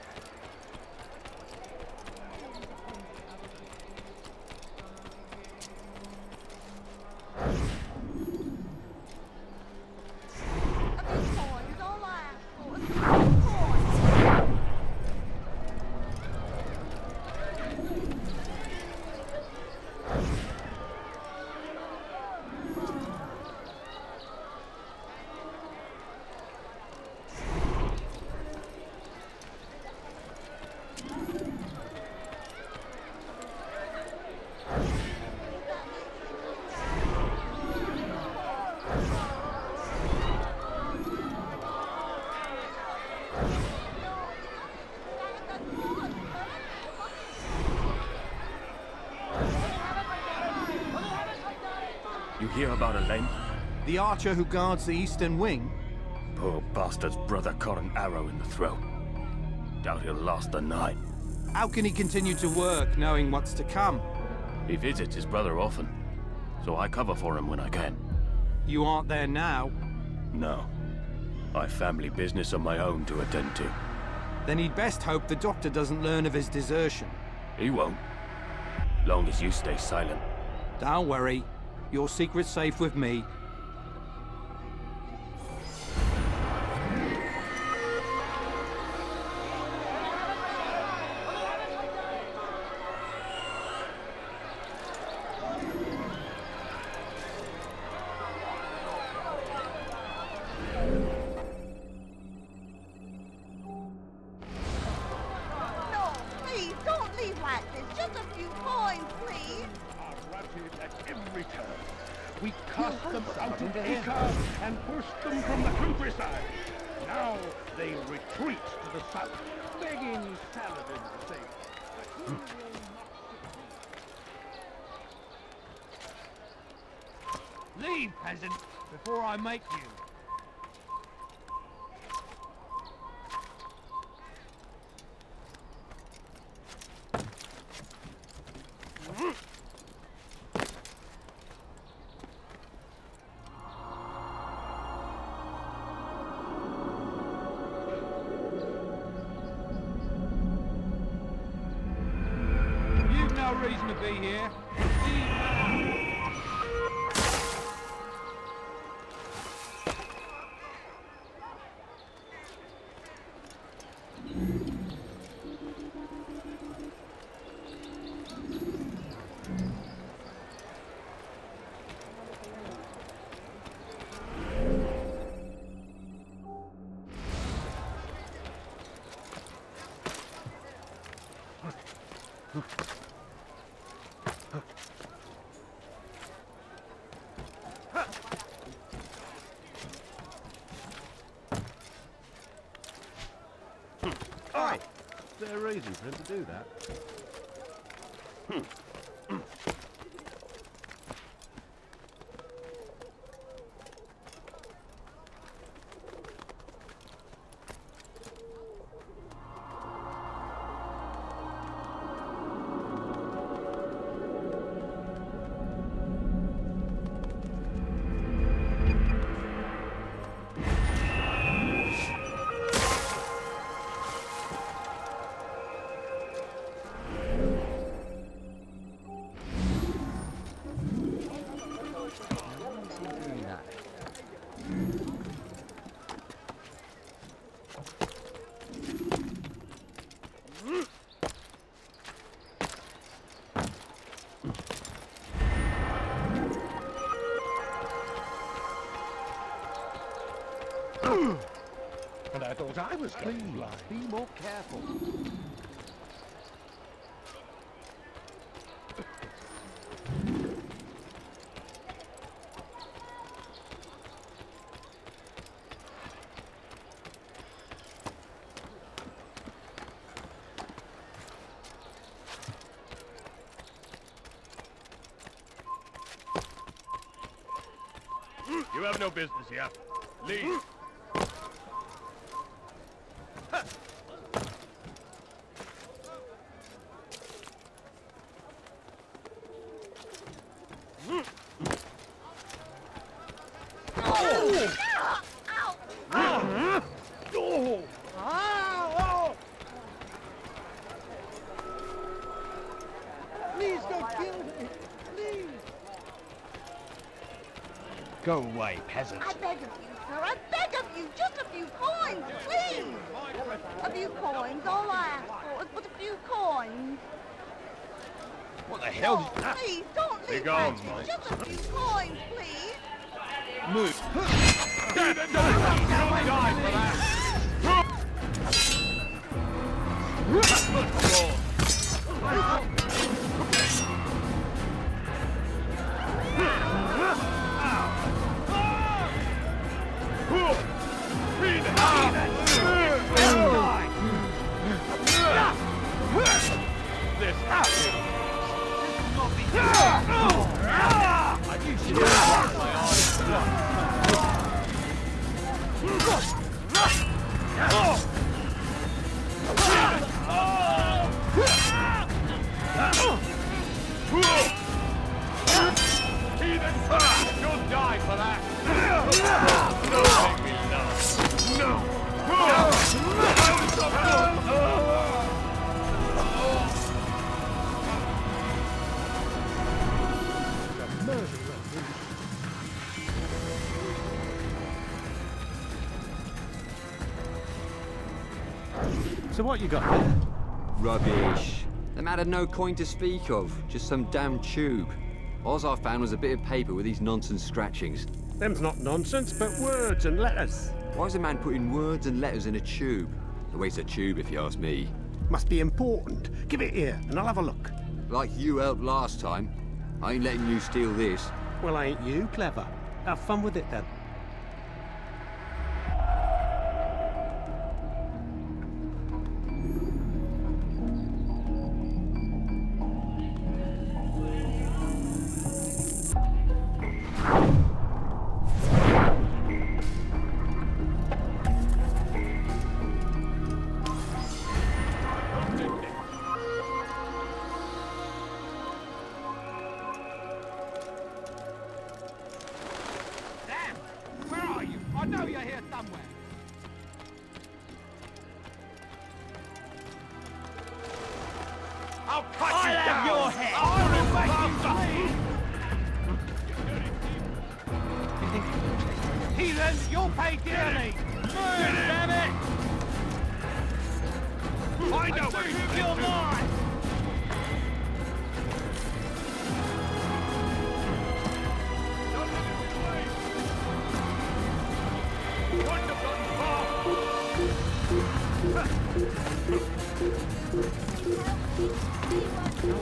You hear about Elaine? The archer who guards the eastern wing? Poor bastard's brother caught an arrow in the throat. Doubt he'll last the night. How can he continue to work, knowing what's to come? He visits his brother often, so I cover for him when I can. You aren't there now? No. I've family business of my own to attend to. Then he'd best hope the doctor doesn't learn of his desertion. He won't. Long as you stay silent. Don't worry. Your secret's safe with me. No, please, don't leave like this. Just a few coins, please. Are routed at every turn. We cast them out of acre and pushed them from the countryside. Now they retreat to the south, begging Saladin to save them. But he will not succeed. Leave, peasant, before I make you. be here. Is there a reason for him to do that? And I thought I was clean. Be more careful. You have no business here. Leave. Please don't kill me! Please! Go away, peasant. I beg of you, sir. I beg of you. Just a few coins, please. A few coins. All I ask for is but a few coins. What the hell? Oh, please, don't leave. Be gone, Reggie. mate. Just a few coins, please. Move. You'll die for that. You'll die for that! So what you got there? Rubbish. The man had no coin to speak of, just some damn tube. All I found was a bit of paper with these nonsense scratchings. Them's not nonsense, but words and letters. Why is a man putting words and letters in a tube? A waste of tube, if you ask me. Must be important. Give it here, and I'll have a look. Like you helped last time. I ain't letting you steal this. Well, ain't you clever? Have fun with it, then. I'll cut you down! Your head! Heathens, you'll pay dearly! Move, damn it! I know where you're mine!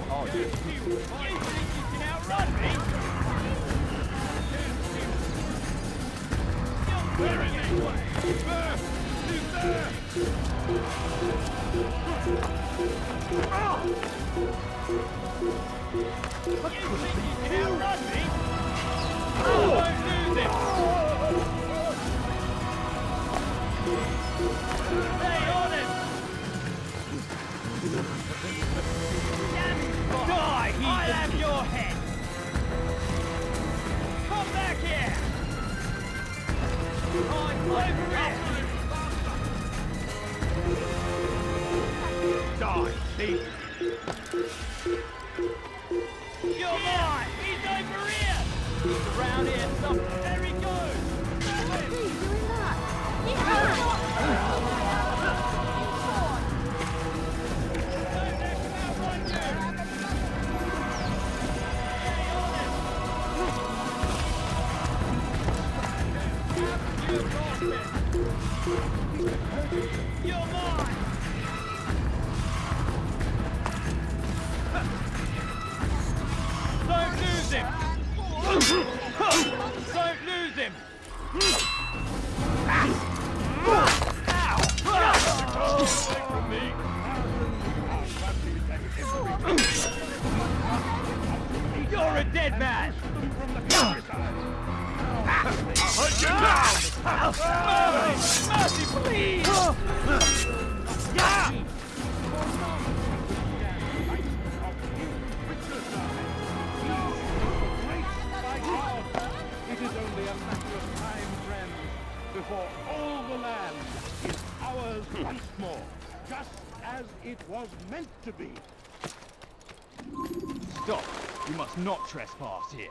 Oh, you can outrun me? Where is he? You think you can outrun me? Oh, don't lose him! Stay on it! Die, heathen! I'll have your head! Come back here! I'm over it! Die, thief! You're mine! He's over here! He's around here somewhere. There he goes! What's he doing that? You're mine! Don't lose him! Don't lose him! You're a dead man! Hunt you down! Mercy, please! It is only a matter of time, friends, before all the land is ours once more, just as it was meant to be. Stop! You must not trespass here.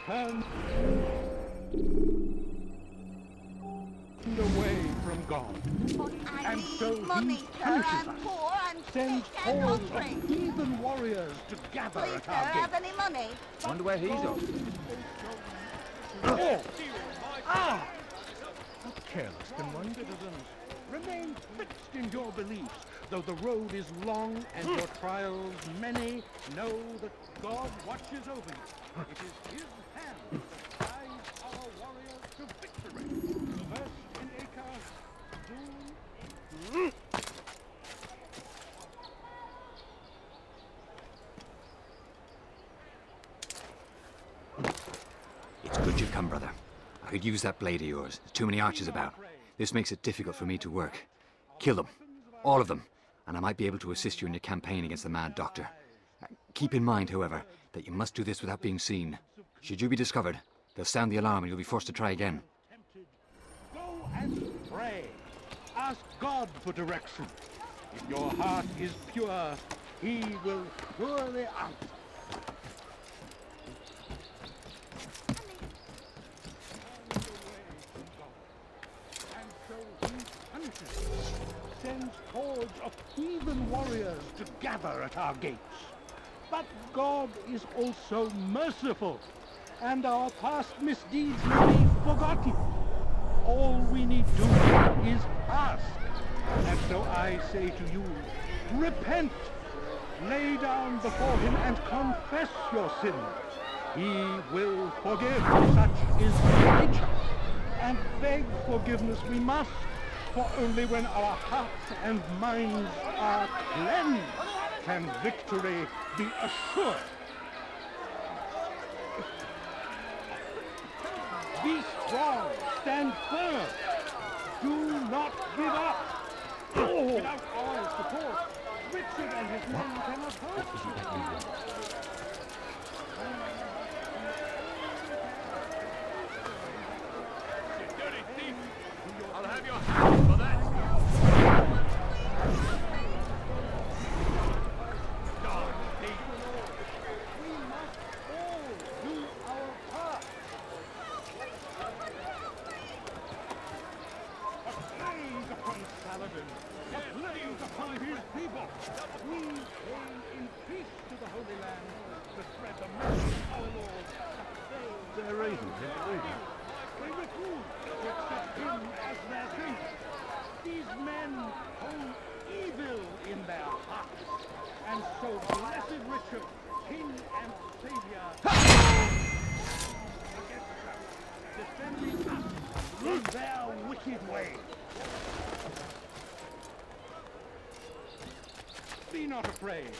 Turn away from God, and so He punishes us, sends hordes of heathen warriors to gather at our gates. Have any money? Wonder where he's off. How careless can one, citizens? Remain fixed in your beliefs, though the road is long and your trials many. Know that God watches over you. It is His hand that guides our warriors to victory. First in Acre, soon. It's good you've come, brother. I could use that blade of yours. There's too many archers about. This makes it difficult for me to work. Kill them. All of them. And I might be able to assist you in your campaign against the Mad Doctor. Keep in mind, however, that you must do this without being seen. Should you be discovered, they'll sound the alarm and you'll be forced to try again. Go and pray. Ask God for direction. If your heart is pure, He will surely answer. Sends hordes of heathen warriors to gather at our gates. But God is also merciful, and our past misdeeds may be forgotten. All we need do is ask. And so I say to you, repent, lay down before Him and confess your sins. He will forgive, such is His nature. And beg forgiveness we must, for only when our hearts and minds are cleansed can victory be assured. stand firm. Do not give up. Without our support, Richard and his men cannot hope. You dirty thief! I'll have your hand for that! Darn thief! We must all do our part. A plague upon Saladin! A plague upon his people! We came in peace to the Holy Land to spread the message of our Lord. They're reading, They refuse to accept him as their savior. These men hold evil in their hearts. And so blessed Richard, king and savior, against them, defending us from their wicked ways. Be not afraid.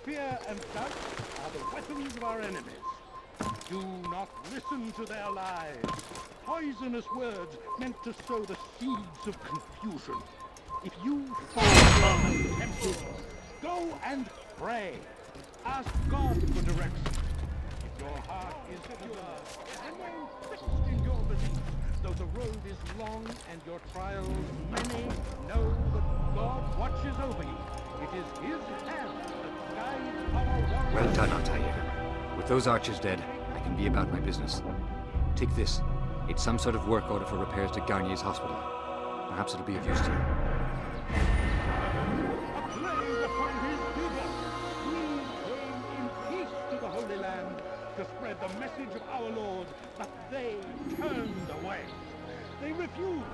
Fear and doubt are the weapons of our enemies. Do not listen to their lies. Poisonous words meant to sow the seeds of confusion. If you find yourself tempted, go and pray. Ask God for direction. If your heart is pure, remain fixed in your belief. Though the road is long and your trials many, know that God watches over you. It is his hand that guides our warriors. Well done, Altaïr. With those archers dead, I can be about my business. Take this. It's some sort of work order for repairs to Garnier's hospital. Perhaps it'll be of use to you. A plague upon his people! We came in peace to the Holy Land to spread the message of our Lord, but they turned away. They refused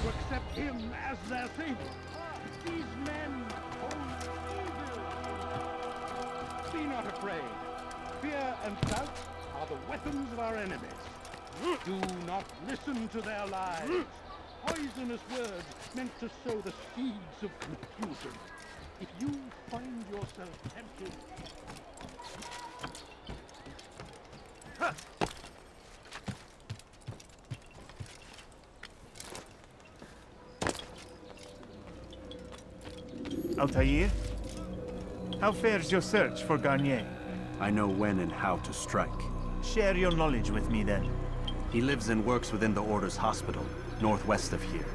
to accept him as their savior. These men hold evil. Be not afraid. Fear and doubt are the weapons of our enemies. Do not listen to their lies. Poisonous words meant to sow the seeds of confusion. If you find yourself tempted, Altaïr? How fares your search for Garnier? I know when and how to strike. Share your knowledge with me, then. He lives and works within the Order's hospital, northwest of here.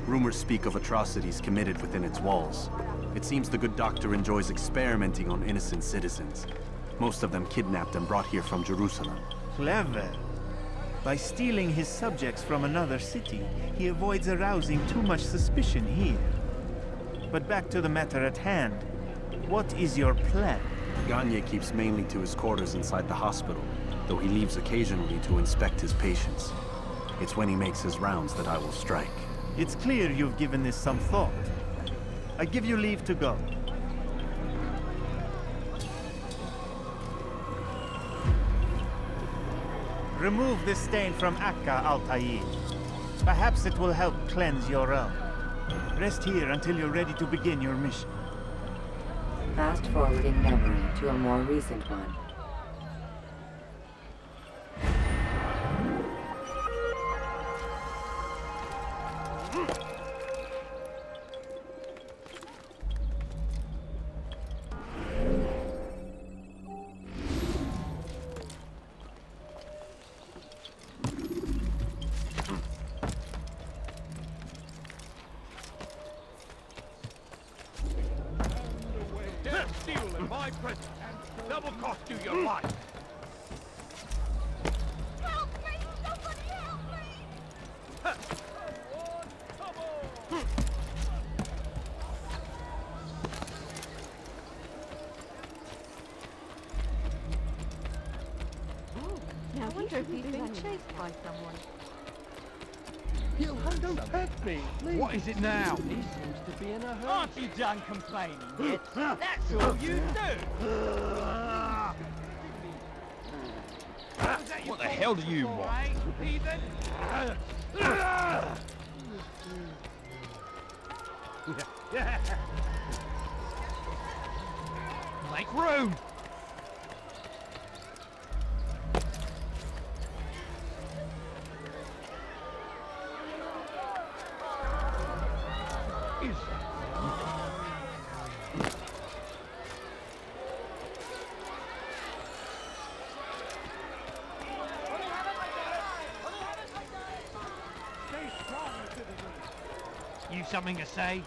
Rumors speak of atrocities committed within its walls. It seems the good doctor enjoys experimenting on innocent citizens. Most of them kidnapped and brought here from Jerusalem. Clever. By stealing his subjects from another city, he avoids arousing too much suspicion here. But back to the matter at hand. What is your plan? Garnier keeps mainly to his quarters inside the hospital, though he leaves occasionally to inspect his patients. It's when he makes his rounds that I will strike. It's clear you've given this some thought. I give you leave to go. Remove this stain from Akka, Altaïr. Perhaps it will help cleanse your realm. Rest here until you're ready to begin your mission. Fast-forwarding memory to a more recent one. Double cost you your life. Help me! Somebody help me! Now, I wonder if he's been chased by someone. you don't hurt me, please. What is it now? He seems to be in a hurry. Aren't you done complaining yet? That's all you do. What the hell do you want? Heathen? Make room! something to say?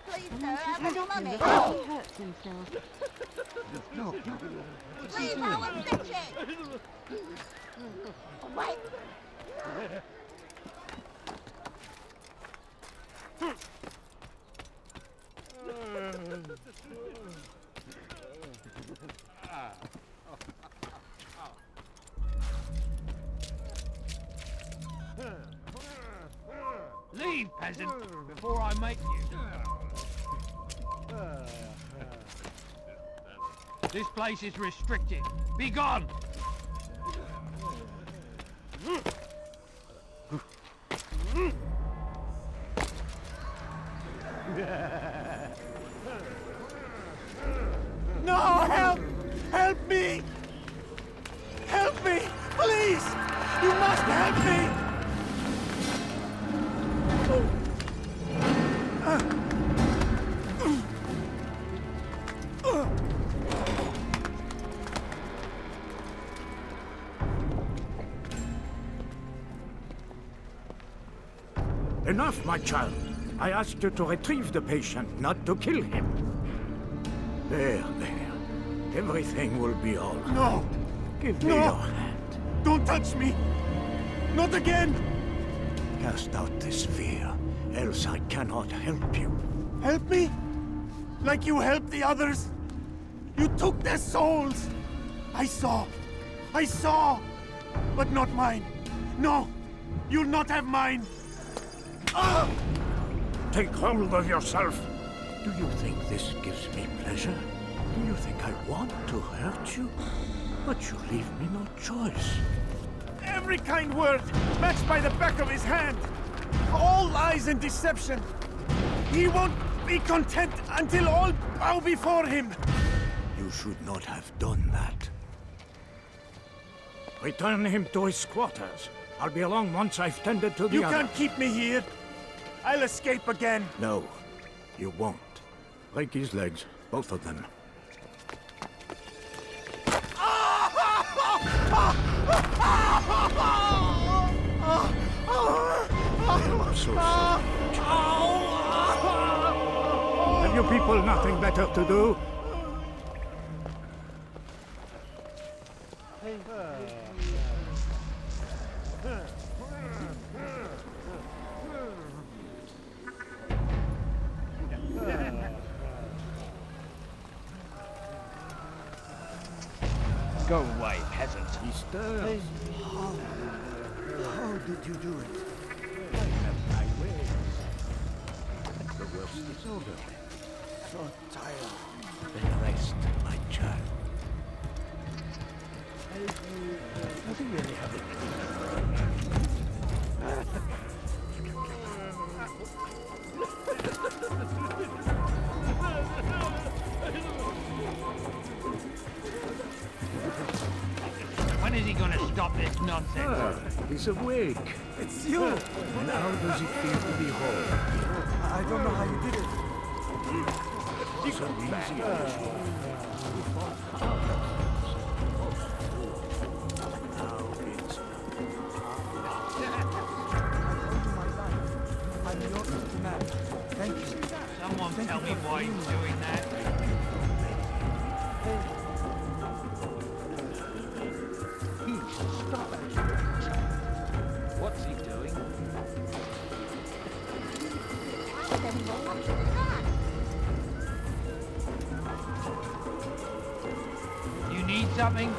Please, sir, have your money. He hurts himself. Look. Please, I will fix it. Wait. Leave, peasant, before I make you. This place is restricted. Be gone! No, help! Help me! Help me! Please! You must help me! Enough, my child. I asked you to retrieve the patient, not to kill him. There. Everything will be all right. No! Give me your hand. Don't touch me! Not again! Cast out this fear, else I cannot help you. Help me? Like you helped the others? You took their souls! I saw! But not mine! No! You'll not have mine! Take hold of yourself. Do you think this gives me pleasure? Do you think I want to hurt you? But you leave me no choice. Every kind word matched by the back of his hand. All lies and deception. He won't be content until all bow before him. You should not have done that. Return him to his quarters. I'll be along once I've tended to the You other. can't keep me here. I'll escape again. No, you won't. Break his legs, both of them. I'm so sorry. Have you people nothing better to do? Go away, peasant. He stirs. How did you do it? I have my ways. The worst is over. So tired. Then rest, my child. Does he really have it? When is he gonna stop this nonsense? He's awake. It's you! And how does it feel to be whole? I don't know how you did it. So easy. I'm your man. Thank you. Someone tell me why he's doing that. Stop it. What's he doing? You need something?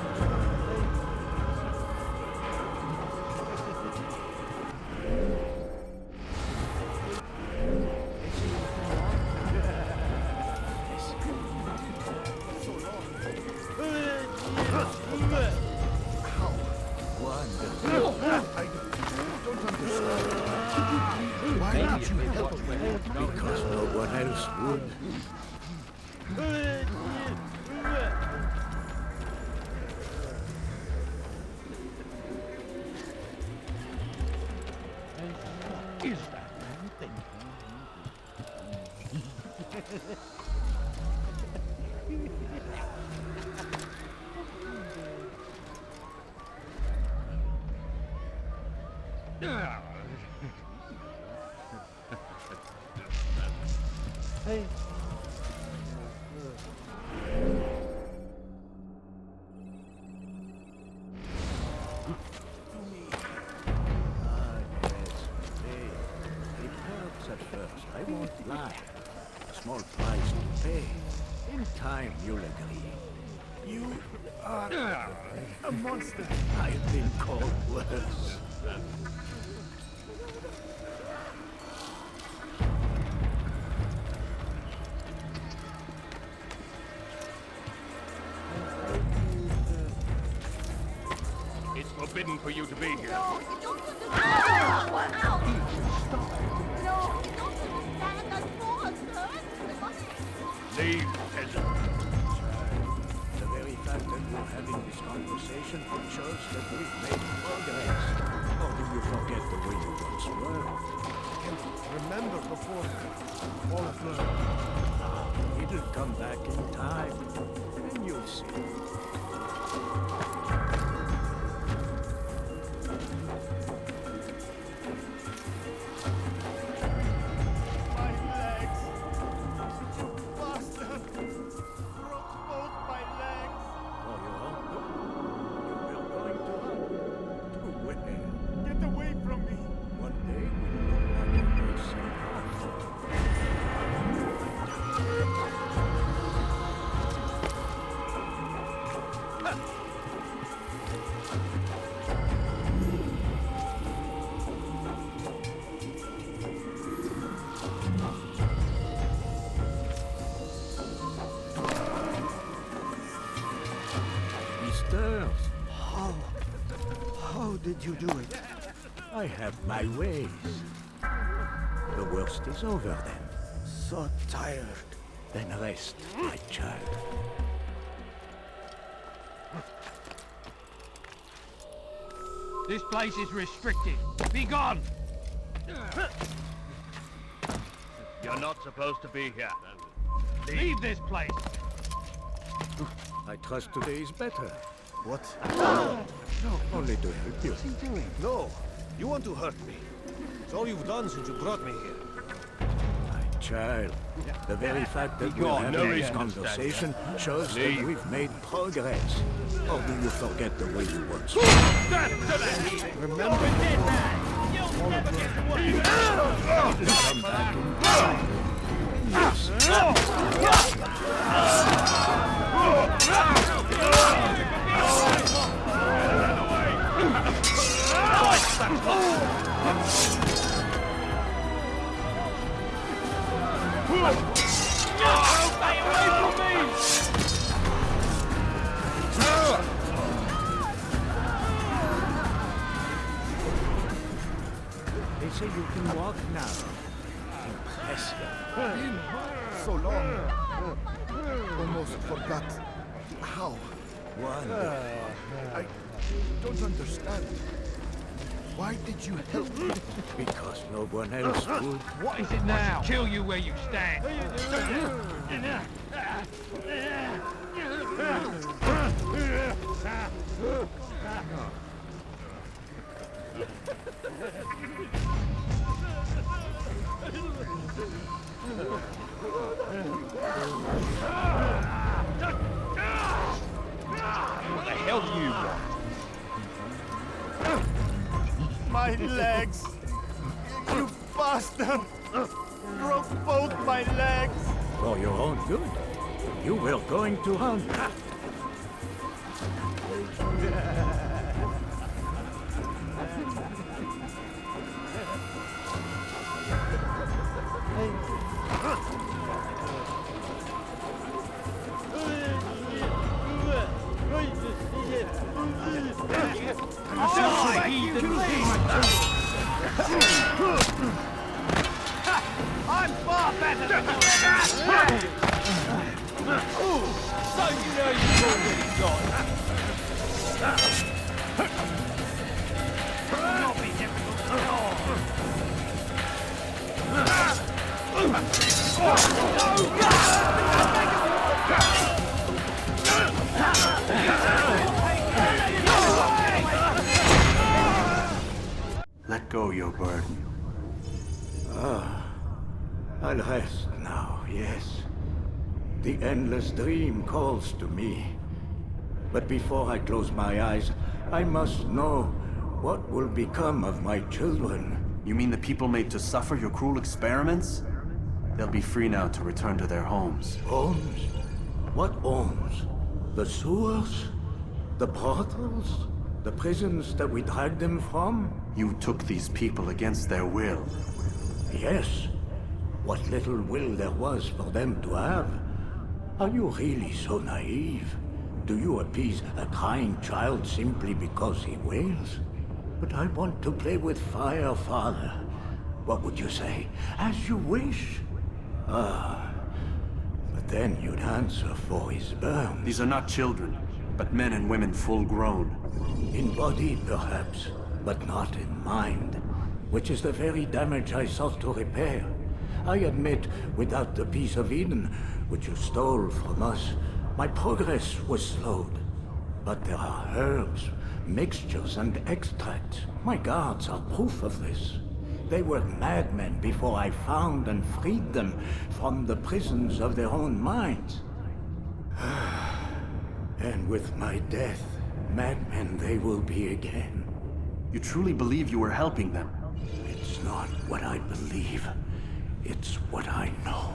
Why did you help me? Because no one else would. Is that anything? Hey. At first, I won't lie. A small price to pay. In time, you'll agree. You are a monster. I've been called worse. It's forbidden for you to be here. No, you don't understand. Stop. No, you don't understand. That's for us, sir. Leave, peasant. The very fact that we're having this conversation shows that we've made progress. Or do you forget the way you once were? Remember beforehand all I've learned. It'll come back in time, and you'll see. How did you do it? I have my ways. The worst is over then. So tired. Then rest, my child. This place is restricted. Be gone! You're not supposed to be here. Leave this place! I trust today is better. What? No, only to help you. What's he doing? No, you want to hurt me. It's all you've done since you brought me here. My child, the very fact that we're having this conversation shows that we've made progress. Or do you forget the way you once were? Remember that. You'll never get to work! Come back in time. Yes. Stay away from me! They say you can walk now. Impressive. So long. Almost forgot. How? Wonderful. I don't understand. Why did you help me? Because no one else would. What is it now? I should kill you where you stand. What the hell do you want? My legs! You bastard! Broke both my legs! For your own good. You were going to hunt. I'm far better than you! So you know you've already got it. Not be difficult at all. Let go your burden. I'll rest now, yes. The endless dream calls to me. But before I close my eyes, I must know what will become of my children. You mean the people made to suffer your cruel experiments? They'll be free now to return to their homes. Homes? What homes? The sewers? The brothels? The prisons that we dragged them from? You took these people against their will. Yes. What little will there was for them to have. Are you really so naive? Do you appease a crying child simply because he wails? But I want to play with fire, Father. What would you say? As you wish. But then you'd answer for his burn. These are not children, but men and women full grown. In body, perhaps, but not in mind. Which is the very damage I sought to repair. I admit, without the piece of Eden, which you stole from us, my progress was slowed. But there are herbs, mixtures, and extracts. My guards are proof of this. They were madmen before I found and freed them from the prisons of their own minds. And with my death, madmen they will be again. You truly believe you were helping them? It's not what I believe. It's what I know.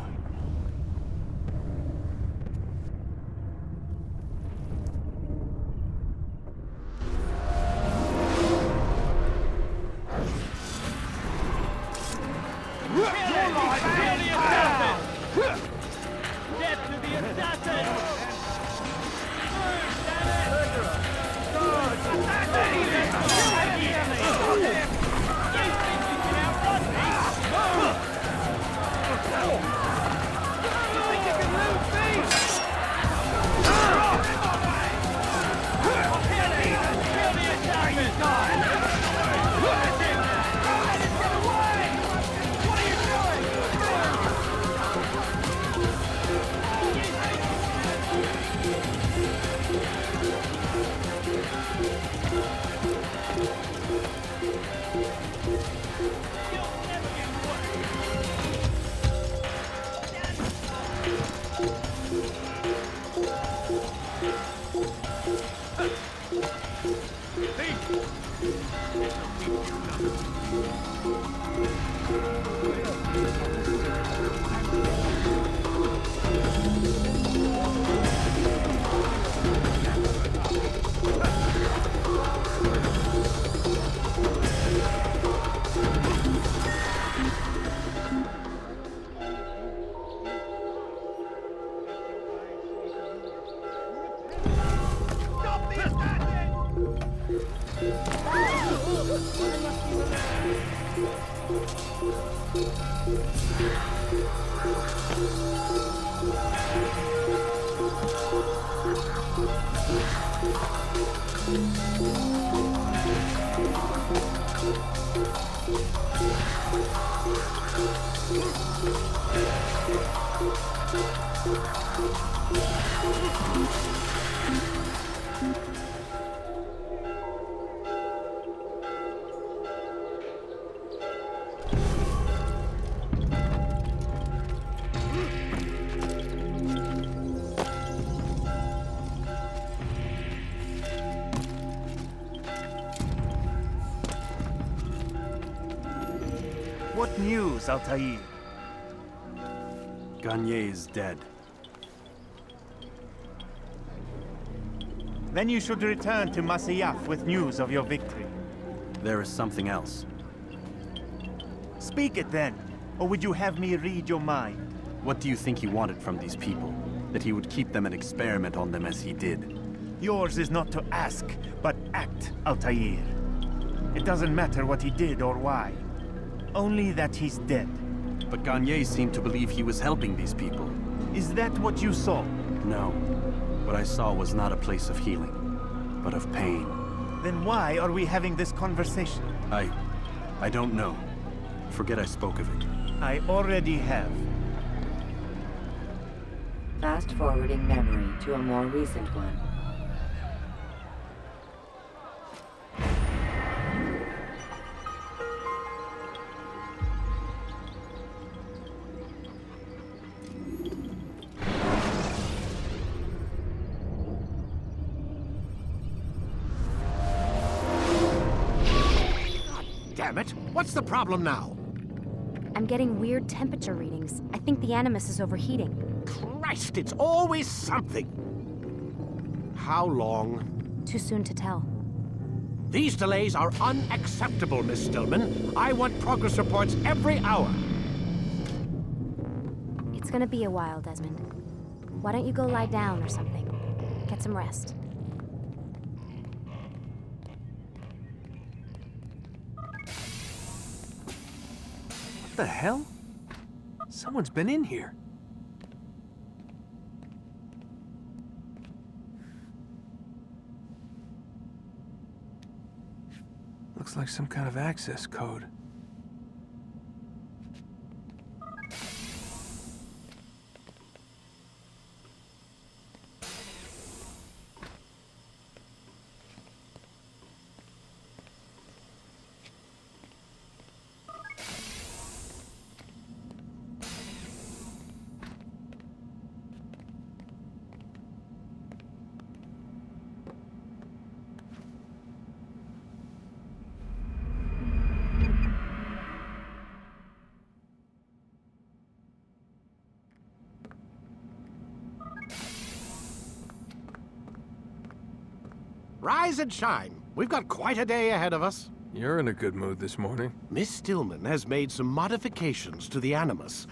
What news, Altaïr? Garnier is dead. Then you should return to Masyaf with news of your victory. There is something else. Speak it then, or would you have me read your mind? What do you think he wanted from these people? That he would keep them and experiment on them as he did? Yours is not to ask, but act, Altaïr. It doesn't matter what he did or why. Only that he's dead. But Garnier seemed to believe he was helping these people. Is that what you saw? No. What I saw was not a place of healing, but of pain. Then why are we having this conversation? I don't know. Forget I spoke of it. I already have. Fast-forwarding memory to a more recent one. Damn it! What's the problem now? I'm getting weird temperature readings. I think the Animus is overheating. Christ, it's always something! How long? Too soon to tell. These delays are unacceptable, Miss Stillman. I want progress reports every hour. It's gonna be a while, Desmond. Why don't you go lie down or something? Get some rest. What the hell? Someone's been in here. Looks like some kind of access code. Rise and shine. We've got quite a day ahead of us. You're in a good mood this morning. Miss Stillman has made some modifications to the Animus.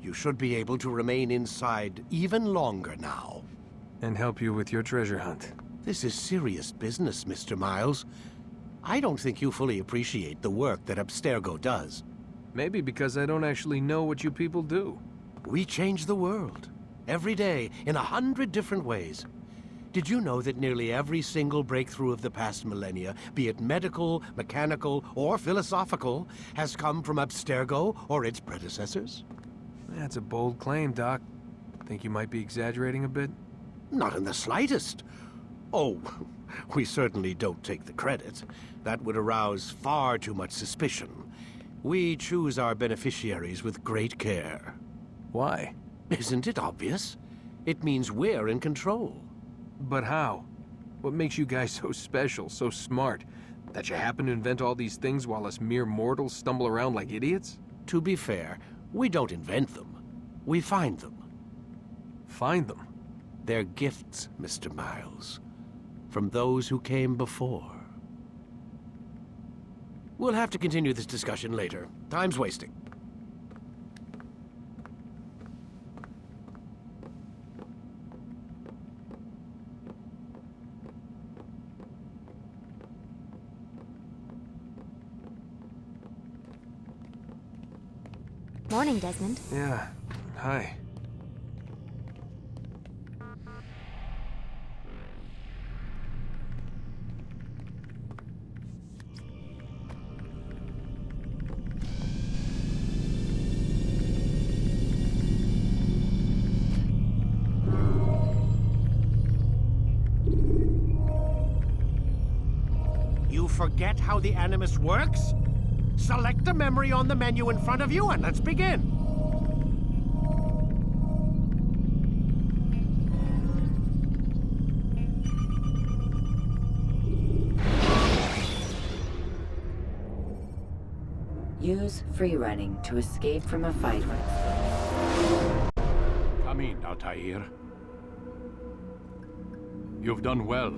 You should be able to remain inside even longer now. And help you with your treasure hunt. This is serious business, Mr. Miles. I don't think you fully appreciate the work that Abstergo does. Maybe because I don't actually know what you people do. We change the world. Every day, in 100 different ways. Did you know that nearly every single breakthrough of the past millennia, be it medical, mechanical, or philosophical, has come from Abstergo or its predecessors? That's a bold claim, Doc. Think you might be exaggerating a bit? Not in the slightest. Oh, we certainly don't take the credit. That would arouse far too much suspicion. We choose our beneficiaries with great care. Why? Isn't it obvious? It means we're in control. But how? What makes you guys so special, so smart? That you happen to invent all these things while us mere mortals stumble around like idiots? To be fair, we don't invent them. We find them. Find them? They're gifts, Mr. Miles. From those who came before. We'll have to continue this discussion later. Time's wasting. Morning, Desmond. Yeah. Hi. You forget how the Animus works? Select a memory on the menu in front of you and let's begin. Use free running to escape from a fight with. Come in, Altaïr. You've done well.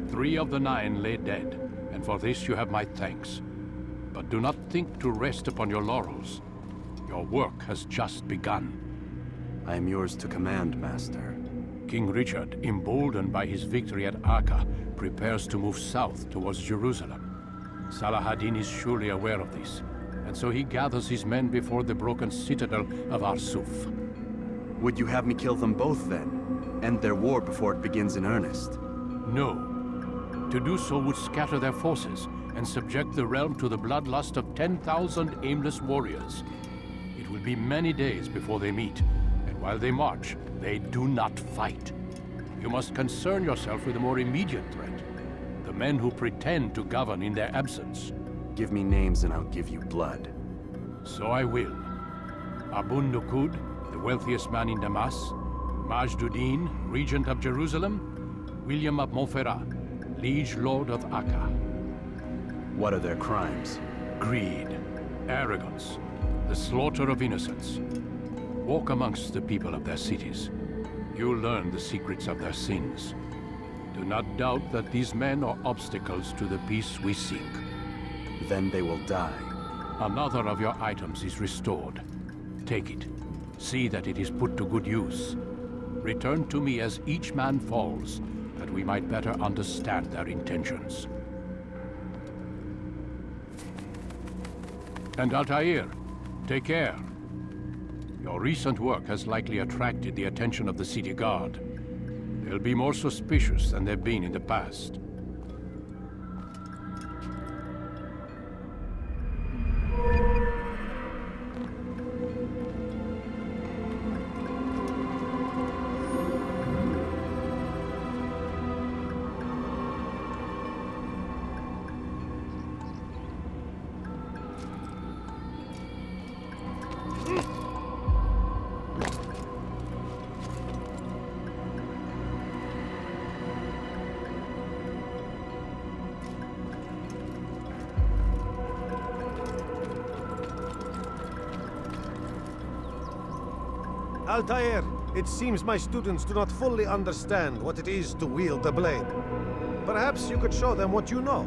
3 of the 9 lay dead, and for this you have my thanks. But do not think to rest upon your laurels. Your work has just begun. I am yours to command, Master. King Richard, emboldened by his victory at Acre, prepares to move south towards Jerusalem. Salah-ad-Din is surely aware of this, and so he gathers his men before the broken citadel of Arsuf. Would you have me kill them both, then? End their war before it begins in earnest. No. To do so would scatter their forces and subject the realm to the bloodlust of 10,000 aimless warriors. It will be many days before they meet, and while they march, they do not fight. You must concern yourself with a more immediate threat. The men who pretend to govern in their absence. Give me names and I'll give you blood. So I will. Abun Nukud, the wealthiest man in Damas. Majduddin, regent of Jerusalem. William of Montferrat, liege lord of Akka. What are their crimes? Greed, arrogance, the slaughter of innocents. Walk amongst the people of their cities. You'll learn the secrets of their sins. Do not doubt that these men are obstacles to the peace we seek. Then they will die. Another of your items is restored. Take it. See that it is put to good use. Return to me as each man falls, that we might better understand their intentions. And Altaïr, take care. Your recent work has likely attracted the attention of the city guard. They'll be more suspicious than they've been in the past. Altaïr, it seems my students do not fully understand what it is to wield the blade. Perhaps you could show them what you know.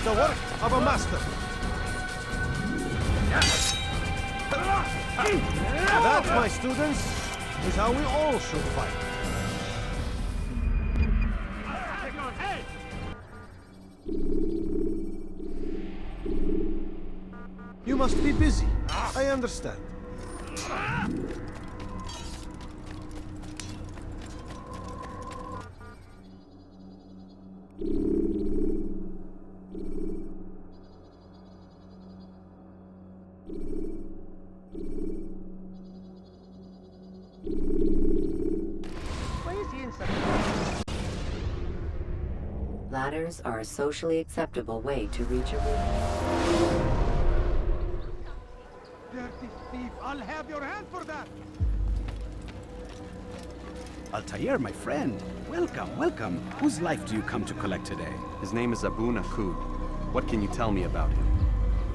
The work of a master. That, my students, is how we all should fight. You must be busy. I understand. Ladders are a socially acceptable way to reach a room. Dirty thief! I'll have your hand for that! Altaïr, my friend. Welcome, welcome. Whose life do you come to collect today? His name is Abu Nakud. What can you tell me about him?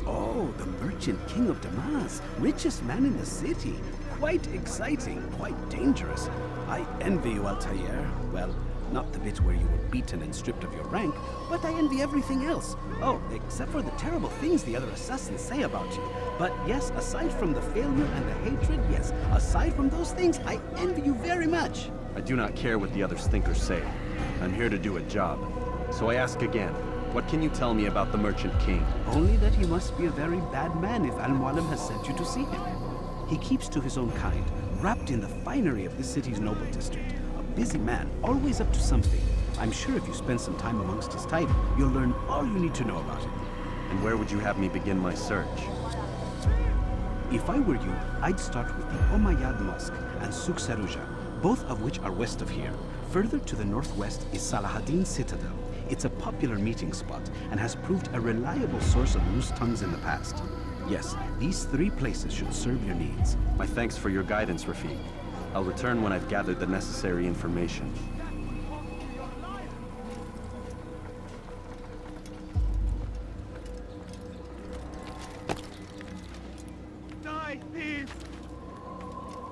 Oh, the merchant king of Damas. Richest man in the city. Quite exciting, quite dangerous. I envy you, Altaïr. Well, not the bit where you were beaten and stripped of your rank, but I envy everything else. Oh, except for the terrible things the other assassins say about you. But yes, aside from the failure and the hatred, yes, aside from those things, I envy you very much. I do not care what the others think or say. I'm here to do a job. So I ask again, what can you tell me about the Merchant King? Only that he must be a very bad man if Al-Mualim has sent you to see him. He keeps to his own kind, wrapped in the finery of this city's noble district. Busy man, always up to something. I'm sure if you spend some time amongst his type, you'll learn all you need to know about him. And where would you have me begin my search? If I were you, I'd start with the Umayyad Mosque and Souk Sarouja, both of which are west of here. Further to the northwest is Salahaddin Citadel. It's a popular meeting spot and has proved a reliable source of loose tongues in the past. Yes, these three places should serve your needs. My thanks for your guidance, Rafiq. I'll return when I've gathered the necessary information. Die, thief!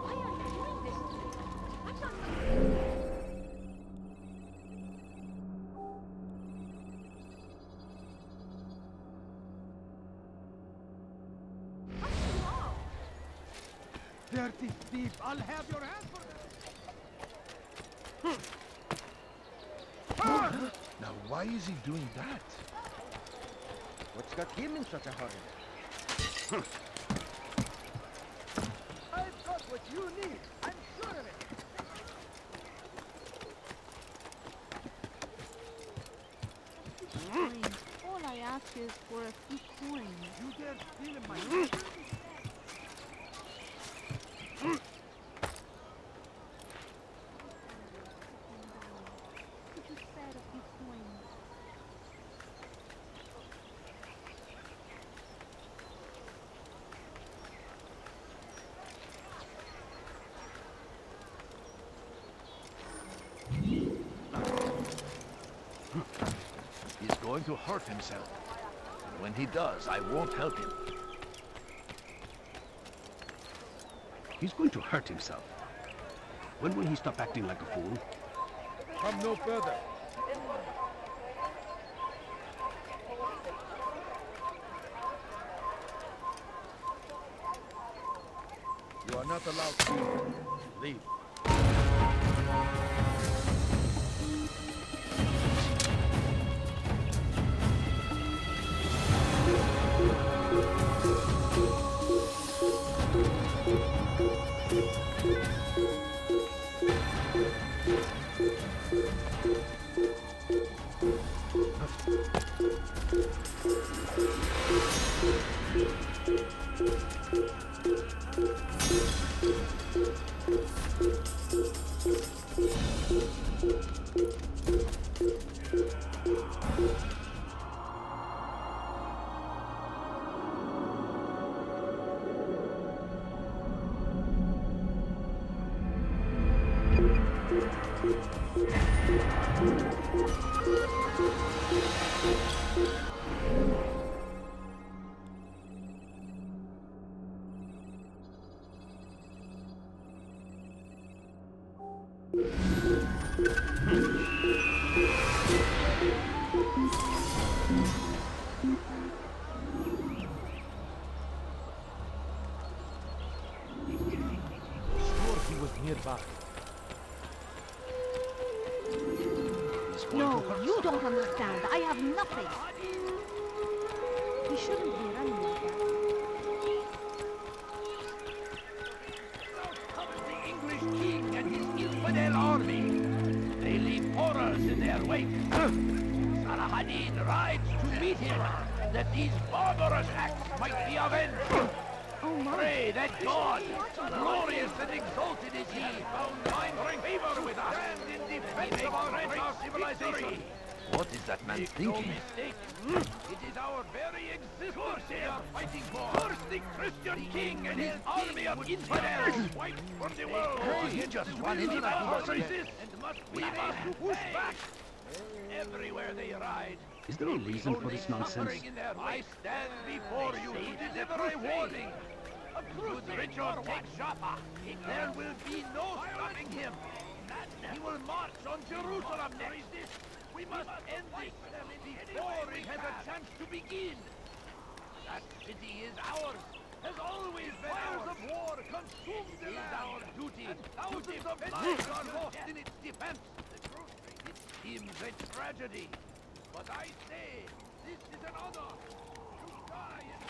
Why are you doing this to me? I'm not... dirty thief! I'll have your hands for that! Now, why is he doing that? What's got him in such a hurry? I've got what you need. I'm sure of it. All I ask is for a few coins. You dare steal my... Could you spare a few coins? He's going to hurt himself. And when he does, I won't help him. He's going to hurt himself. When will he stop acting like a fool? Come no further. You are not allowed to leave. Nearby. No, you don't understand. I have nothing. He shouldn't be running like that. The English king and his infidel army. They leave horrors in their wake. Saladin rides to meet him, that these barbarous acts might be avenged. Pray that God, glorious and exalted is he, find favor with us and in defense of our great civilization. What is that man Make no thinking? mistake, it is our very existence they are fighting for. Curse the Christian king and his army of infidels wiped from the world. He just wanted We him to must resist. resist and must be able to push back. Everywhere they ride. Is there a reason for this nonsense? I stand before you to deliver a warning. Should Richard take Joppa, there will be no stopping him. He will march on Jerusalem next. We must end this before it has a chance to begin. That city is ours, has always been ours. Of war consumed the land. Our duty, and thousands of lives are lost in its defense. It seems a tragedy, but I say this is an honor to die in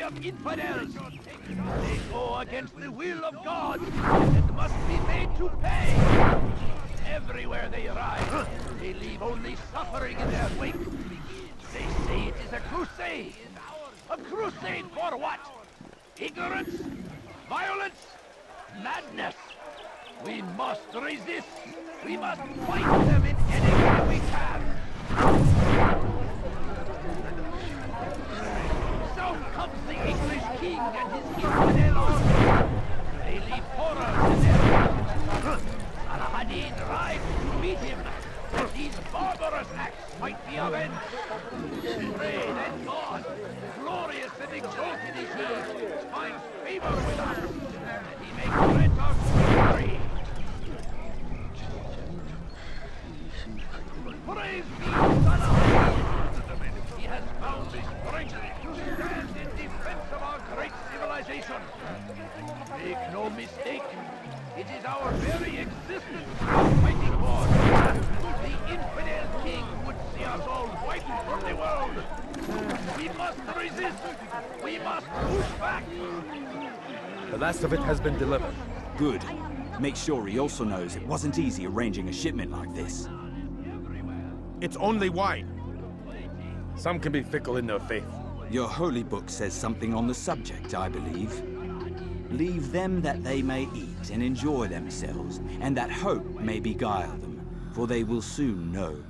of infidels. They go against the will of God and must be made to pay. Everywhere they arrive, they leave only suffering in their wake. They say it is a crusade. A crusade for what? Ignorance? Violence? Madness? We must resist. We must fight them in any way we can. So comes the English king and his infidel army. They leave horrors in their wake. Al-Hadid rides to meet him, that these barbarous acts might be avenged. Pray that God, glorious and exalted is he, finds favor with us, and he may grant us victory. Praise be Al-Hadid! He has found the strength to stand in defense of our great civilization. Make no mistake, it is our very existence we are fighting for. The infidel king would see us all wiped from the world. We must resist. We must push back. The last of it has been delivered. Good. Make sure he also knows it wasn't easy arranging a shipment like this. It's only wine. Some can be fickle in their faith. Your holy book says something on the subject, I believe. Leave them that they may eat and enjoy themselves, and that hope may beguile them, for they will soon know.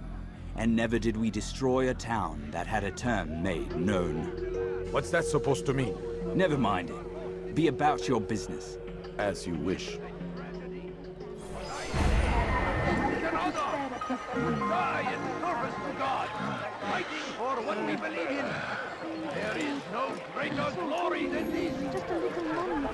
And never did we destroy a town that had a term made known. What's that supposed to mean? Never mind it. Be about your business. As you wish. Die in service to God, fighting for what we believe in. There is no greater glory than this. Just a little money.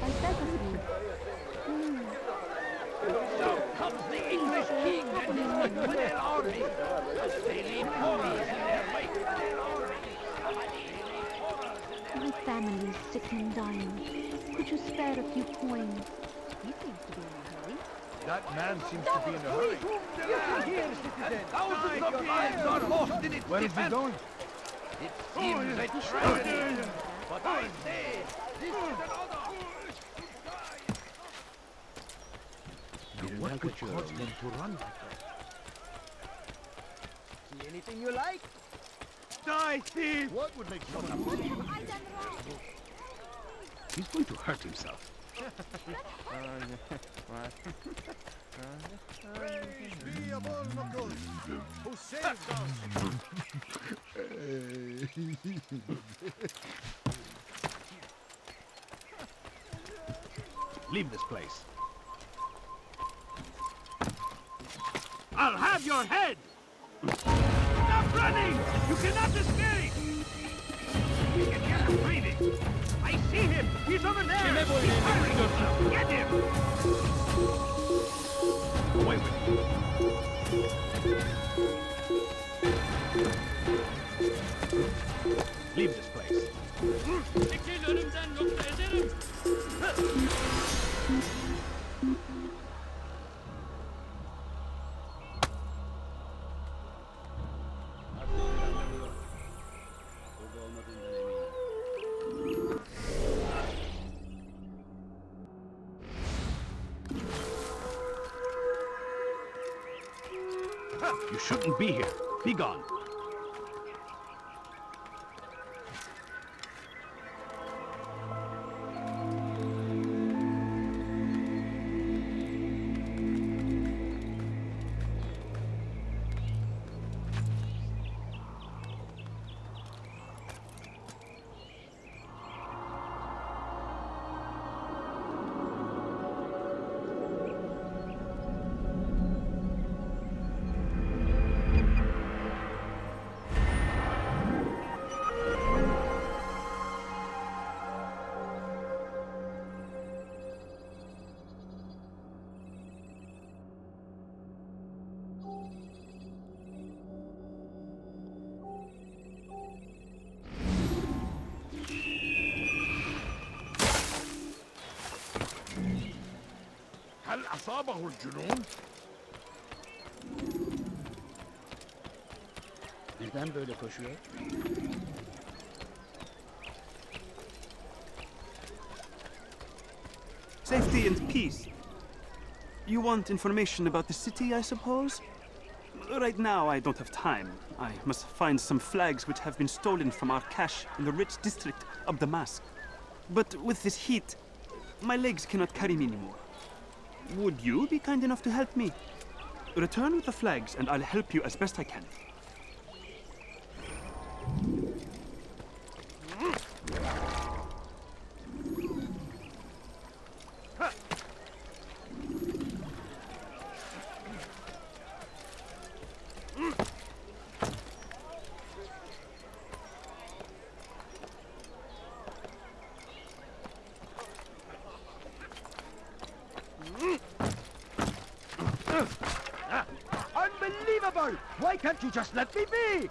I beg of you. So comes the English king and his infidel army. They leave horrors in their wake. My family is sick and dying. Could you spare a few coins? He seems to be in a hurry. That man seems to be in a hurry. Thousands of lives are lost in its Where is defense. he going? It seems a tragedy, but I say this is another. What would cause them to run like that? See anything you like? Die, thief! What would make someone... He's going to hurt himself. Praise be of all Knuckles, who saved us! Leave this place. I'll have your head! Stop running! You cannot escape! You can hear him breathing. I see him! He's over there! He's hurting yourself! Get him! Away with him! Leave this place. You shouldn't be here. Be gone. أصابه الجنون؟ Neden böyle koşuyor? Safety and peace. You want information about the city, I suppose? Right now, I don't have time. I must find some flags which have been stolen from our cache in the rich district of Damascus. But with this heat, my legs cannot carry me anymore. Would you be kind enough to help me? Return with the flags, and I'll help you as best I can. Unbelievable! Why can't you just let me be?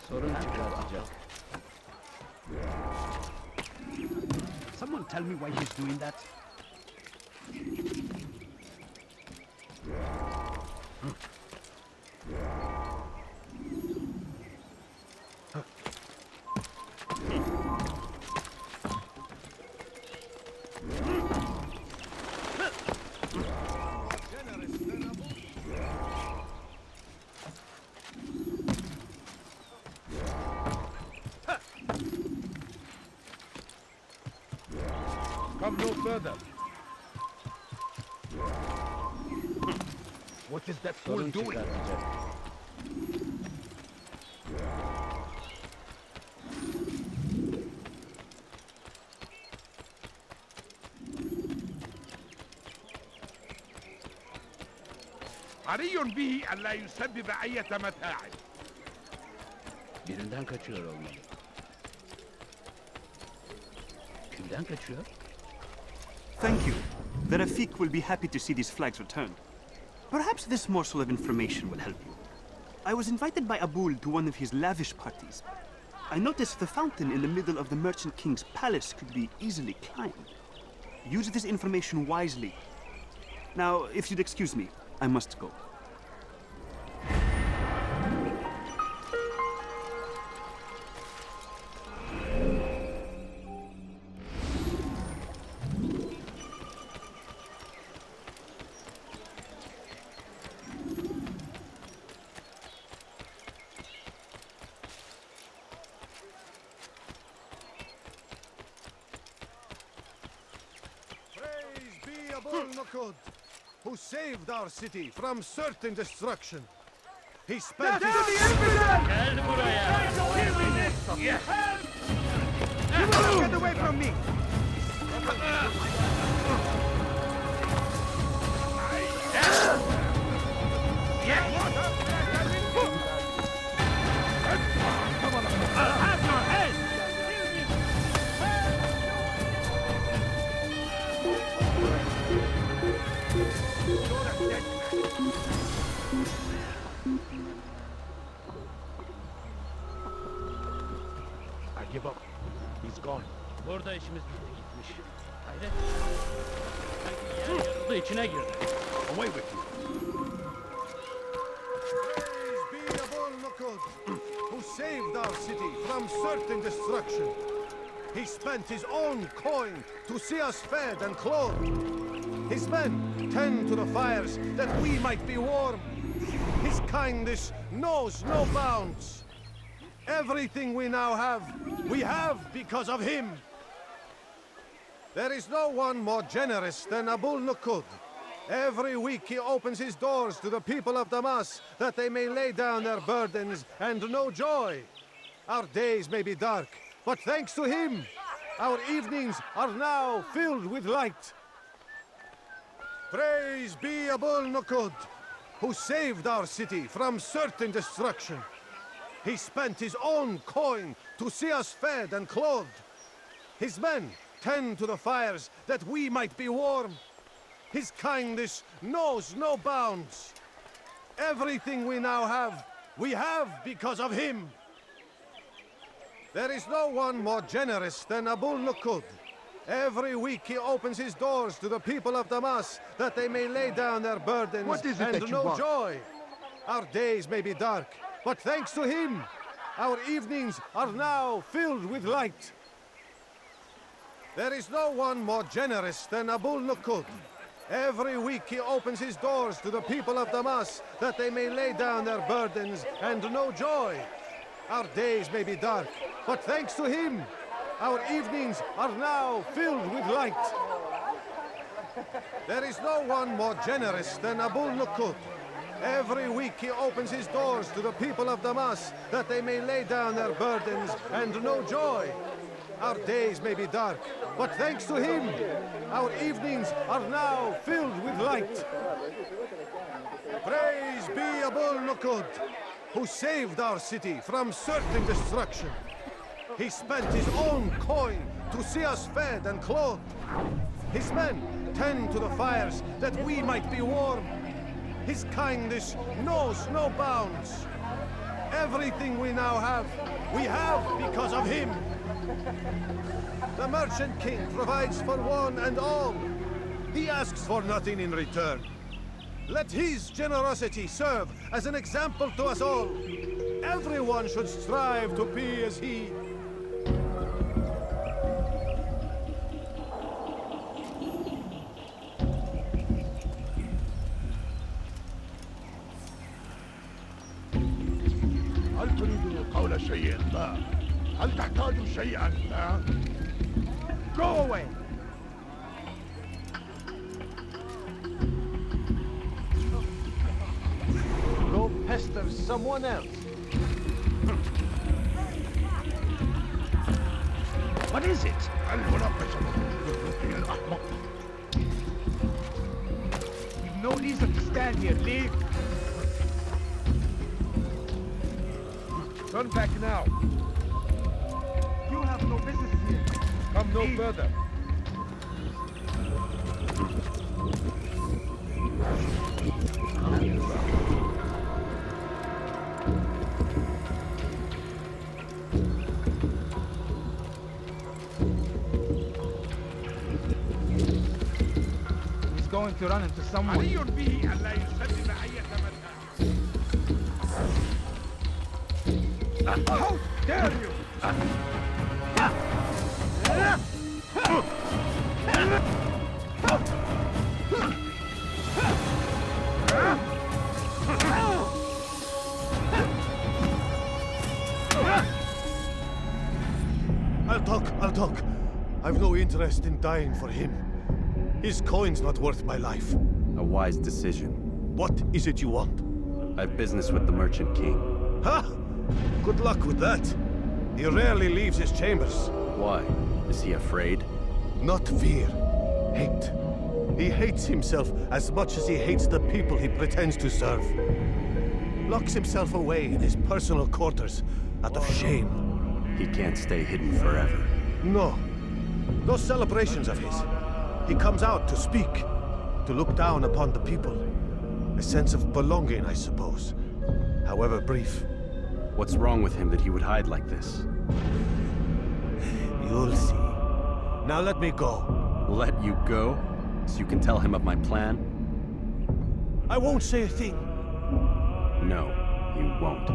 Sorun çıkartacak. Someone tell me why he's doing that. Come no further. What is that fool Sorun doing? çıkartacak. حري به ألا يسبب أي متاعب. Birinden kaçıyor olmalı. Kimden kaçıyor? Thank you. The Rafik will be happy to see these flags returned. Perhaps this morsel of information will help you. I was invited by Abul to one of his lavish parties. I noticed the fountain in the middle of the Merchant King's palace could be easily climbed. Use this information wisely. Now, if you'd excuse me, I must go. Who saved our city from certain destruction. He spent his... Gel buraya! Get away from me! Have your head! I give up. He's gone. Burada işimiz bitti gitmiş. Hayret. Sanki yer yarıldı içine girdi. Away with you. Praise be Abul Nukud, who saved our city from certain destruction. He spent his own coin to see us fed and clothed. His men tend to the fires that we might be warm. His kindness knows no bounds. Everything we now have, we have because of him. There is no one more generous than Abul Nukud. Every week he opens his doors to the people of Damas that they may lay down their burdens and know joy. Our days may be dark, but thanks to him, our evenings are now filled with light. Praise be Abul Nukud, who saved our city from certain destruction. He spent his own coin to see us fed and clothed. His men tend to the fires that we might be warm. His kindness knows no bounds. Everything we now have, we have because of him. There is no one more generous than Abul Nukud. Every week he opens his doors to the people of Damas, that they may lay down their burdens What is it and that you know want? joy. Our days may be dark, but thanks to him, our evenings are now filled with light. There is no one more generous than Abul Nukud. Every week he opens his doors to the people of Damas, that they may lay down their burdens and know joy. Our days may be dark, but thanks to him, our evenings are now filled with light. There is no one more generous than Abul Nukud. Every week he opens his doors to the people of Damas, that they may lay down their burdens and know joy. Our days may be dark, but thanks to him, our evenings are now filled with light. Praise be Abul Nukud, who saved our city from certain destruction. He spent his own coin to see us fed and clothed. His men tend to the fires that we might be warm. His kindness knows no bounds. Everything we now have, we have because of him. The Merchant King provides for one and all. He asks for nothing in return. Let his generosity serve as an example to us all. Everyone should strive to be as he. هل تريد قول شيء ما؟ هل تحتاج شيئا ما؟ Go away! Go pester someone else. What is it? We've no reason to stand here. Leave. Turn back now. You have no business here. Come no further. He's going to run into someone. How dare you! I'll talk. I've no interest in dying for him. His coin's not worth my life. A wise decision. What is it you want? I have business with the Merchant King. Ha! Good luck with that. He rarely leaves his chambers. Why? Is he afraid? Not fear. Hate. He hates himself as much as he hates the people he pretends to serve. Locks himself away in his personal quarters out of shame. He can't stay hidden forever. No. Those celebrations of his. He comes out to speak, to look down upon the people. A sense of belonging, I suppose. However brief. What's wrong with him that he would hide like this? You'll see. Now let me go. Let you go? So you can tell him of my plan? I won't say a thing. No, you won't.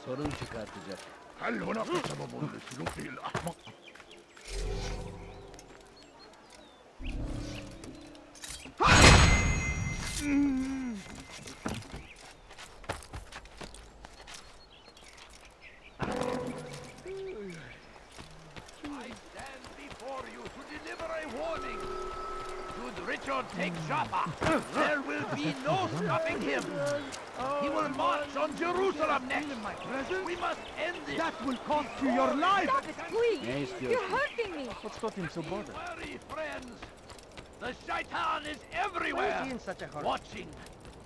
Sorun çıkartacak. هل هناك سبب لسلوكه الأحمق؟ Should Richard take Joppa, there will be no stopping him. He will march on Jerusalem next. We must end this. That will cost you your life! Stop it, please! Yes, You're hurting me! What's got him so bothered? Worry, friends. The shaitan is everywhere. Why is he in such a hurry? Watching,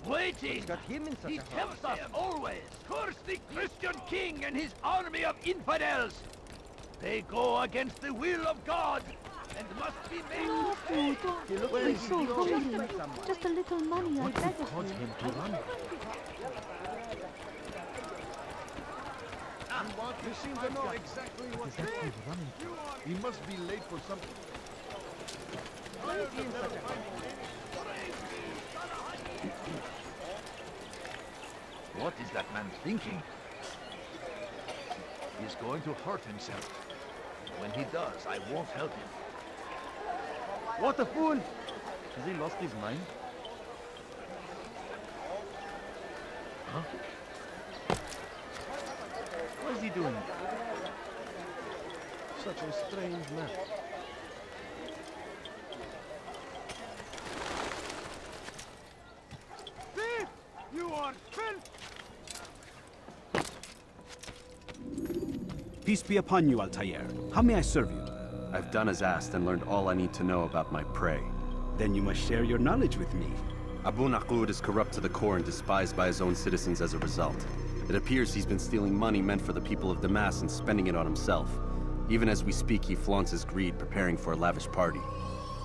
waiting. What's got him in such He a hurry? tempts us always. Curse the Christian king and his army of infidels. They go against the will of God and must be made No, to pay. food. I'm so hungry. Just a little money, I beg of Caused you. him to run. You seem to know exactly what to do. He must be late for something. What is that man thinking? He's going to hurt himself. When he does, I won't help him. What a fool! Has he lost his mind? Huh? What is he doing? Such a strange man. Thief! You are filth! Peace be upon you, Altaïr. How may I serve you? I've done as asked and learned all I need to know about my prey. Then you must share your knowledge with me. Abu Naqud is corrupt to the core and despised by his own citizens as a result. It appears he's been stealing money meant for the people of Damas and spending it on himself. Even as we speak, he flaunts his greed, preparing for a lavish party.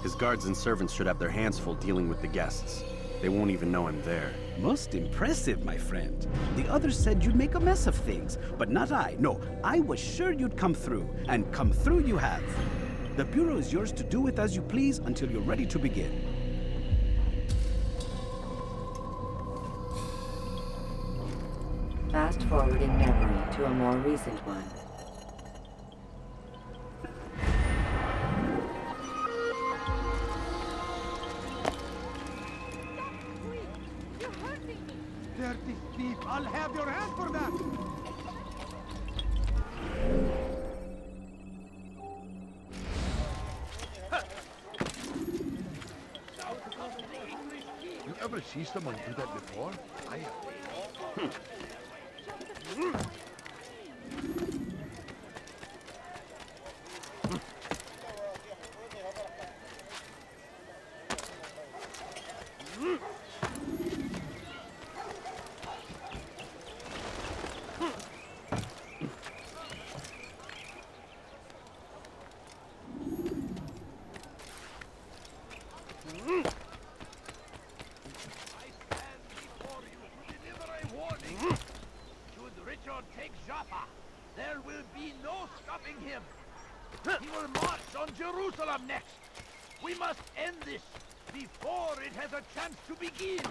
His guards and servants should have their hands full dealing with the guests. They won't even know I'm there. Most impressive, my friend. The others said you'd make a mess of things, but not I. No, I was sure you'd come through, and come through you have. The Bureau is yours to do with as you please until you're ready to begin. Fast forwarding memory to a more recent one. Dirty thief! I'll have your hand for that! You ever see someone do that before? I have. Jerusalem next. We must end this before it has a chance to begin.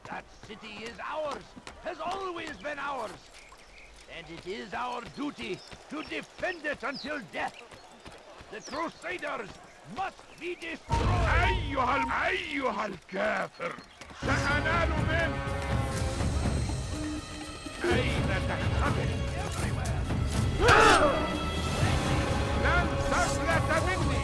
That city is ours, has always been ours. And it is our duty to defend it until death. The Crusaders must be destroyed. أيها الكافر سأنال منك. أين تختبئ؟ لن تفلت مني.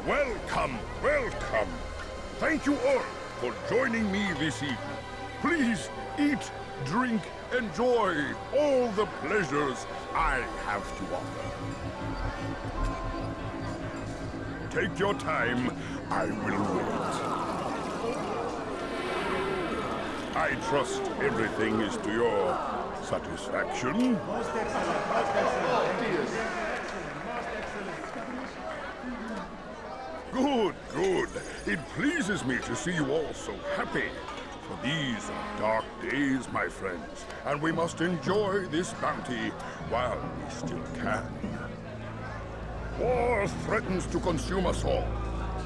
Welcome, welcome. Thank you all for joining me this evening. Please eat, drink, enjoy all the pleasures I have to offer. Take your time, I will wait. I trust everything is to your satisfaction. Good, good. It pleases me to see you all so happy. For these are dark days, my friends, and we must enjoy this bounty while we still can. War threatens to consume us all.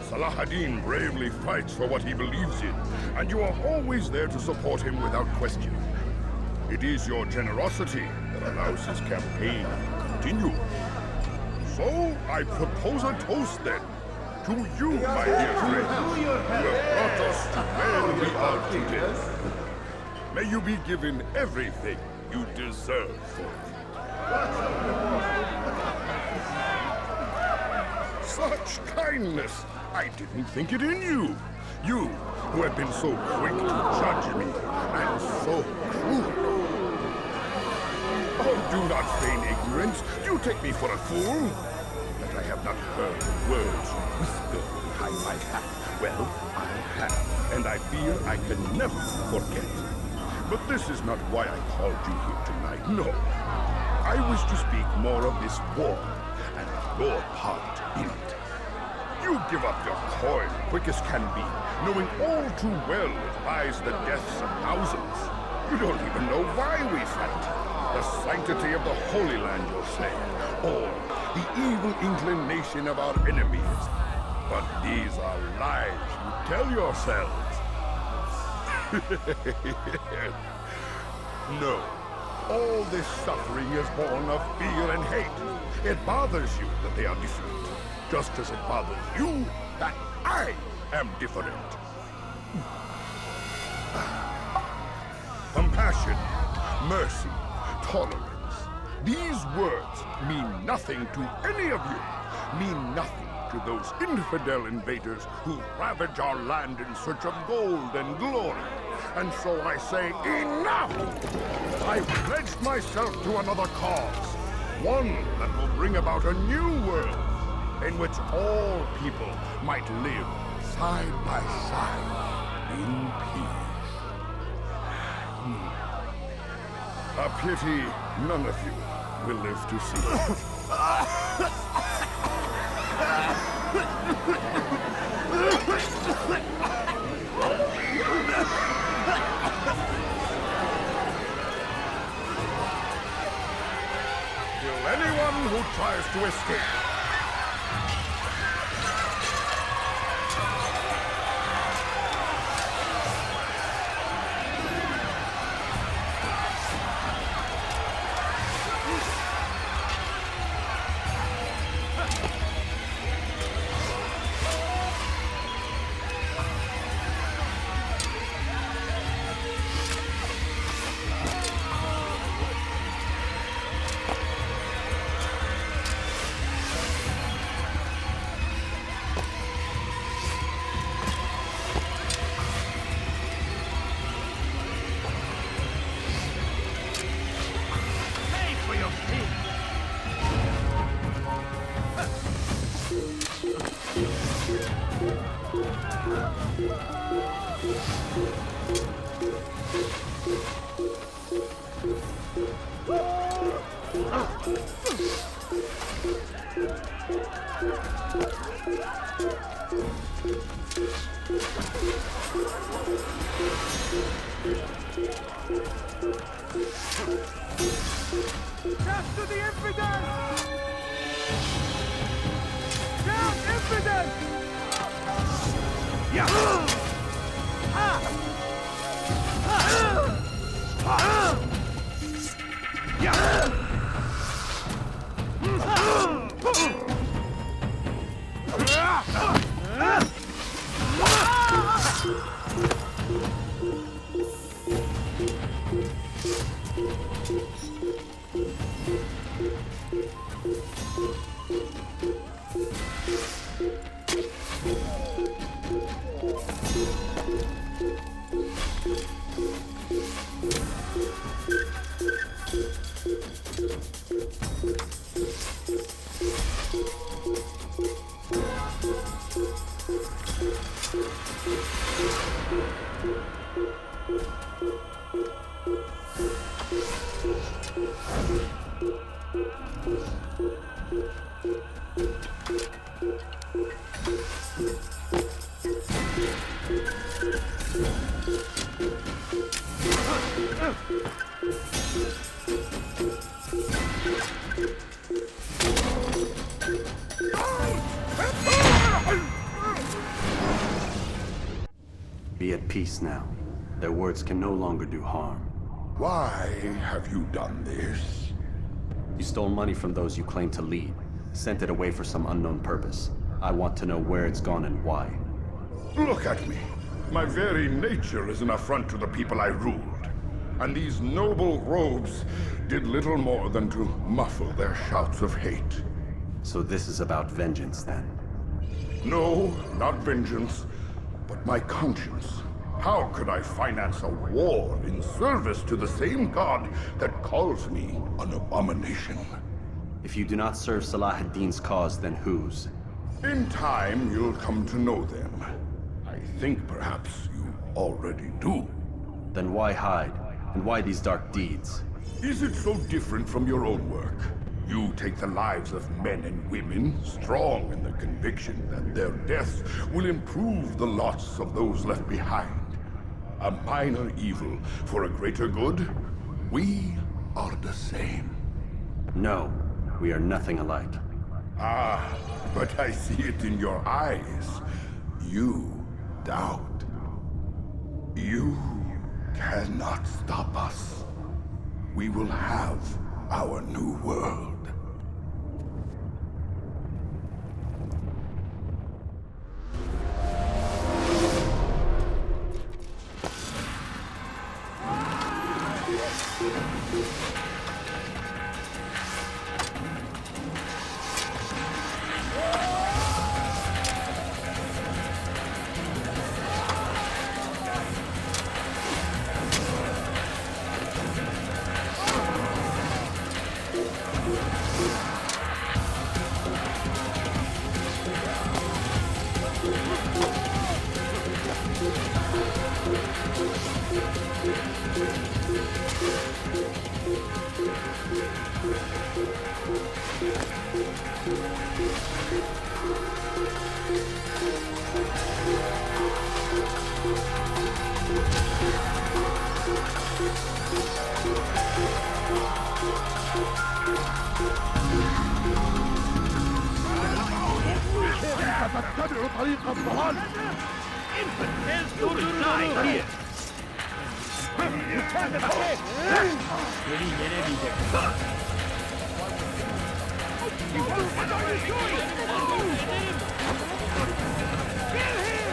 Salah ad-Din bravely fights for what he believes in, and you are always there to support him without question. It is your generosity that allows his campaign to continue. So, I propose a toast then. To you, my dear friends, who have brought us to where we are today. May you be given everything you deserve for it. Such kindness! I didn't think it in you. You, who have been so quick to judge me, and so cruel. Oh, do not feign ignorance. You take me for a fool. That I have not heard the words whispered behind my back. Well, I have, and I fear I can never forget. But this is not why I called you here tonight, no. I wish to speak more of this war, and your part in it. You give up your coin quick as can be, knowing all too well it buys the deaths of thousands. You don't even know why we fight. The sanctity of the Holy Land, you'll say, or the evil inclination of our enemies. But these are lies you tell yourselves. No, all this suffering is born of fear and hate. It bothers you that they are different, just as it bothers you that I am different. Compassion, mercy, tolerance. These words mean nothing to any of you, mean nothing to those infidel invaders who ravage our land in search of gold and glory. And so I say, enough! I've pledged myself to another cause, one that will bring about a new world, in which all people might live side by side in peace. A pity none of you will live to see it. Kill anyone who tries to escape. Death to the infidel! Down, infidel! Yeah! Be at peace now. Their words can no longer do harm. Why have you done this? You stole money from those you claim to lead, sent it away for some unknown purpose. I want to know where it's gone and why. Look at me. My very nature is an affront to the people I ruled. And these noble robes did little more than to muffle their shouts of hate. So this is about vengeance, then? No, not vengeance, but my conscience. How could I finance a war in service to the same god that calls me an abomination? If you do not serve Salah ad-Din's cause, then whose? In time, you'll come to know them. I think perhaps you already do. Then why hide? And why these dark deeds? Is it so different from your own work? You take the lives of men and women, strong in the conviction that their deaths will improve the lots of those left behind. A minor evil for a greater good? We are the same. No, we are nothing alike. Ah, but I see it in your eyes. You doubt. You cannot stop us. We will have our new world. تتبع طريق الضلال. Infidels will die here. You can't escape. What are you doing? Kill him!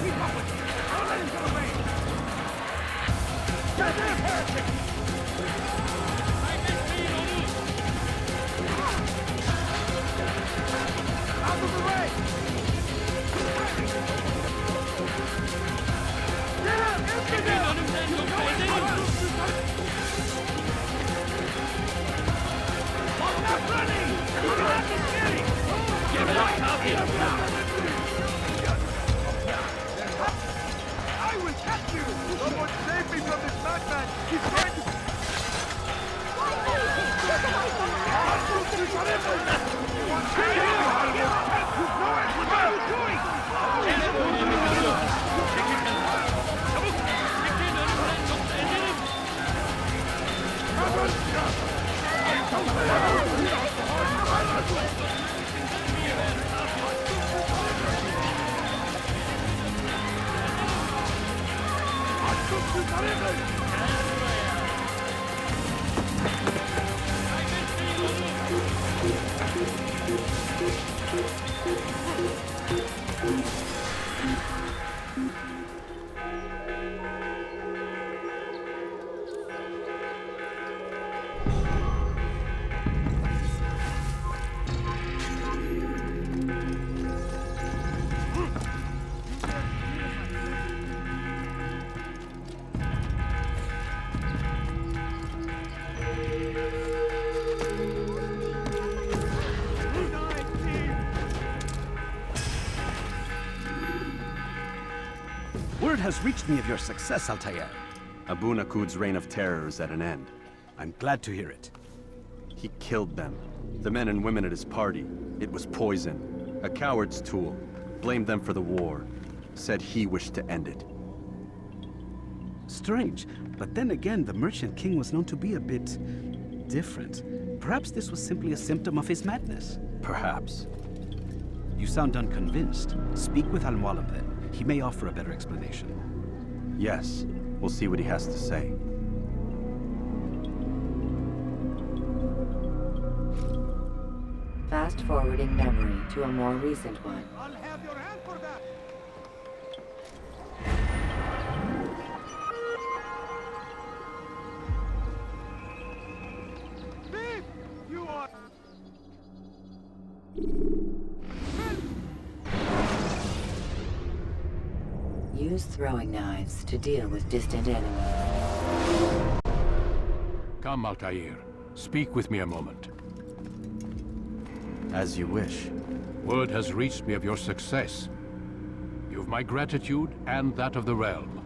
Keep up with him. Don't let him get away. Get there, heretic! Out of the way! Get up! Get down! I'm not running! You're not getting! Get right up here! I will catch you! Someone save me from this madman! He's trying to... Word has reached me of your success, Altaïr. Abu Naqud's reign of terror is at an end. I'm glad to hear it. He killed them. The men and women at his party. It was poison. A coward's tool. Blamed them for the war. Said he wished to end it. Strange, but then again, the Merchant King was known to be a bit different. Perhaps this was simply a symptom of his madness. Perhaps. You sound unconvinced. Speak with Al-Mualim then. He may offer a better explanation. Yes, we'll see what he has to say. Fast-forwarding memory to a more recent one. I'll have your hand for that. Beef! You are... Use throwing knives to deal with distant enemies. Come, Altaïr. Speak with me a moment. As you wish. Word has reached me of your success. You've my gratitude and that of the realm.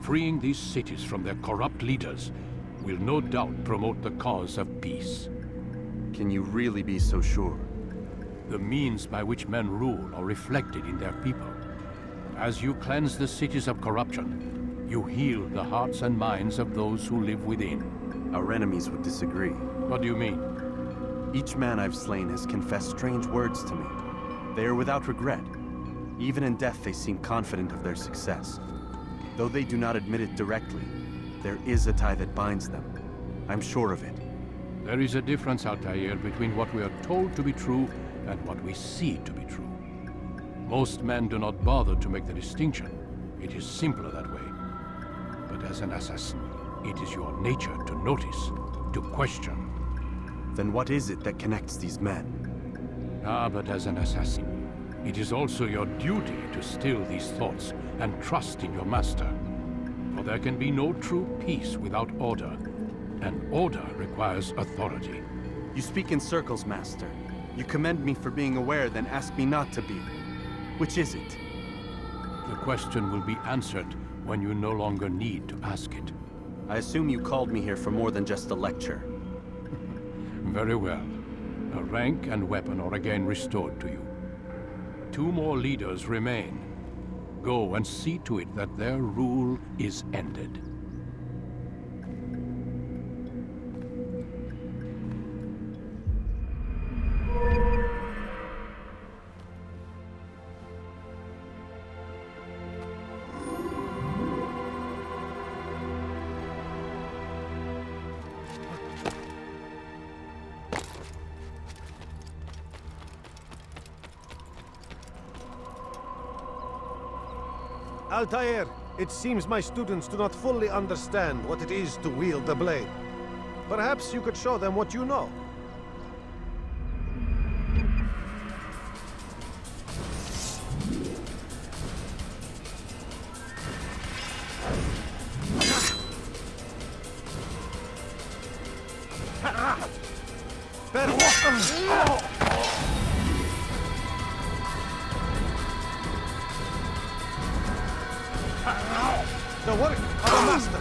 Freeing these cities from their corrupt leaders will no doubt promote the cause of peace. Can you really be so sure? The means by which men rule are reflected in their people. As you cleanse the cities of corruption, you heal the hearts and minds of those who live within. Our enemies would disagree. What do you mean? Each man I've slain has confessed strange words to me. They are without regret. Even in death they seem confident of their success. Though they do not admit it directly, there is a tie that binds them. I'm sure of it. There is a difference, Altaïr, between what we are told to be true and what we see to be true. Most men do not bother to make the distinction. It is simpler that way. But as an assassin, it is your nature to notice, to question. Then what is it that connects these men? Ah, but as an assassin, it is also your duty to still these thoughts and trust in your master. For there can be no true peace without order, and order requires authority. You speak in circles, Master. You commend me for being aware, then ask me not to be. Which is it? The question will be answered when you no longer need to ask it. I assume you called me here for more than just a lecture. Very well. A rank and weapon are again restored to you. 2 more leaders remain. Go and see to it that their rule is ended. Altaïr, it seems my students do not fully understand what it is to wield the blade. Perhaps you could show them what you know. The work of a master.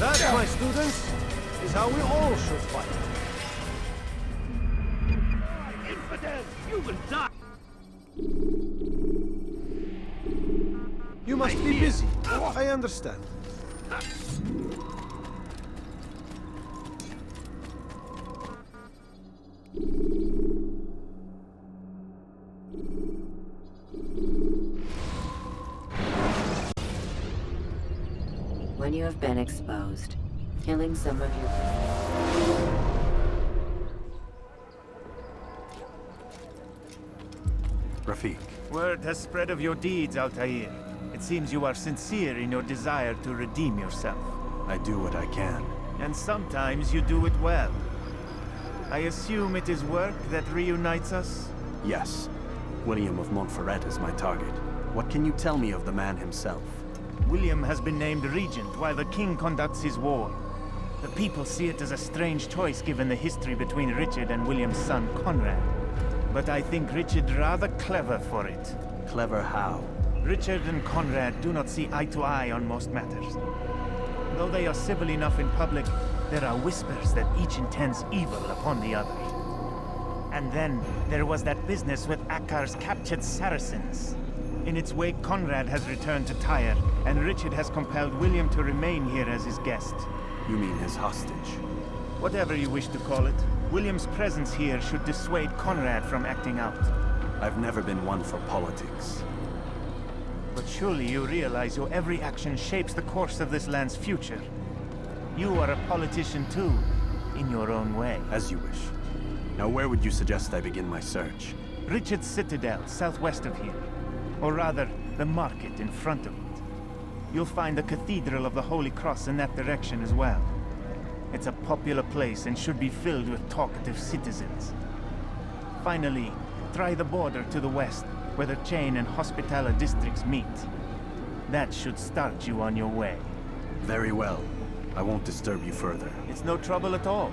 That, my students, is how we all should fight. Infidel! You will die! You must be busy. I understand. When you have been exposed, killing some of your... Rafiq. Word has spread of your deeds, Altaïr. It seems you are sincere in your desire to redeem yourself. I do what I can. And sometimes you do it well. I assume it is work that reunites us? Yes. William of Montferrat is my target. What can you tell me of the man himself? William has been named regent while the king conducts his war. The people see it as a strange choice given the history between Richard and William's son, Conrad. But I think Richard rather clever for it. Clever how? Richard and Conrad do not see eye to eye on most matters. Though they are civil enough in public, there are whispers that each intends evil upon the other. And then there was that business with Akkar's captured Saracens. In its wake, Conrad has returned to Tyre, and Richard has compelled William to remain here as his guest. You mean his hostage? Whatever you wish to call it, William's presence here should dissuade Conrad from acting out. I've never been one for politics. But surely you realize your every action shapes the course of this land's future. You are a politician too, in your own way. As you wish. Now where would you suggest I begin my search? Richard's Citadel, southwest of here. Or rather, the market in front of it. You'll find the Cathedral of the Holy Cross in that direction as well. It's a popular place and should be filled with talkative citizens. Finally, try the border to the west, where the Chain and Hospitaller districts meet. That should start you on your way. Very well. I won't disturb you further. It's no trouble at all.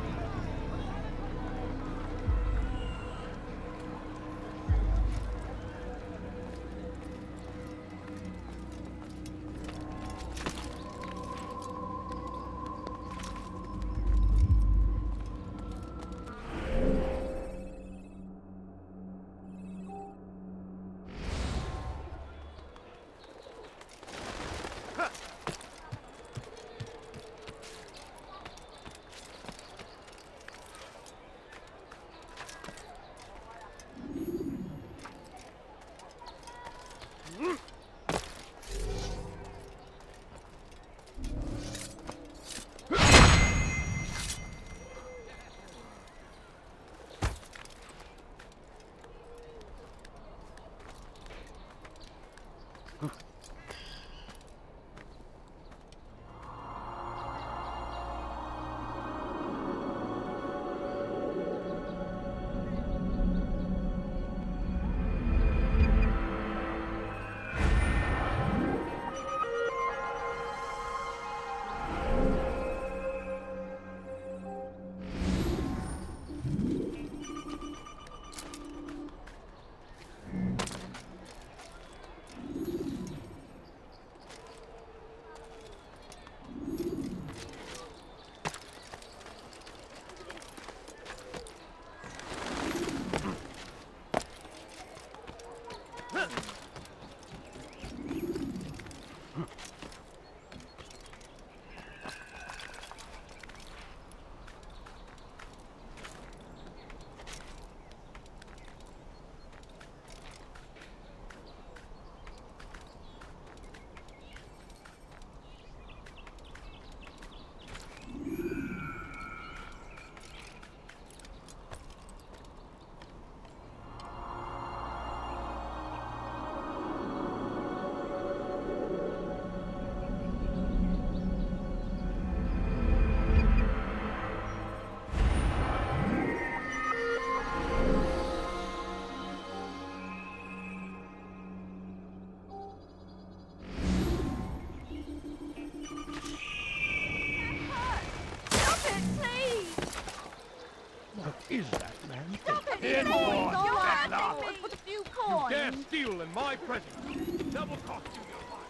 Is that man? Stop it! Here, Please, boy! all right, That boys, put a few You coins. dare steal in my presence! Double cost you your life!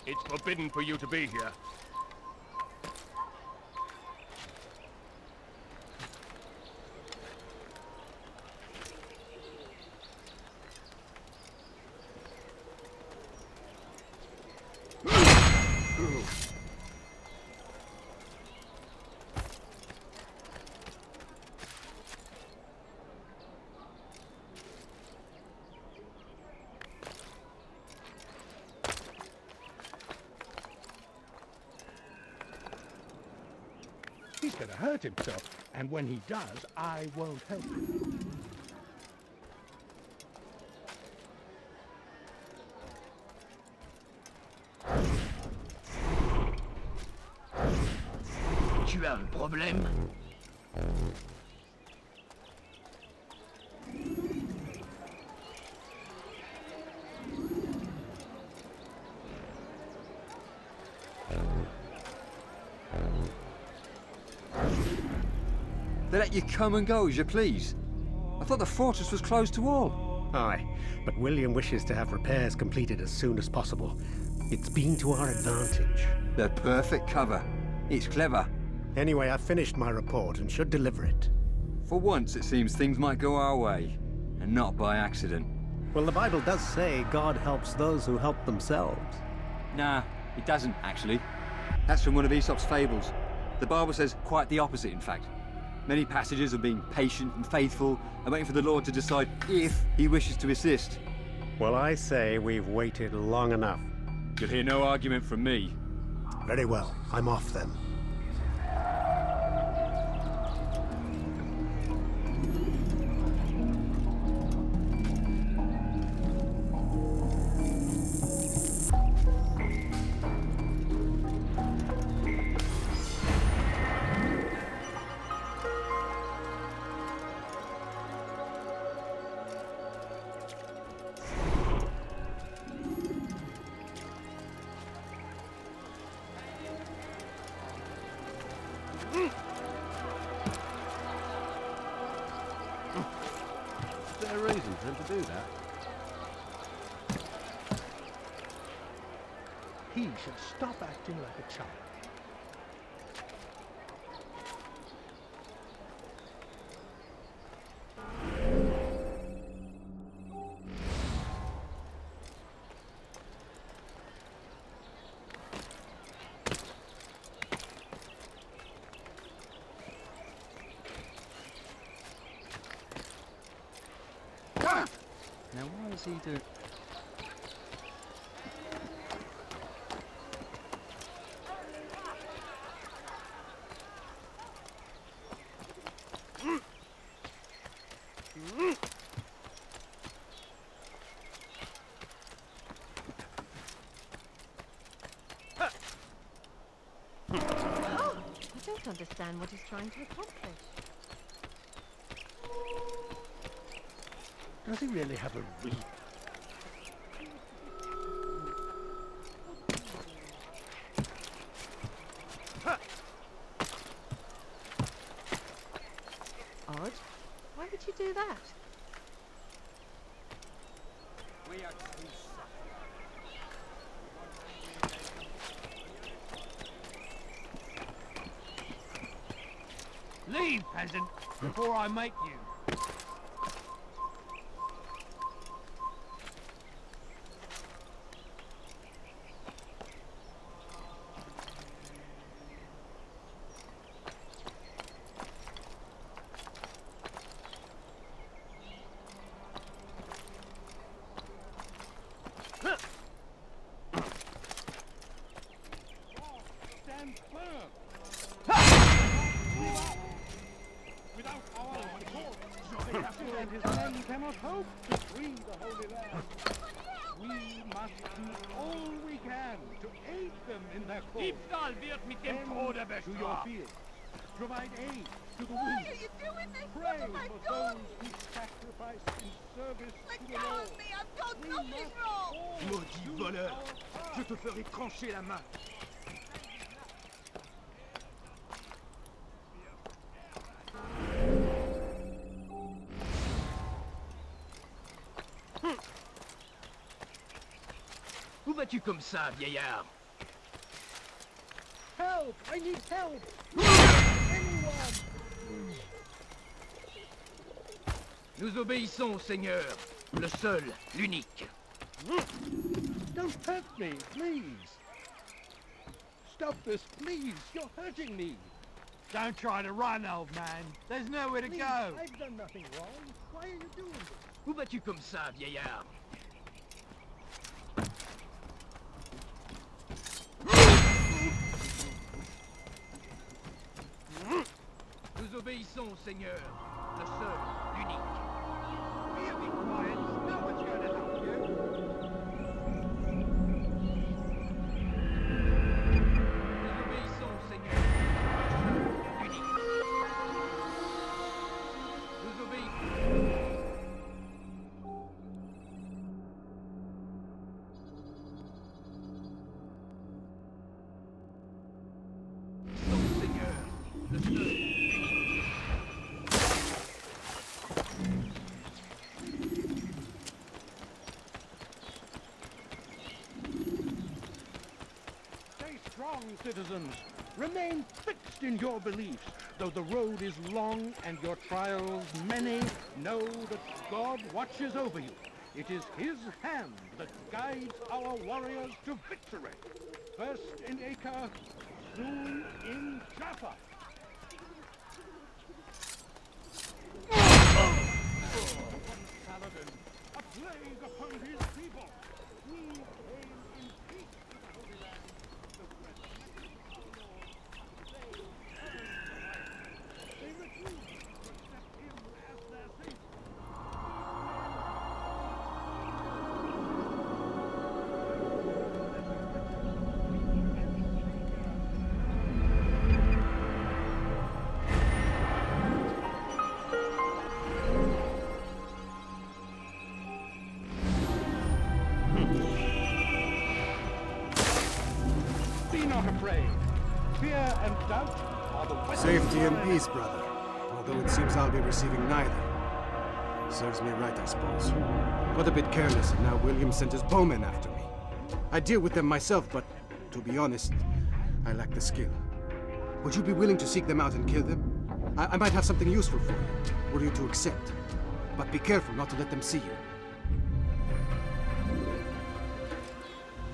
It's forbidden for you to be here. He's gonna hurt himself, and when he does, I won't help him. They let you come and go as you please. I thought the fortress was closed to all. Aye, but William wishes to have repairs completed as soon as possible. It's been to our advantage. The perfect cover. It's clever. Anyway, I've finished my report and should deliver it. For once, it seems things might go our way, and not by accident. Well, the Bible does say God helps those who help themselves. Nah, it doesn't, actually. That's from one of Aesop's fables. The Bible says quite the opposite, in fact. Many passages of being patient and faithful and waiting for the Lord to decide if he wishes to assist. Well, I say we've waited long enough. You'll hear no argument from me. Very well. I'm off then. Is there a reason for him to do that? He should stop acting like a child. Now, why is he doing... I don't understand what he's trying to accomplish. Does he really have a reason? Odd. Why would you do that? We are too Leave, peasant, before I make you. Stand firm! Without our support, Joshua and his men cannot hope to free the Holy Land. We must do all we can to aid them in their cause. Diebstahl wird mit dem Tode To your bestraft. field. Provide aid to the Why wounded. are you doing this? Pray What have I for done? those who sacrifice in service Let to the go Lord. of me! I've done nothing wrong! Maudit voleur! Je te ferai trancher la main. Où vas-tu comme ça, vieillard? Help! I need help! Anyone! Nous obéissons, Seigneur. Le seul, l'unique. Don't hurt me, please! Stop this, please! You're hurting me! Don't try to run, old man. There's nowhere to Please, go. I've done nothing wrong. Why are you doing this? Où vas-tu comme ça, vieillard? Nous obéissons, Seigneur. Le seul, l'unique. Will you be quiet? No one's going to help you. Nous obéissons, Seigneur. Le seul, l'unique. Nous obéissons. Seigneur, le seul, l'unique. citizens. Remain fixed in your beliefs. Though the road is long and your trials many, know that God watches over you. It is his hand that guides our warriors to victory. First in Acre, soon in Jaffa. Paladin, a plague upon his people. We came in peace to the Holy Land. The rest they refuse to accept him as their savior. Fear and doubt are the weapons. Safety and peace, brother. Although it seems I'll be receiving neither. Serves me right, I suppose. Got a bit careless, and now William sent his bowmen after me. I deal with them myself, but to be honest, I lack the skill. Would you be willing to seek them out and kill them? I might have something useful for you, were you to accept. But be careful not to let them see you.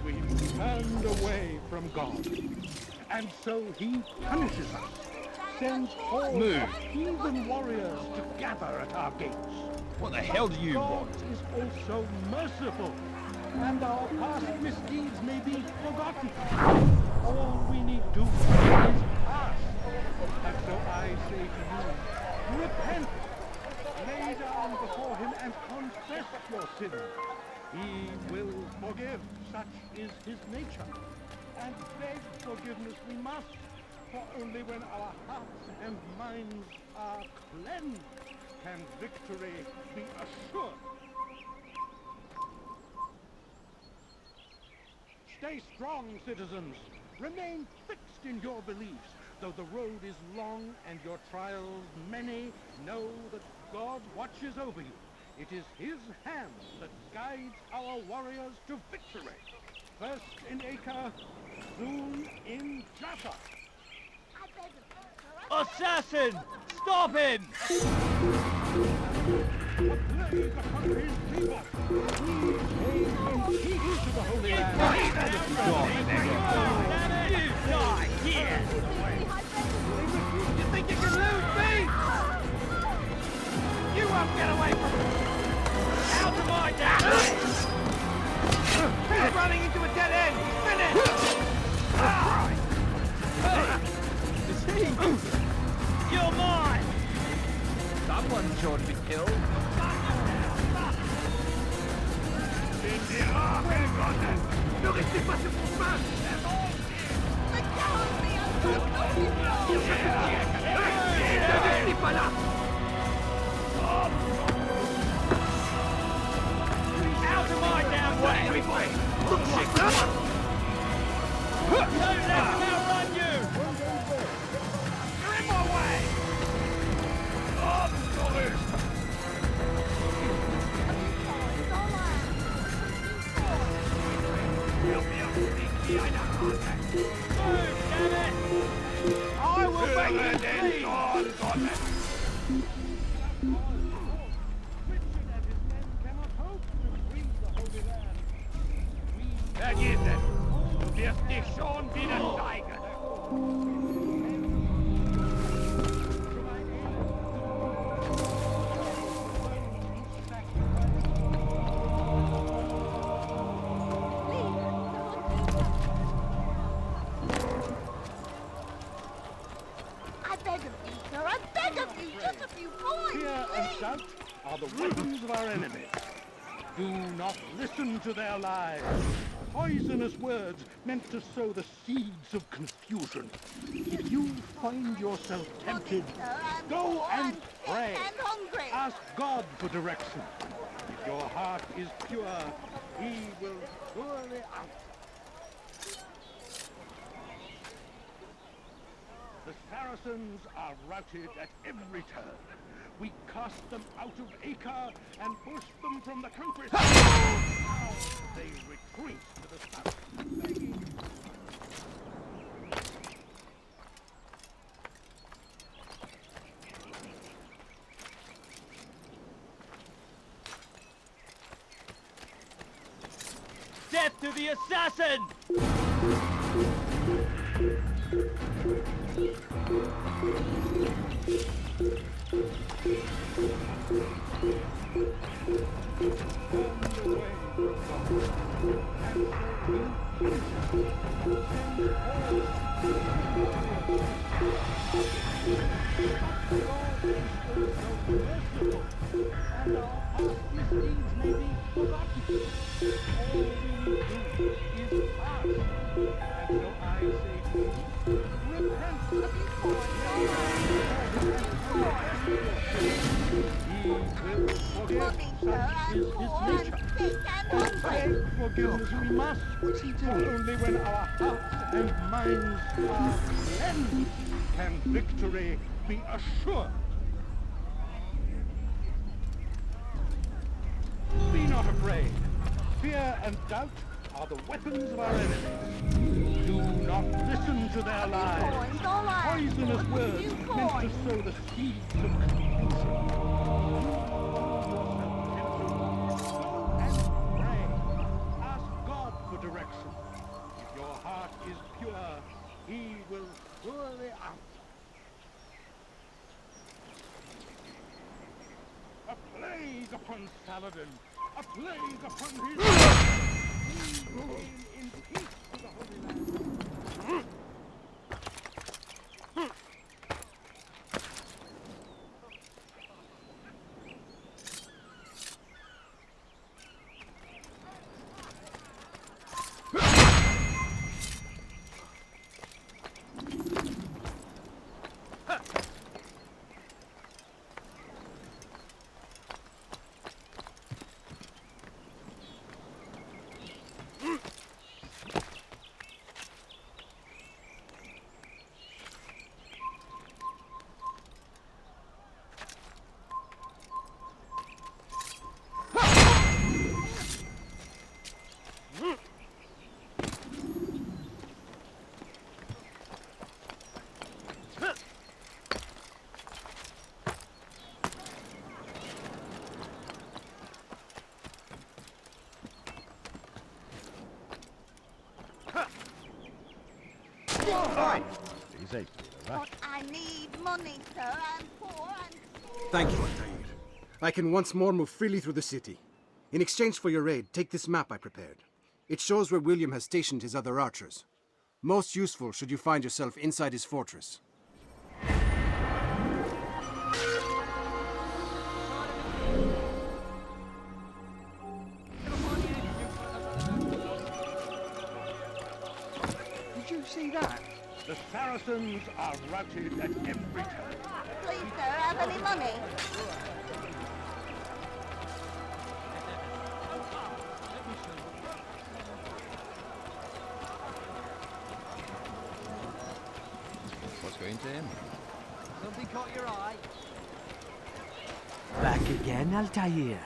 We turned away from God, and so he punishes us, sends hordes of heathen warriors to gather at our gates. What the hell do you want? God is also merciful, and our past misdeeds may be forgotten. All we need do is past. And so I say to you, repent, lay down before him and confess your sins. He will forgive, such is his nature. And beg forgiveness we must, for only when our hearts and minds are cleansed can victory be assured. Stay strong, citizens. Remain fixed in your beliefs. Though the road is long and your trials many, know that God watches over you. It is his hand that guides our warriors to victory. First in Acre, soon in Jaffa. Assassin! Stop him! A plague upon his people. We came in peace to the Holy Land. You die here! You think you can lose me? You won't get away from me! Out of my damn way! He's running into a dead end! Finish! Is he? You're mine! Someone's sure to be killed. Ne restez pas sur vos mains! Ne restez pas là! Out of my damn way! Look like that! Don't let him outrun you! You're in my way! I will make it clean! Vergiss es! Du wirst dich schon wieder zeigen! The weapons of our enemies. Do not listen to their lies. Poisonous words meant to sow the seeds of confusion. If you find yourself tempted, go and pray. Ask God for direction. If your heart is pure, he will surely answer. The Saracens are routed at every turn. We cast them out of Acre and push them from the countryside. Now they retreat to the south. Death to the assassin! Forgiveness we must, and only when our hearts and minds are cleansed can victory be assured. Be not afraid. Fear and doubt are the weapons of our enemies. Do not listen to their lies. Poisonous words meant to sow the seeds of confusion. Direction. If your heart is pure, he will surely answer. A plague upon Saladin! A plague upon his... He reign in peace to the Holy Land. But I need money, sir. I'm poor and... Thank you, Altaïr. I can once more move freely through the city. In exchange for your aid, take this map I prepared. It shows where William has stationed his other archers. Most useful should you find yourself inside his fortress. Did you see that? The Saracens are routed at every turn. Please, sir, have any money? What's going to him? Something caught your eye? Back again, Altaïr.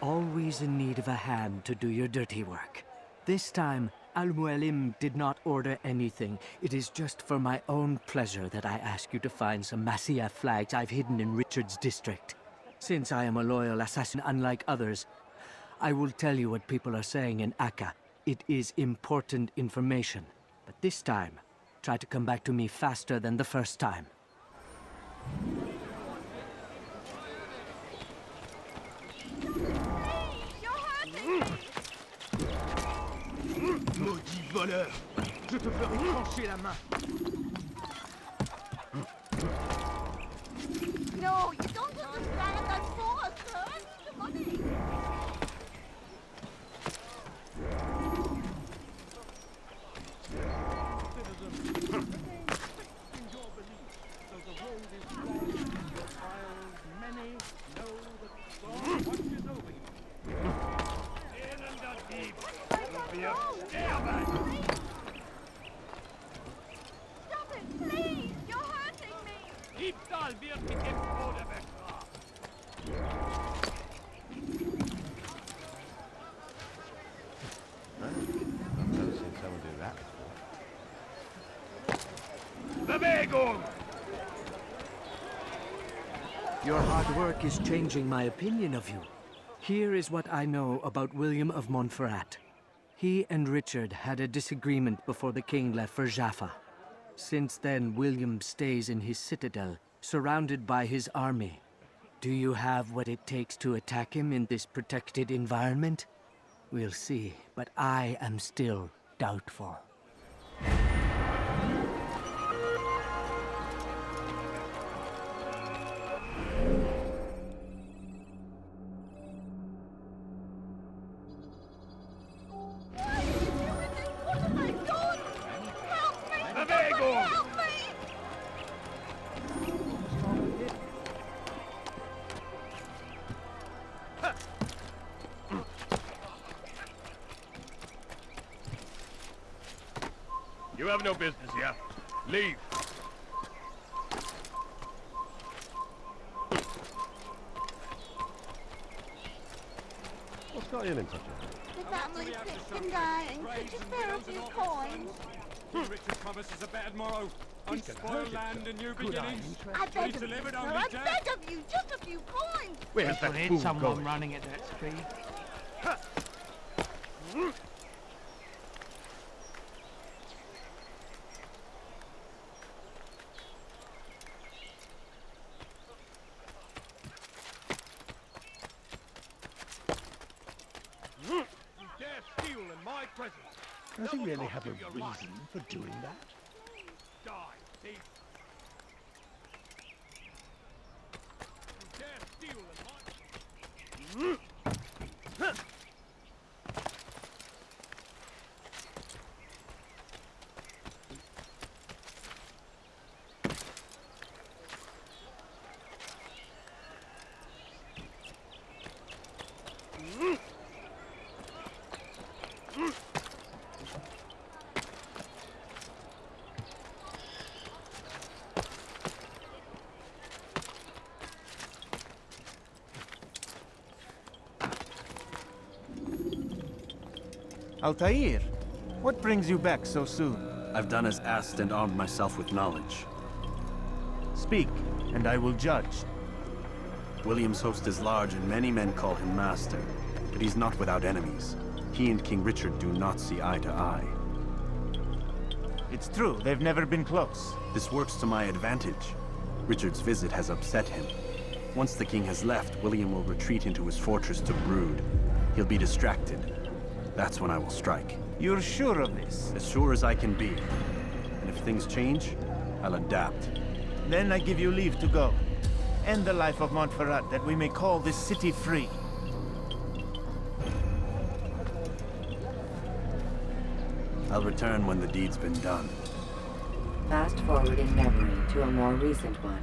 Always in need of a hand to do your dirty work. This time, Al-Mualim did not order anything. It is just for my own pleasure that I ask you to find some Masyaf flags I've hidden in Richard's district. Since I am a loyal assassin unlike others, I will tell you what people are saying in Akka. It is important information. But this time, try to come back to me faster than the first time. Maudit voleur! Je te ferai trancher la main! No, you don't understand. I'm poor, sir. I need the money. Stop it, please! You're hurting me! Diebstahl wird mit dem Tode bestraft! I've never seen someone do that before. Bewegung! Your hard work is changing my opinion of you. Here is what I know about William of Montferrat. He and Richard had a disagreement before the king left for Jaffa. Since then, William stays in his citadel, surrounded by his army. Do you have what it takes to attack him in this protected environment? We'll see, but I am still doubtful. You have no business here. Leave. What's got you in such a hurry? The family's sick and dying. Could you spare a few coins? Richard promises a better morrow. Unspoiled land and new beginnings. I beg He's of you, delivered sir, only I cash. beg of you, just a few coins. Where's that fool someone going? running at that speed. You dare steal in my presence. Does he really Double have a cost you your life. reason for doing that? Die, thief. You dare steal in my... Altaïr, what brings you back so soon? I've done as asked and armed myself with knowledge. Speak, and I will judge. William's host is large and many men call him master, but he's not without enemies. He and King Richard do not see eye to eye. It's true, they've never been close. This works to my advantage. Richard's visit has upset him. Once the king has left, William will retreat into his fortress to brood. He'll be distracted. That's when I will strike. You're sure of this? As sure as I can be. And if things change, I'll adapt. Then I give you leave to go. End the life of Montferrat, that we may call this city free. I'll return when the deed's been done. Fast forwarding memory to a more recent one.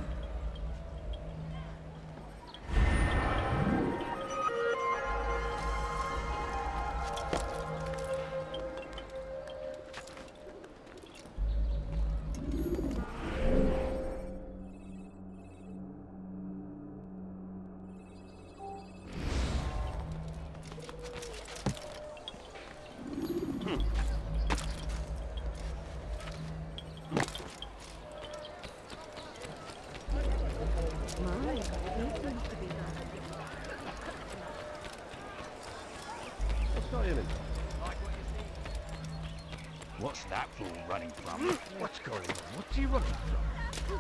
What's that fool running from? What's going on? What's he running from?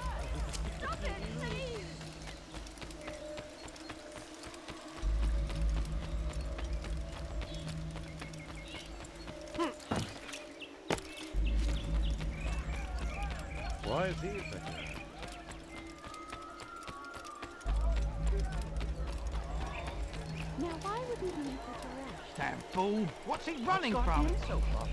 Stop it, please. Why is he in such a hurry? Now, why would he be in such a rush? Damn fool! What's he running What's got from? him so far?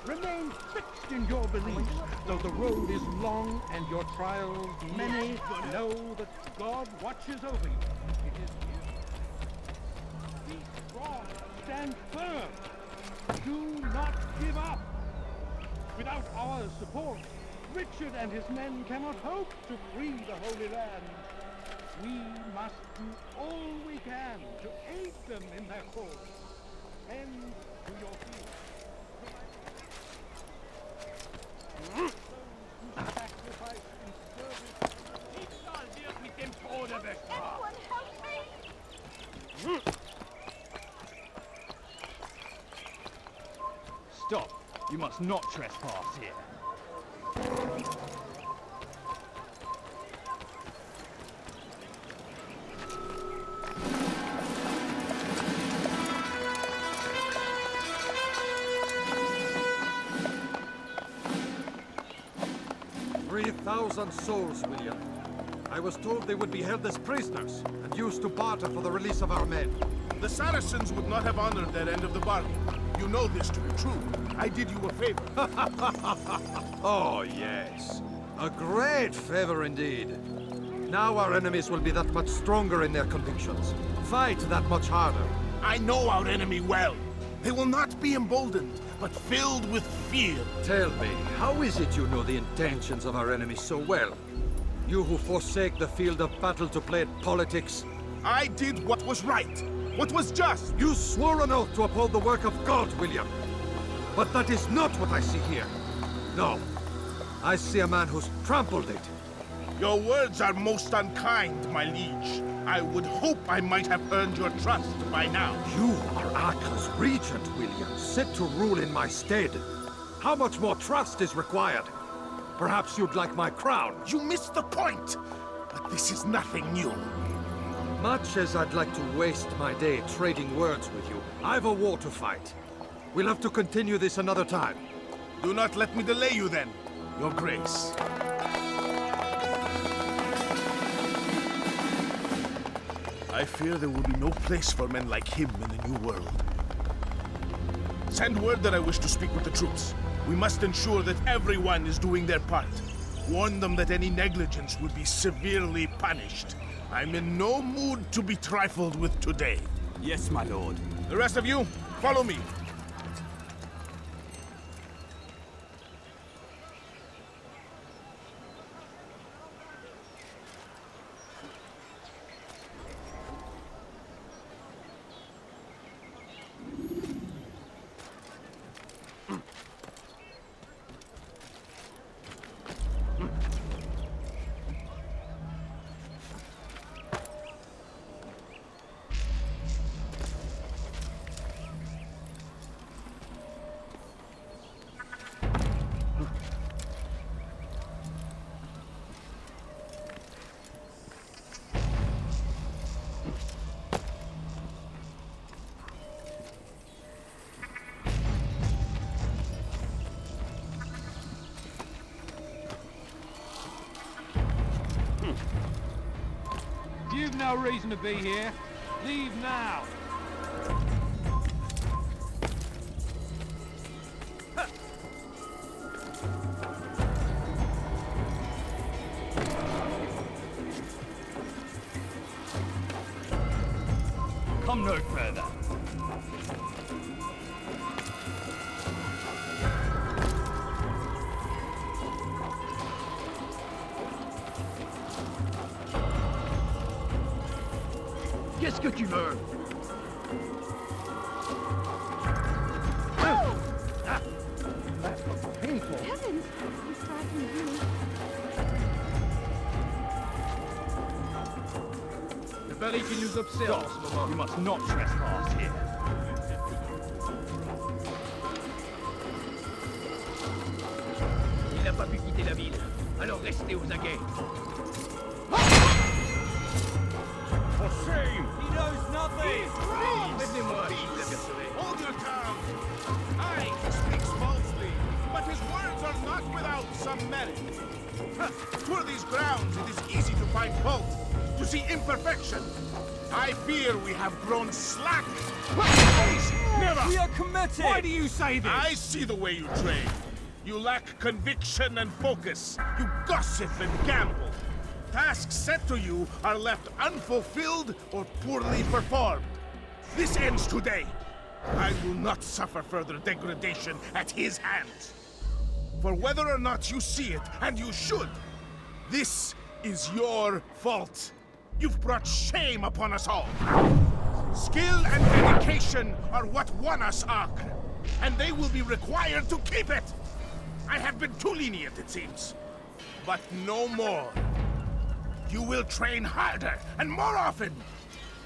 Remain fixed in your beliefs, though the road is long and your trials many. Know that God watches over you. It is you. Be strong. Stand firm. Do not give up. Without our support, Richard and his men cannot hope to free the Holy Land. We must do all we can to aid them in their cause. Tend to your field. Those who sacrifice in service. Anyone help me? must not trespass here. 3,000 souls, William. I was told they would be held as prisoners and used to barter for the release of our men. The Saracens would not have honored their end of the bargain. You know this to be true. I did you a favor. Oh, yes. A great favor indeed. Now our enemies will be that much stronger in their convictions. Fight that much harder. I know our enemy well. They will not be emboldened, but filled with fear. Tell me, how is it you know the intentions of our enemies so well? You who forsake the field of battle to play at politics? I did what was right, what was just. You swore an oath to uphold the work of God, William. But that is not what I see here. No. I see a man who's trampled it. Your words are most unkind, my liege. I would hope I might have earned your trust by now. You are Acre's regent, William, set to rule in my stead. How much more trust is required? Perhaps you'd like my crown. You missed the point! But this is nothing new. Much as I'd like to waste my day trading words with you, I've a war to fight. We'll have to continue this another time. Do not let me delay you then, Your Grace. I fear there will be no place for men like him in the New World. Send word that I wish to speak with the troops. We must ensure that everyone is doing their part. Warn them that any negligence will be severely punished. I'm in no mood to be trifled with today. Yes, my lord. The rest of you, follow me. You've no reason to be here. Leave now. Come no further. Qu'est-ce que tu veux? Heavens! He's frightening you. The belly qui nous observe en ce moment. You must not trespass here. Il n'a pas pu quitter la ville, alors restez aux aguets. For shame! He knows nothing! Prévenez-moi si vous l'apercevez. Hold your tongue! Aye, he speaks falsely, but his words are not without some merit. For these grounds, it is easy to find fault, to see imperfection. I fear we have grown slack. Never! We are committed! Why do you say this? I see the way you train. You lack conviction and focus. You gossip and gamble. Tasks set to you are left unfulfilled or poorly performed. This ends today. I will not suffer further degradation at his hands. For whether or not you see it, and you should, this is your fault. You've brought shame upon us all. Skill and dedication are what won us Acre, and they will be required to keep it. I have been too lenient, it seems. But no more. You will train harder and more often.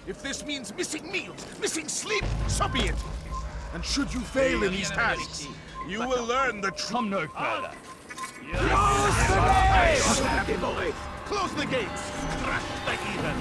If this means missing meals, missing sleep, so be it. And should you fail in these tasks, You will learn the truth. Come no further. Close the gates! Crush the heathen!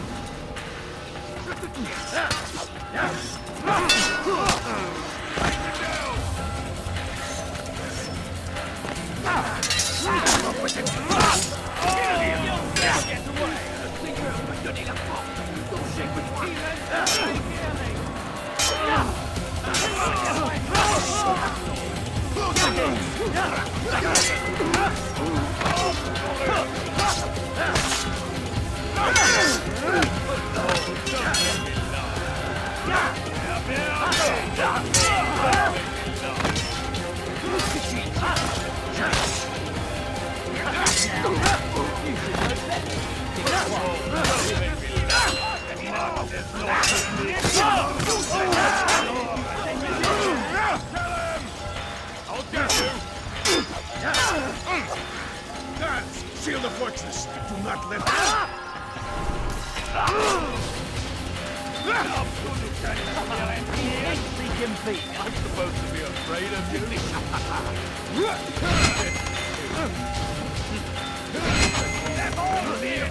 Guards, seal the fortress. Do not let I'm supposed to be afraid of you? They're all of you!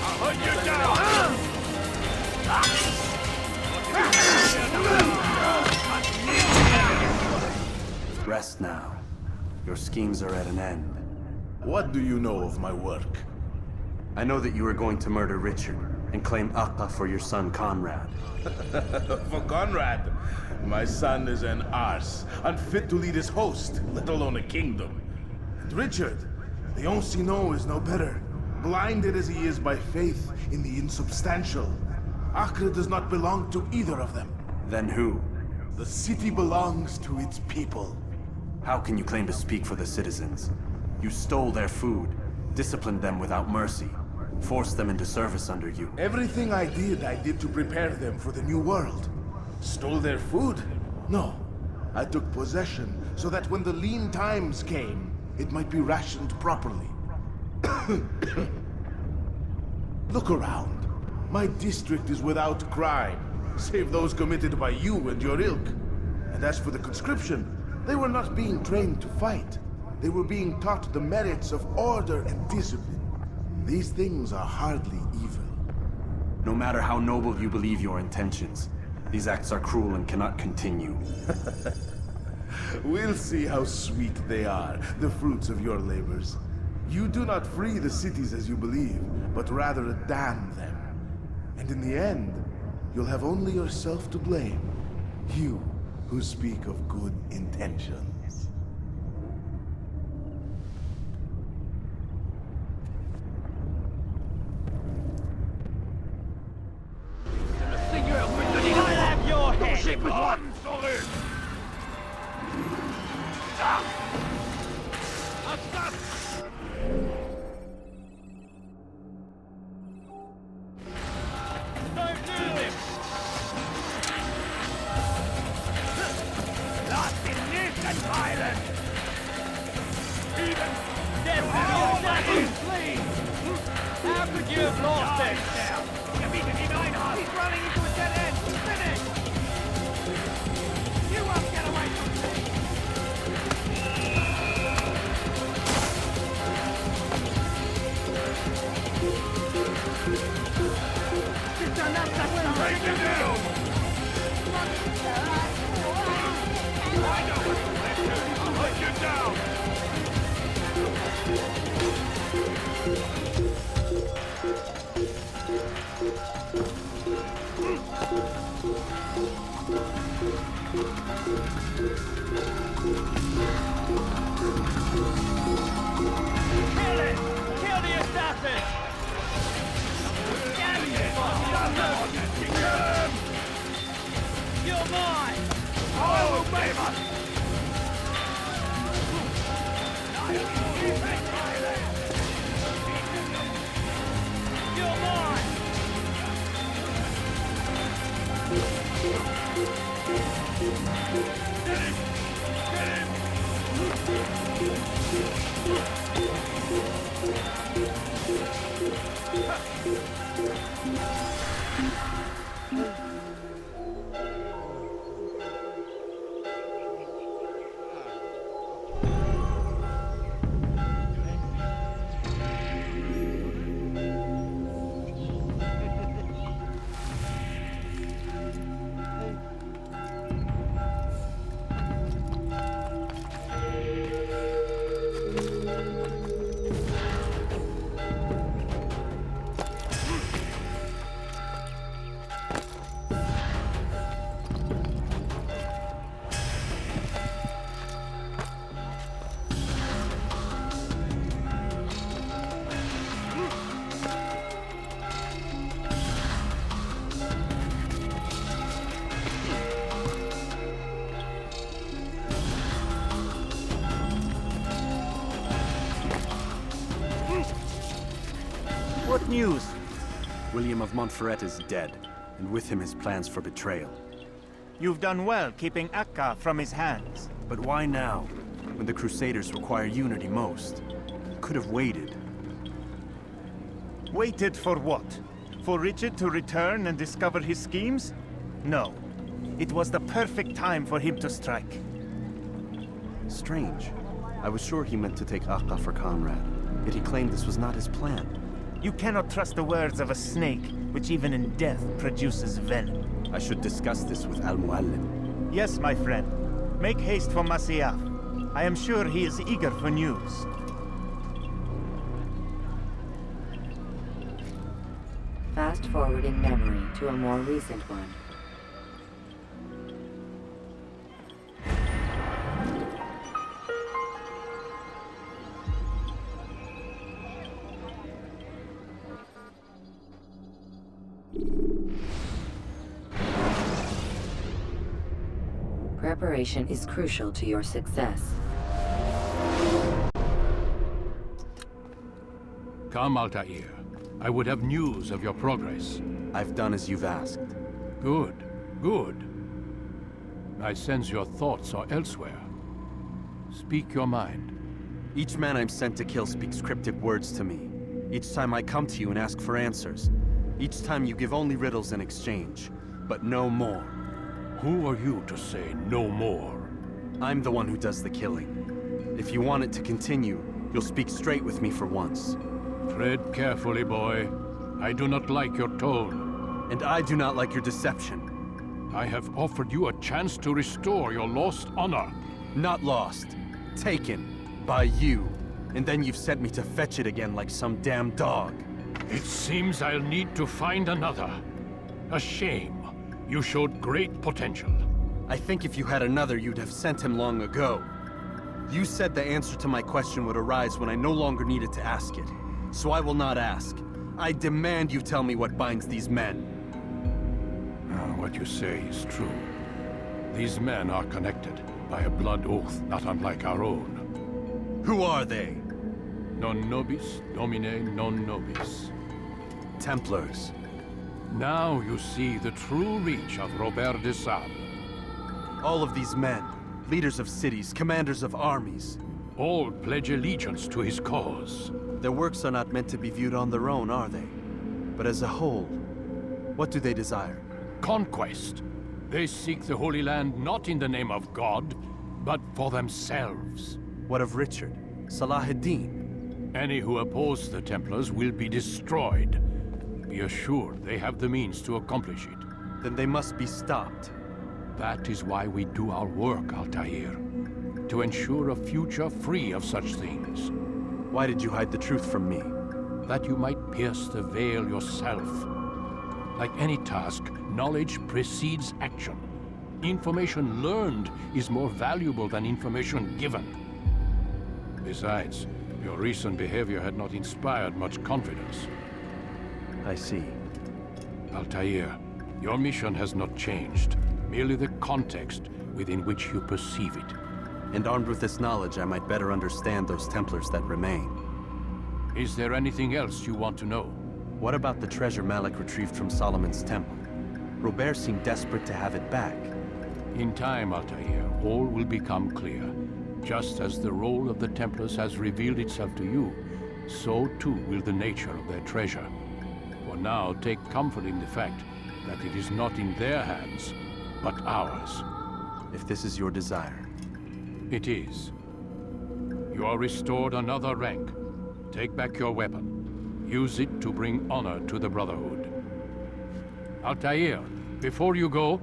I'll hunt you down! Rest now. Your schemes are at an end. What do you know of my work? I know that you are going to murder Richard and claim Akka for your son Conrad. For Conrad, my son is an arse, unfit to lead his host, let alone a kingdom. And Richard, the Ancino is no better, blinded as he is by faith in the insubstantial. Acre does not belong to either of them. Then who? The city belongs to its people. How can you claim to speak for the citizens? You stole their food, disciplined them without mercy, forced them into service under you. Everything I did to prepare them for the new world. Stole their food? No. I took possession so that when the lean times came, it might be rationed properly. Look around. My district is without crime, save those committed by you and your ilk. And as for the conscription, they were not being trained to fight. They were being taught the merits of order and discipline. These things are hardly evil. No matter how noble you believe your intentions, these acts are cruel and cannot continue. We'll see how sweet they are, the fruits of your labors. You do not free the cities as you believe, but rather damn them. And in the end, you'll have only yourself to blame. You who speak of good intentions. I'll have your head! On, solid! Don't do this! Nastiness and violence! Even death is nothing, please! How could you have lost it? He's running into a dead end! Finish! You won't get away from me! Take it down! I know what you want to do. I'll hunt you down! Kill it! Kill the assassin! You're mine! Oh, favor! You're mine! What news? William of Montferrat is dead, and with him his plans for betrayal. You've done well keeping Akka from his hands. But why now, when the Crusaders require unity most? You could have waited. Waited for what? For Richard to return and discover his schemes? No. It was the perfect time for him to strike. Strange. I was sure he meant to take Akka for Conrad, yet he claimed this was not his plan. You cannot trust the words of a snake, which even in death produces venom. I should discuss this with Al-Muallim. Yes, my friend. Make haste for Masyaf. I am sure he is eager for news. Fast forwarding memory to a more recent one. Preparation is crucial to your success. Come, Altaïr. I would have news of your progress. I've done as you've asked. Good, good. I sense your thoughts are elsewhere. Speak your mind. Each man I'm sent to kill speaks cryptic words to me. Each time I come to you and ask for answers. Each time you give only riddles in exchange, but no more. Who are you to say no more? I'm the one who does the killing. If you want it to continue, you'll speak straight with me for once. Tread carefully, boy. I do not like your tone. And I do not like your deception. I have offered you a chance to restore your lost honor. Not lost. Taken. By you. And then you've sent me to fetch it again like some damn dog. It seems I'll need to find another. A shame. You showed great potential. I think if you had another, you'd have sent him long ago. You said the answer to my question would arise when I no longer needed to ask it. So I will not ask. I demand you tell me what binds these men. What you say is true. These men are connected by a blood oath not unlike our own. Who are they? Non nobis, domine non nobis. Templars. Now you see the true reach of Robert de Sable. All of these men, leaders of cities, commanders of armies. All pledge allegiance to his cause. Their works are not meant to be viewed on their own, are they? But as a whole, what do they desire? Conquest. They seek the Holy Land not in the name of God, but for themselves. What of Richard? Salah-ad-Din? Any who oppose the Templars will be destroyed. Be assured they have the means to accomplish it. Then they must be stopped. That is why we do our work, Altaïr. To ensure a future free of such things. Why did you hide the truth from me? That you might pierce the veil yourself. Like any task, knowledge precedes action. Information learned is more valuable than information given. Besides, your recent behavior had not inspired much confidence. I see. Altaïr, your mission has not changed. Merely the context within which you perceive it. And armed with this knowledge, I might better understand those Templars that remain. Is there anything else you want to know? What about the treasure Malik retrieved from Solomon's temple? Robert seemed desperate to have it back. In time, Altaïr, all will become clear. Just as the role of the Templars has revealed itself to you, so too will the nature of their treasure. For now, take comfort in the fact that it is not in their hands, but ours. If this is your desire. It is. You are restored another rank. Take back your weapon. Use it to bring honor to the Brotherhood. Altaïr, before you go...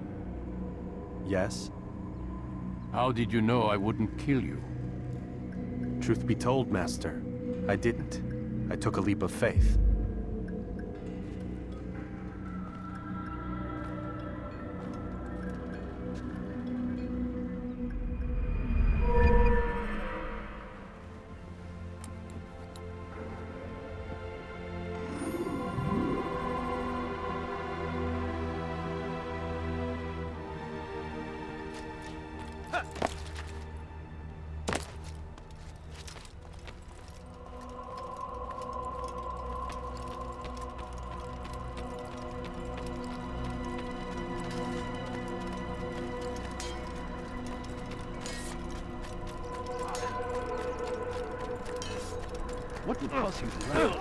Yes? How did you know I wouldn't kill you? Truth be told, Master, I didn't. I took a leap of faith. What would cause you to run?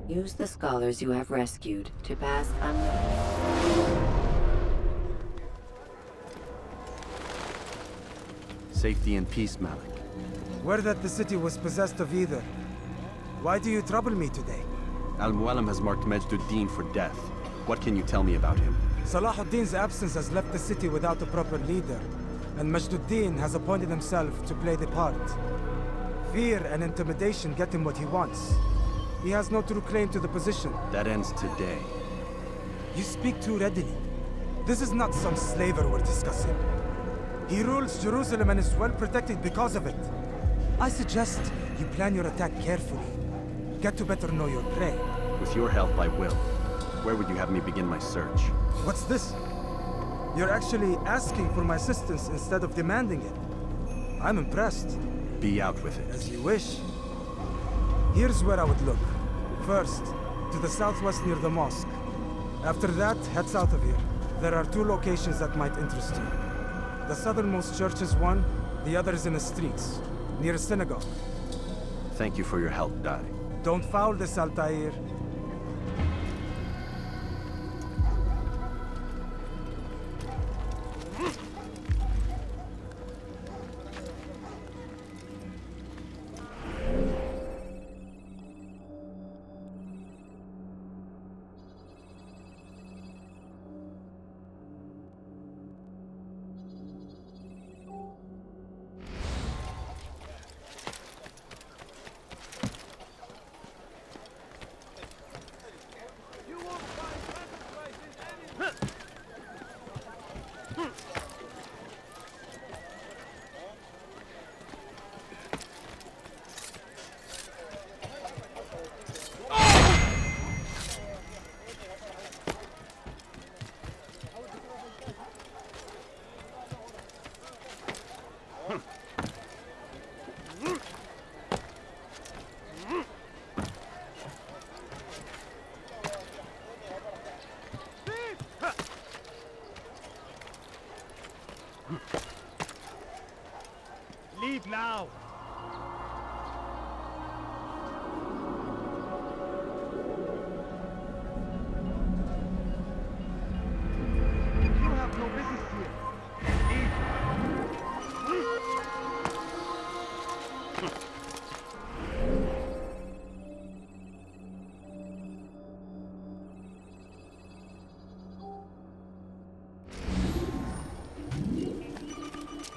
Use the scholars you have rescued to pass Safety and peace, Malik. Word that the city was possessed of either. Why do you trouble me today? Al-Mualim has marked Majd-ud-Din for death. What can you tell me about him? Salahuddin's absence has left the city without a proper leader, and Majd-ud-Din has appointed himself to play the part. Fear and intimidation get him what he wants. He has no true claim to the position. That ends today. You speak too readily. This is not some slaver we're discussing. He rules Jerusalem and is well protected because of it. I suggest you plan your attack carefully. Get to better know your prey. With your help, I will. Where would you have me begin my search? What's this? You're actually asking for my assistance instead of demanding it. I'm impressed. Be out with it. As you wish. Here's where I would look. First, to the southwest near the mosque. After that, head south of here. There are two locations that might interest you. The southernmost church is one, the other is in the streets, near a synagogue. Thank you for your help, Dari. Don't foul this, Altaïr. Leave now! You have no business here. Leave!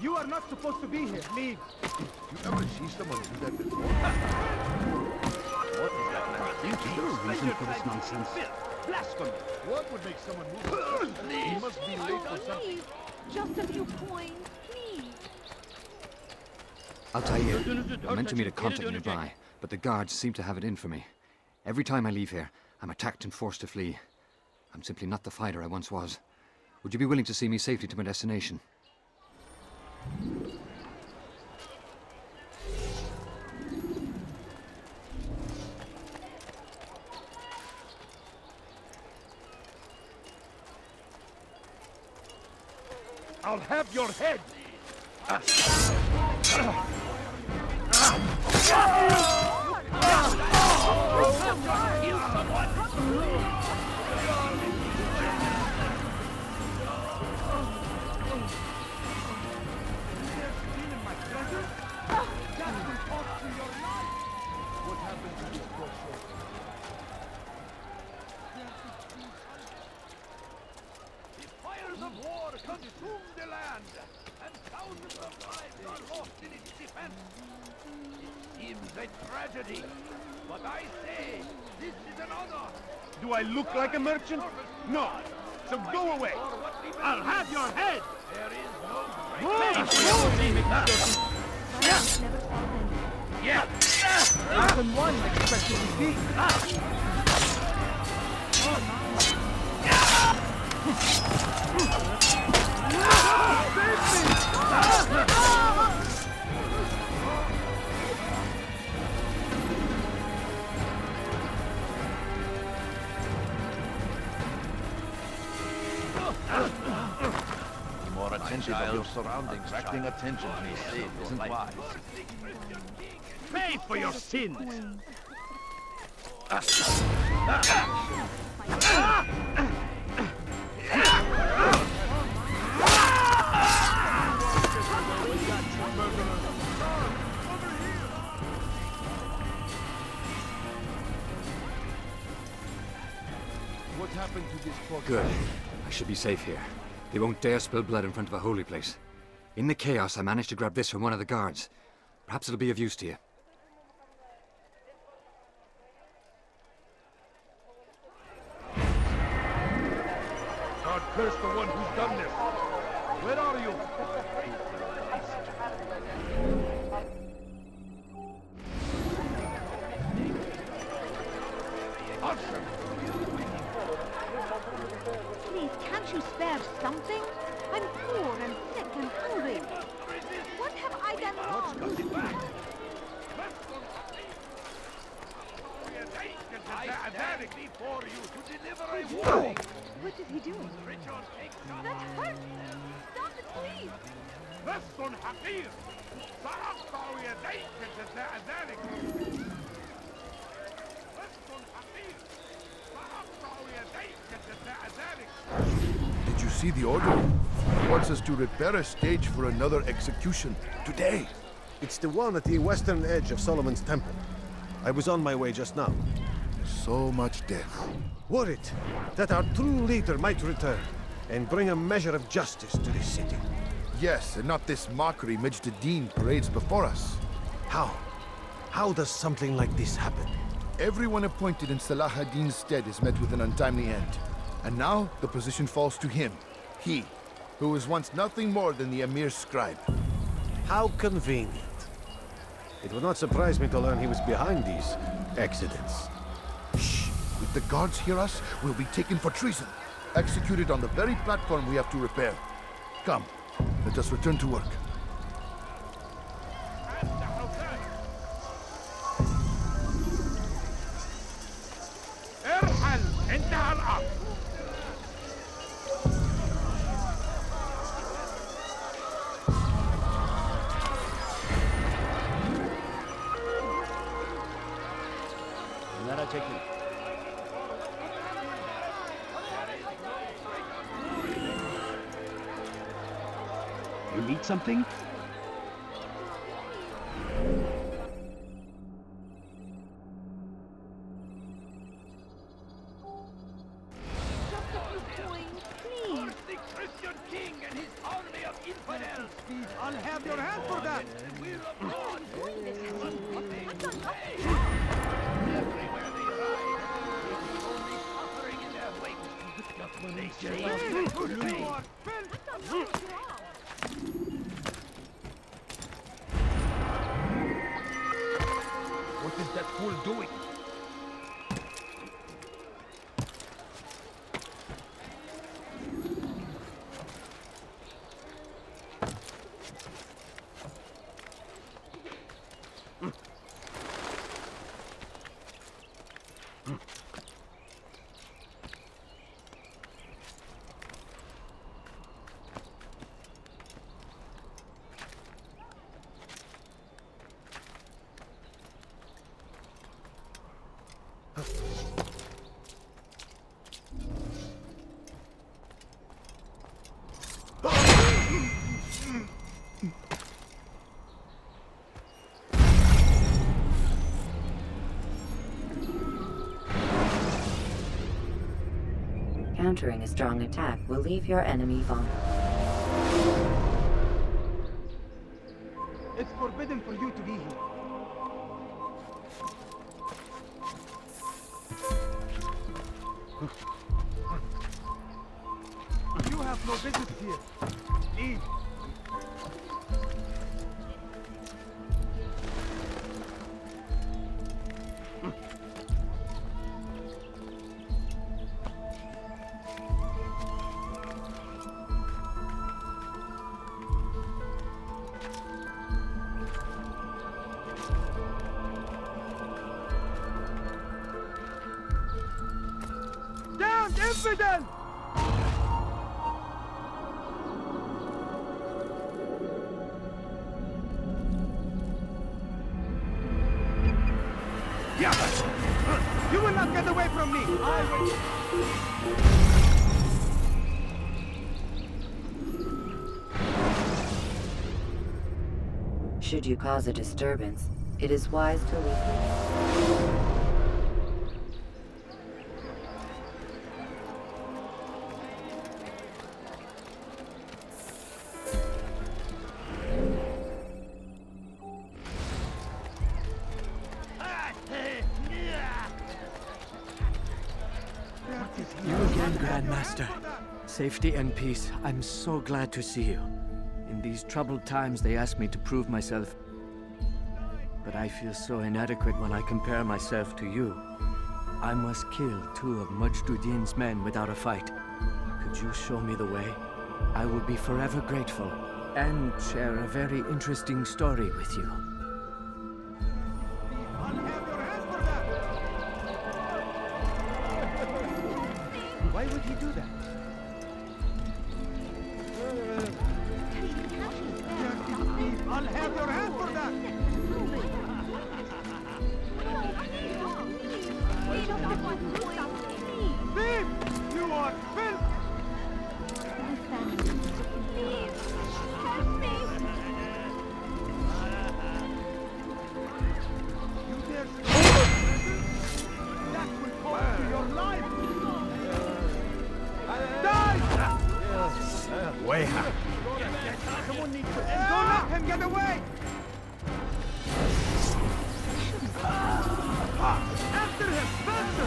You are not supposed to be here. Leave. You ever see someone do that before? What is that man thinking? Is there a reason for this nonsense? Blasphemy! What would make someone move? He must be late for something. Just a few coins, please. Altaïr, I meant to meet a contact nearby, but the guards seem to have it in for me. Every time I leave here, I'm attacked and forced to flee. I'm simply not the fighter I once was. Would you be willing to see me safely to my destination? I'll have your head! Fires of war consume the land, and thousands of lives are lost in its defense. It seems a tragedy, but I say this is an honor. Do I look like a merchant? No. So go away. I'll have your head. There is no Yeah. Even one expresses defeat. More attentive of your surroundings. Attracting attention to your sin isn't wise. Pay for your sins. What happened to this poor Good. I should be safe here. They won't dare spill blood in front of a holy place. In the chaos, I managed to grab this from one of the guards. Perhaps it'll be of use to you. God curse the one who's done this. Where are you? Please, can't you spare something? I'm poor and sick and hungry. What have I done wrong? I stand before you to deliver a warning. What is he doing? That hurts! Stop it, please! لست حقير سأقطع يديك جزاء ذلك لست حقير سأقطع يديك جزاء ذلك. Did you see the order? He wants us to repair a stage for another execution. Today. It's the one at the western edge of Solomon's temple. I was on my way just now. So much death. Worried that our true leader might return and bring a measure of justice to this city. Yes, and not this mockery Majd-Ad-Din parades before us. How? How does something like this happen? Everyone appointed in Salah ad-Din's stead is met with an untimely end. And now, the position falls to him. He, who was once nothing more than the Emir's scribe. How convenient. It would not surprise me to learn he was behind these accidents. Shh! If the guards hear us, we'll be taken for treason. Executed on the very platform we have to repair. Come, let us return to work. ارحل انتهى الأمر. You need something? Please. The Christian king and his army of infidels. I'll have your hand for that. We're abroad. Everywhere they ride, only suffering in their wake. They say good pay. What is that fool doing? countering a strong attack will leave your enemy vulnerable. It's forbidden for you to be here. You have no business here. Leave. Down, infidel! You will not get away from me! Should you cause a disturbance, it is wise to leave. You again, Grandmaster. Safety and peace. I'm so glad to see you. In these troubled times, they ask me to prove myself. But I feel so inadequate when I compare myself to you. I must kill 2 of Majduddin's men without a fight. Could you show me the way? I will be forever grateful, and share a very interesting story with you. Why would he do that? I'll have your hand for that! Thief! You are filth! You dare that will cost you your life! Die! Wayha! Someone needs to... Don't let him get away! After him! Faster!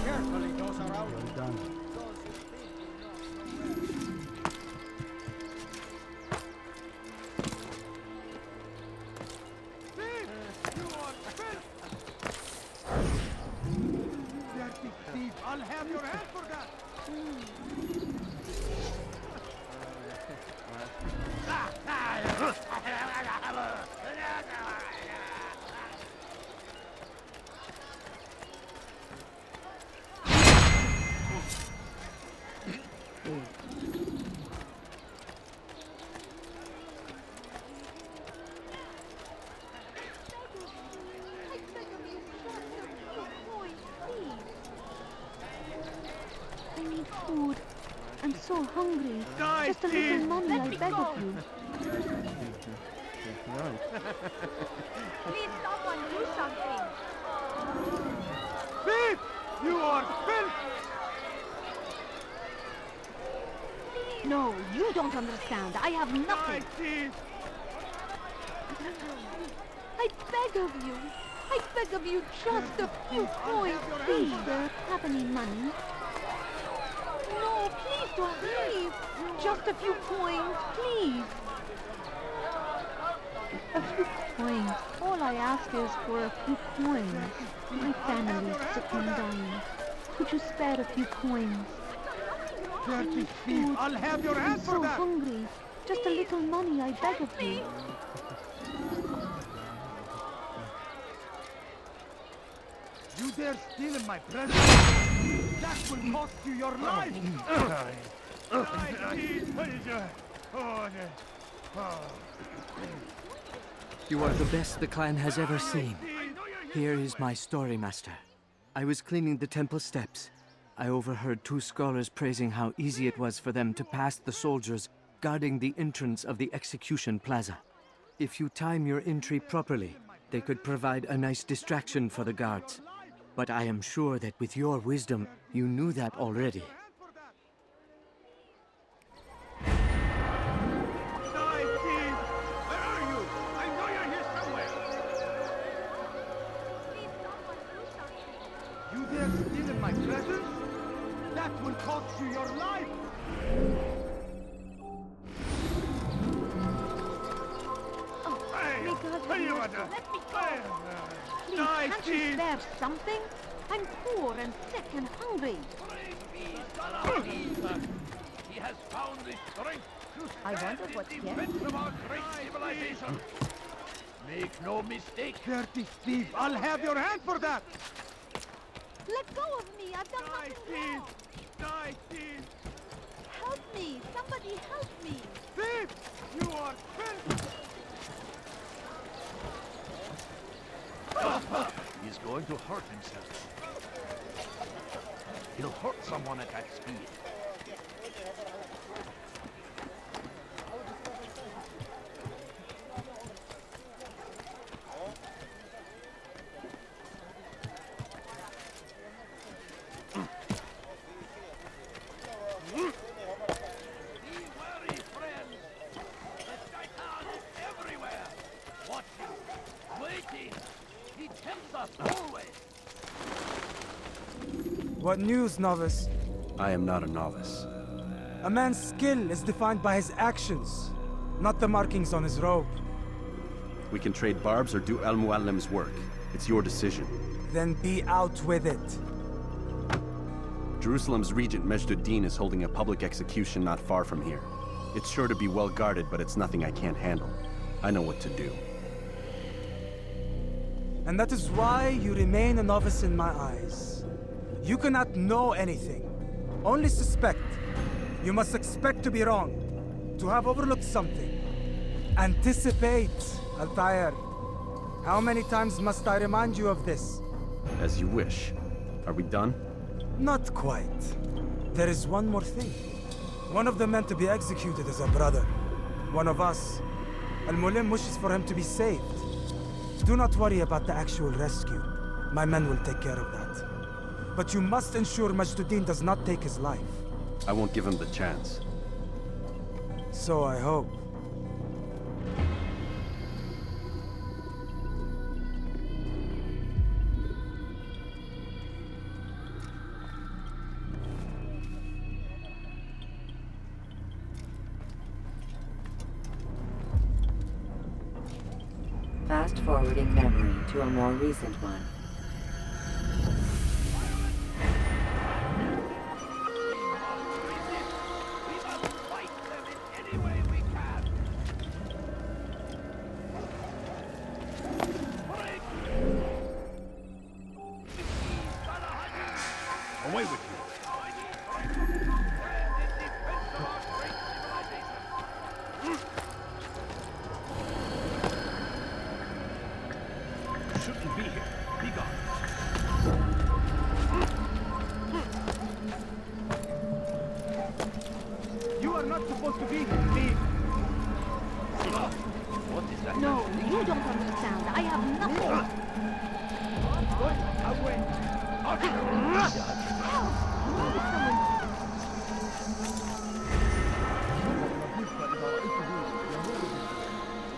Carefully, those are out. Well done. I'll have your hand for that! I need food. I'm so hungry. Just a little money, I beg of you. Please, someone do something. Thief! You are filth! No, you don't understand. I have nothing. I beg of you. I beg of you just a few coins, please. Have any money? No, please don't leave. Just a few coins, please. A few coins. All I ask is for a few coins. My family's sick and dying. Could you spare a few coins? Dirty thief! I'll have your hand for that! I'm so hungry. Just a little money, I beg of you. You dare steal in my presence? That will cost you your life! You are the best the clan has ever seen. Here is my story, Master. I was cleaning the temple steps. I overheard two scholars praising how easy it was for them to pass the soldiers guarding the entrance of the execution plaza. If you time your entry properly, they could provide a nice distraction for the guards. But I am sure that with your wisdom, you knew that already. You dare steal in my presence? That will cost you your life! Let me go. Please, can't you spare something? I'm poor and sick and hungry. He has found the strength to I stand wonder in what's defense here. of our great civilization. Make no mistake. Dirty thief, I'll have your hand for that! Let go of me. I've done nothing wrong. Die, thief! Help me. Somebody help me. Thief! You are filth! He's going to hurt himself. He'll hurt someone at that speed. What news, novice? I am not a novice. A man's skill is defined by his actions, not the markings on his robe. We can trade barbs or do Al-Muallim's work. It's your decision. Then be out with it. Jerusalem's regent Majd-ud-Din is holding a public execution not far from here. It's sure to be well guarded, but it's nothing I can't handle. I know what to do. And that is why you remain a novice in my eyes. You cannot know anything, only suspect. You must expect to be wrong, to have overlooked something. Anticipate, Altaïr. How many times must I remind you of this? As you wish. Are we done? Not quite. There is one more thing. One of the men to be executed is a brother. One of us. Al-Mulim wishes for him to be saved. Do not worry about the actual rescue. My men will take care of that. But you must ensure Majd-ud-Din does not take his life. I won't give him the chance. So I hope. Fast-forwarding memory to a more recent one. Away with you. Shouldn't be here. Be gone. You are not supposed to be here, thief! What is that? No, you don't understand. I have nothing.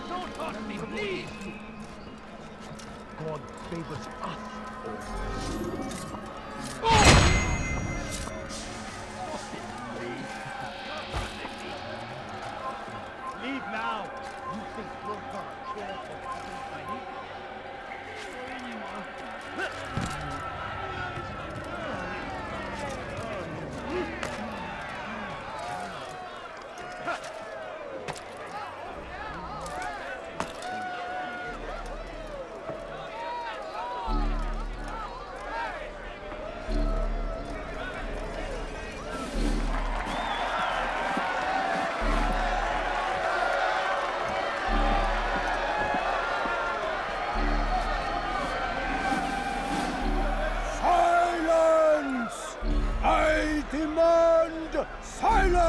Don't touch me, please! God favors us. Leave now! You think you're gonna care for fighting?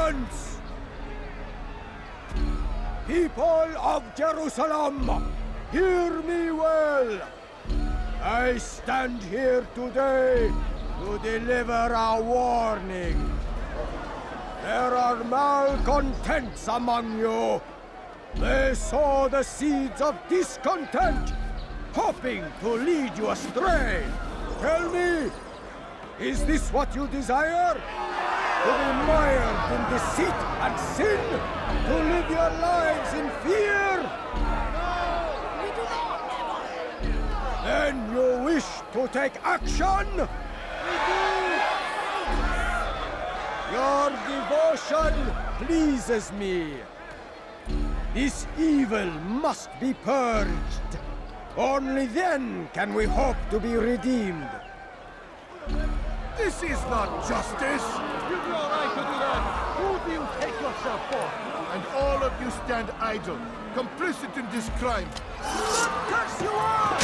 Silence! People of Jerusalem, hear me well. I stand here today to deliver a warning. There are malcontents among you. They sow the seeds of discontent, hoping to lead you astray. Tell me, is this what you desire? To be mired in deceit and sin? To live your lives in fear? No, we do not. Then you wish to take action? We do. Your devotion pleases me. This evil must be purged. Only then can we hope to be redeemed. This is not justice! You've no right to do that! Who do you take yourself for? And all of you stand idle, complicit in this crime. Curse you all!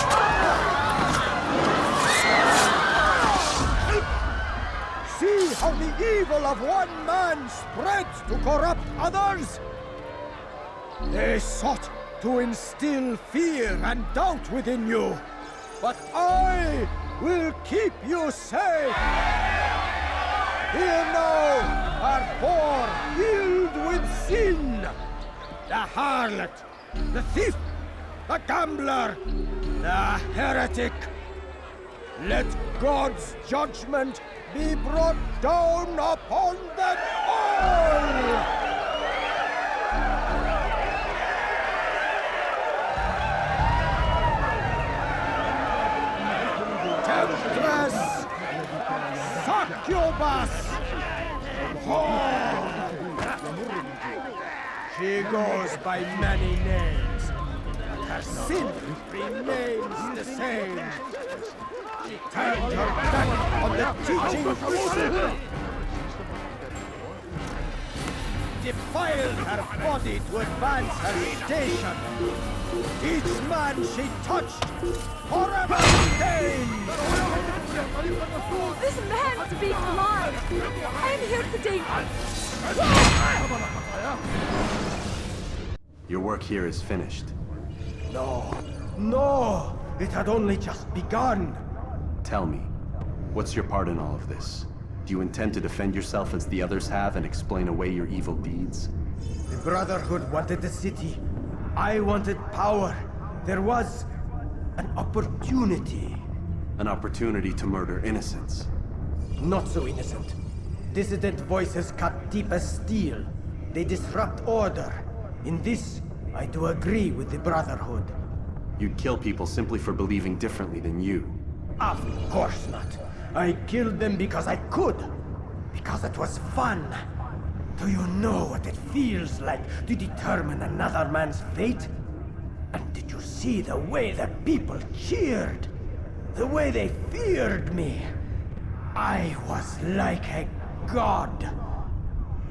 See how the evil of one man spreads to corrupt others? They sought to instill fear and doubt within you, but I will keep you safe. Here now are four filled with sin. The harlot, the thief, the gambler, the heretic. Let God's judgment be brought down upon them all! Temptress! Succubus! Whore! She goes by many names, but her sin remains the same. She turned her back on the teaching, defiled her body to advance her station. Each man she touched, forever stained! This man speaks lies! I am here today! Your work here is finished. No! It had only just begun! Tell me, what's your part in all of this? Do you intend to defend yourself as the others have and explain away your evil deeds? The Brotherhood wanted the city. I wanted power. There was an opportunity. An opportunity to murder innocents. Not so innocent. Dissident voices cut deep as steel. They disrupt order. In this, I do agree with the Brotherhood. You'd kill people simply for believing differently than you. Of course not. I killed them because I could. Because it was fun. Do you know what it feels like to determine another man's fate? And did you see the way the people cheered? The way they feared me? I was like a god.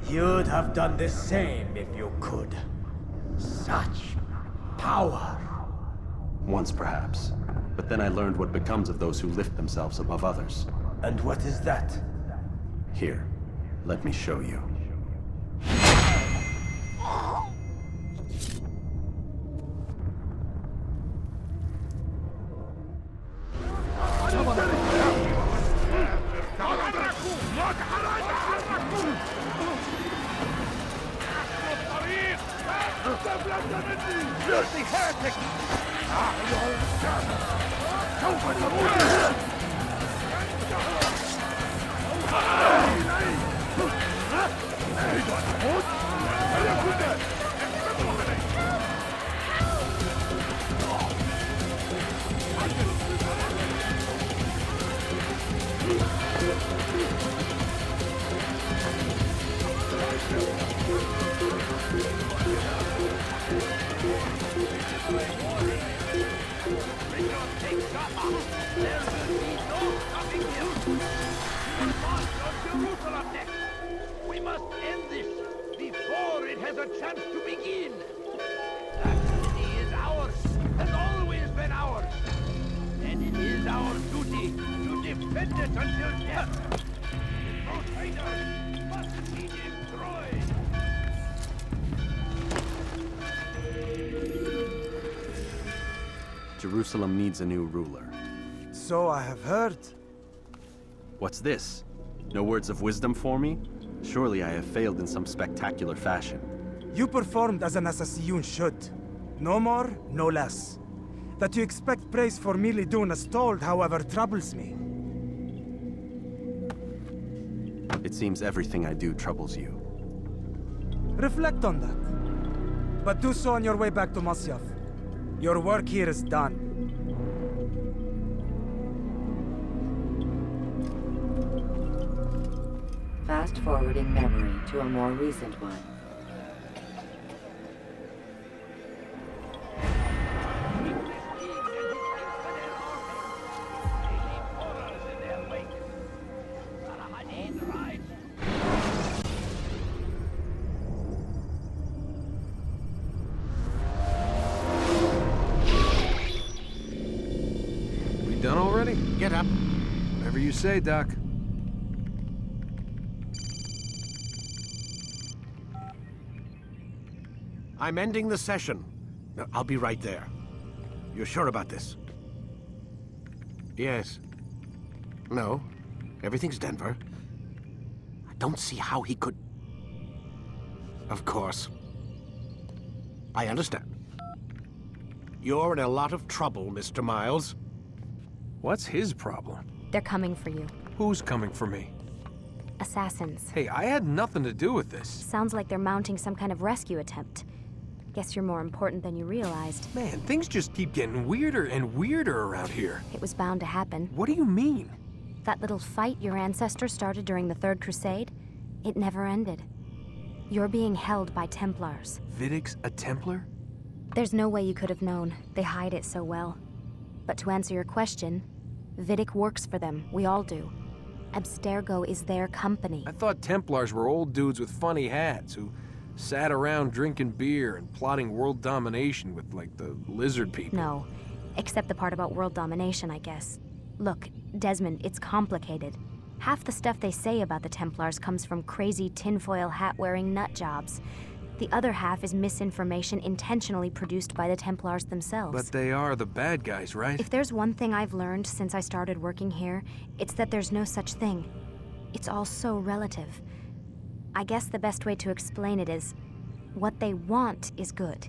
You'd have done the same if you could. Such power. Once perhaps. But then I learned what becomes of those who lift themselves above others. And what is that? Here, let me show you. Filthy heretic! We must end this before it has a chance to begin. That city is ours, has always been ours. And it is our duty to defend it until death. Crusaders must be destroyed. Jerusalem needs a new ruler. So I have heard. What's this? No words of wisdom for me? Surely I have failed in some spectacular fashion. You performed as an assassin should. No more, no less. That you expect praise for merely doing as told, however, troubles me. It seems everything I do troubles you. Reflect on that. But do so on your way back to Masyaf. Your work here is done. Fast-forwarding memory to a more recent one. We done already? Get up. Whatever you say, Doc. I'm ending the session. I'll be right there. You're sure about this? Yes. No. Everything's Denver. I don't see how he could... Of course. I understand. You're in a lot of trouble, Mr. Miles. What's his problem? They're coming for you. Who's coming for me? Assassins. Hey, I had nothing to do with this. Sounds like they're mounting some kind of rescue attempt. Guess you're more important than you realized. Man, things just keep getting weirder and weirder around here. It was bound to happen. What do you mean? That little fight your ancestors started during the Third Crusade, it never ended. You're being held by Templars. Vidic's a Templar? There's no way you could have known. They hide it so well. But to answer your question, Vidic works for them. We all do. Abstergo is their company. I thought Templars were old dudes with funny hats who sat around drinking beer and plotting world domination with, like, the lizard people. No, except the part about world domination, I guess. Look, Desmond, it's complicated. Half the stuff they say about the Templars comes from crazy tinfoil hat-wearing nut jobs. The other half is misinformation intentionally produced by the Templars themselves. But they are the bad guys, right? If there's one thing I've learned since I started working here, it's that there's no such thing. It's all so relative. I guess the best way to explain it is, what they want is good.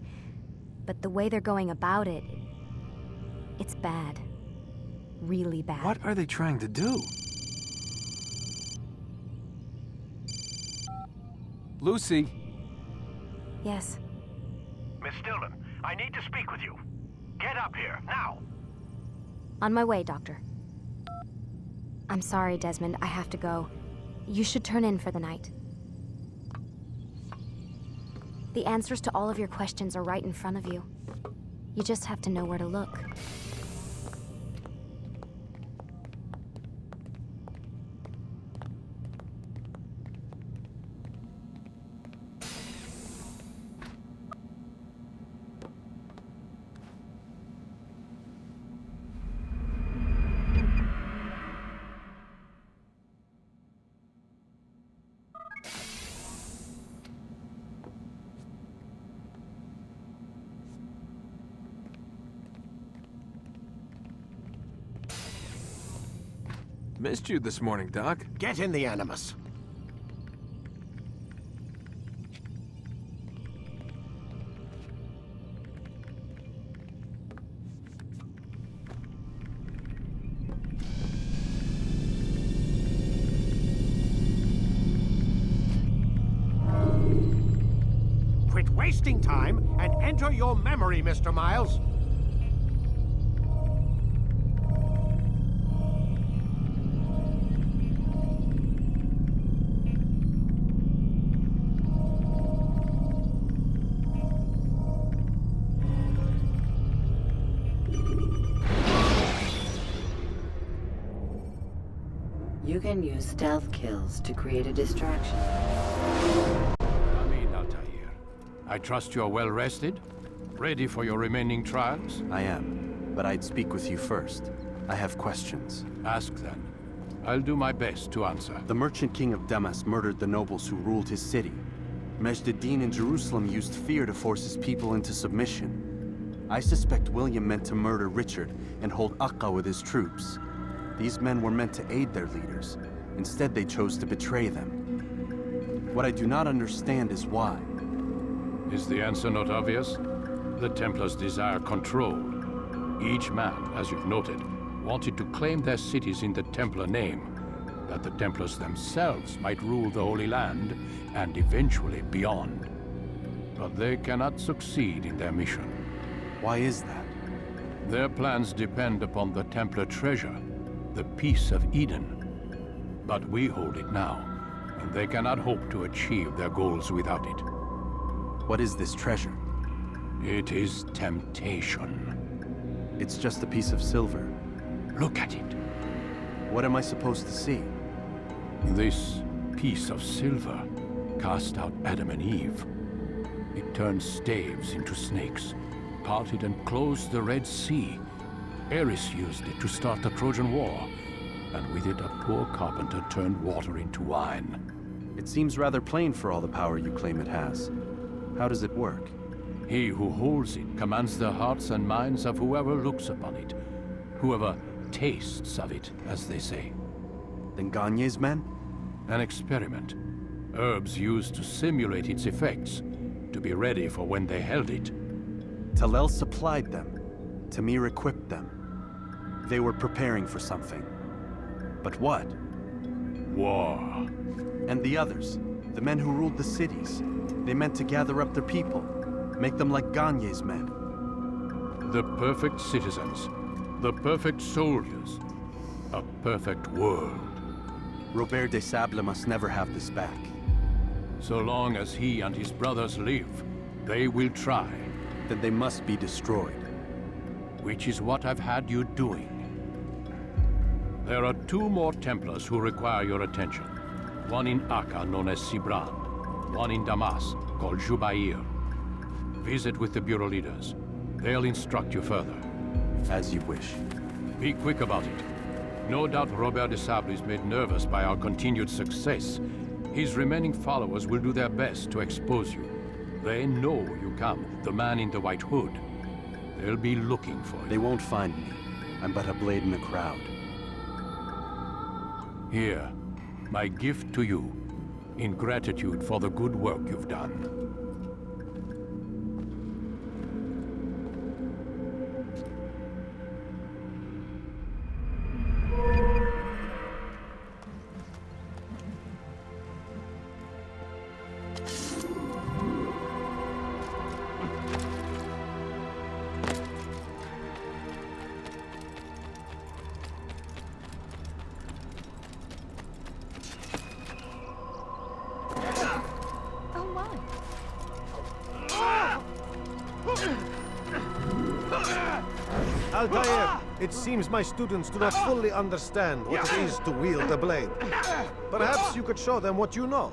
But the way they're going about it, it's bad. Really bad. What are they trying to do? Lucy? Yes. Miss Stillman, I need to speak with you. Get up here, now! On my way, Doctor. I'm sorry, Desmond. I have to go. You should turn in for the night. The answers to all of your questions are right in front of you. You just have to know where to look. Missed you this morning, Doc. Get in the Animus. Quit wasting time and enter your memory, Mr. Miles. You can use stealth kills to create a distraction. Come in, Altaïr. I trust you're well rested? Ready for your remaining trials? I am, but I'd speak with you first. I have questions. Ask then. I'll do my best to answer. The merchant king of Damas murdered the nobles who ruled his city. Majd ad-Din in Jerusalem used fear to force his people into submission. I suspect William meant to murder Richard and hold Akka with his troops. These men were meant to aid their leaders. Instead, they chose to betray them. What I do not understand is why. Is the answer not obvious? The Templars desire control. Each man, as you've noted, wanted to claim their cities in the Templar name, that the Templars themselves might rule the Holy Land and eventually beyond. But they cannot succeed in their mission. Why is that? Their plans depend upon the Templar treasure, the Peace of Eden. But we hold it now, and they cannot hope to achieve their goals without it. What is this treasure? It is temptation. It's just a piece of silver. Look at it. What am I supposed to see? This piece of silver cast out Adam and Eve. It turned staves into snakes, parted and closed the Red Sea. Ares used it to start the Trojan War, and with it a poor carpenter turned water into wine. It seems rather plain for all the power you claim it has. How does it work? He who holds it commands the hearts and minds of whoever looks upon it, whoever tastes of it, as they say. Then Gagne's men? An experiment. Herbs used to simulate its effects, to be ready for when they held it. Talel supplied them. Tamir equipped them. They were preparing for something. But what? War. And the others, the men who ruled the cities, they meant to gather up their people, make them like Gagne's men. The perfect citizens, the perfect soldiers, a perfect world. Robert de Sable must never have this back. So long as he and his brothers live, they will try. Then they must be destroyed. Which is what I've had you doing. There are 2 more Templars who require your attention. One in Akka, known as Sibrand. One in Damas, called Jubair. Visit with the Bureau leaders. They'll instruct you further. As you wish. Be quick about it. No doubt Robert de Sable is made nervous by our continued success. His remaining followers will do their best to expose you. They know you come, the man in the white hood. They'll be looking for you. They won't find me. I'm but a blade in the crowd. Here, my gift to you, in gratitude for the good work you've done. Altaïr, it seems my students do not fully understand what it is to wield a blade. Perhaps you could show them what you know.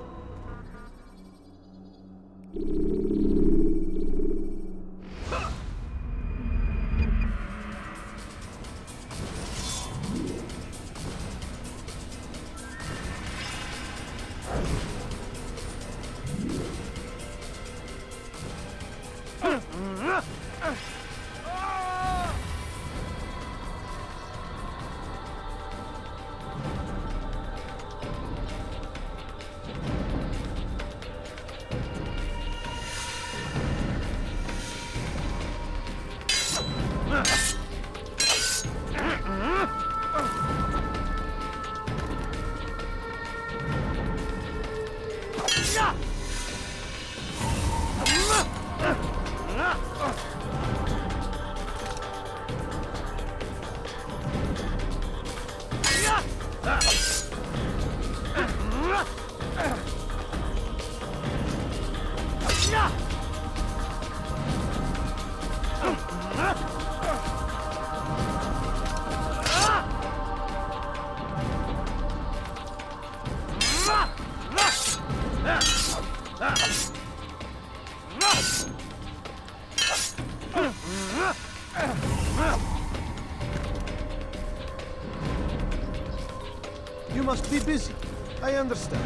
You must be busy. I understand.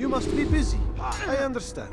You must be busy. I understand.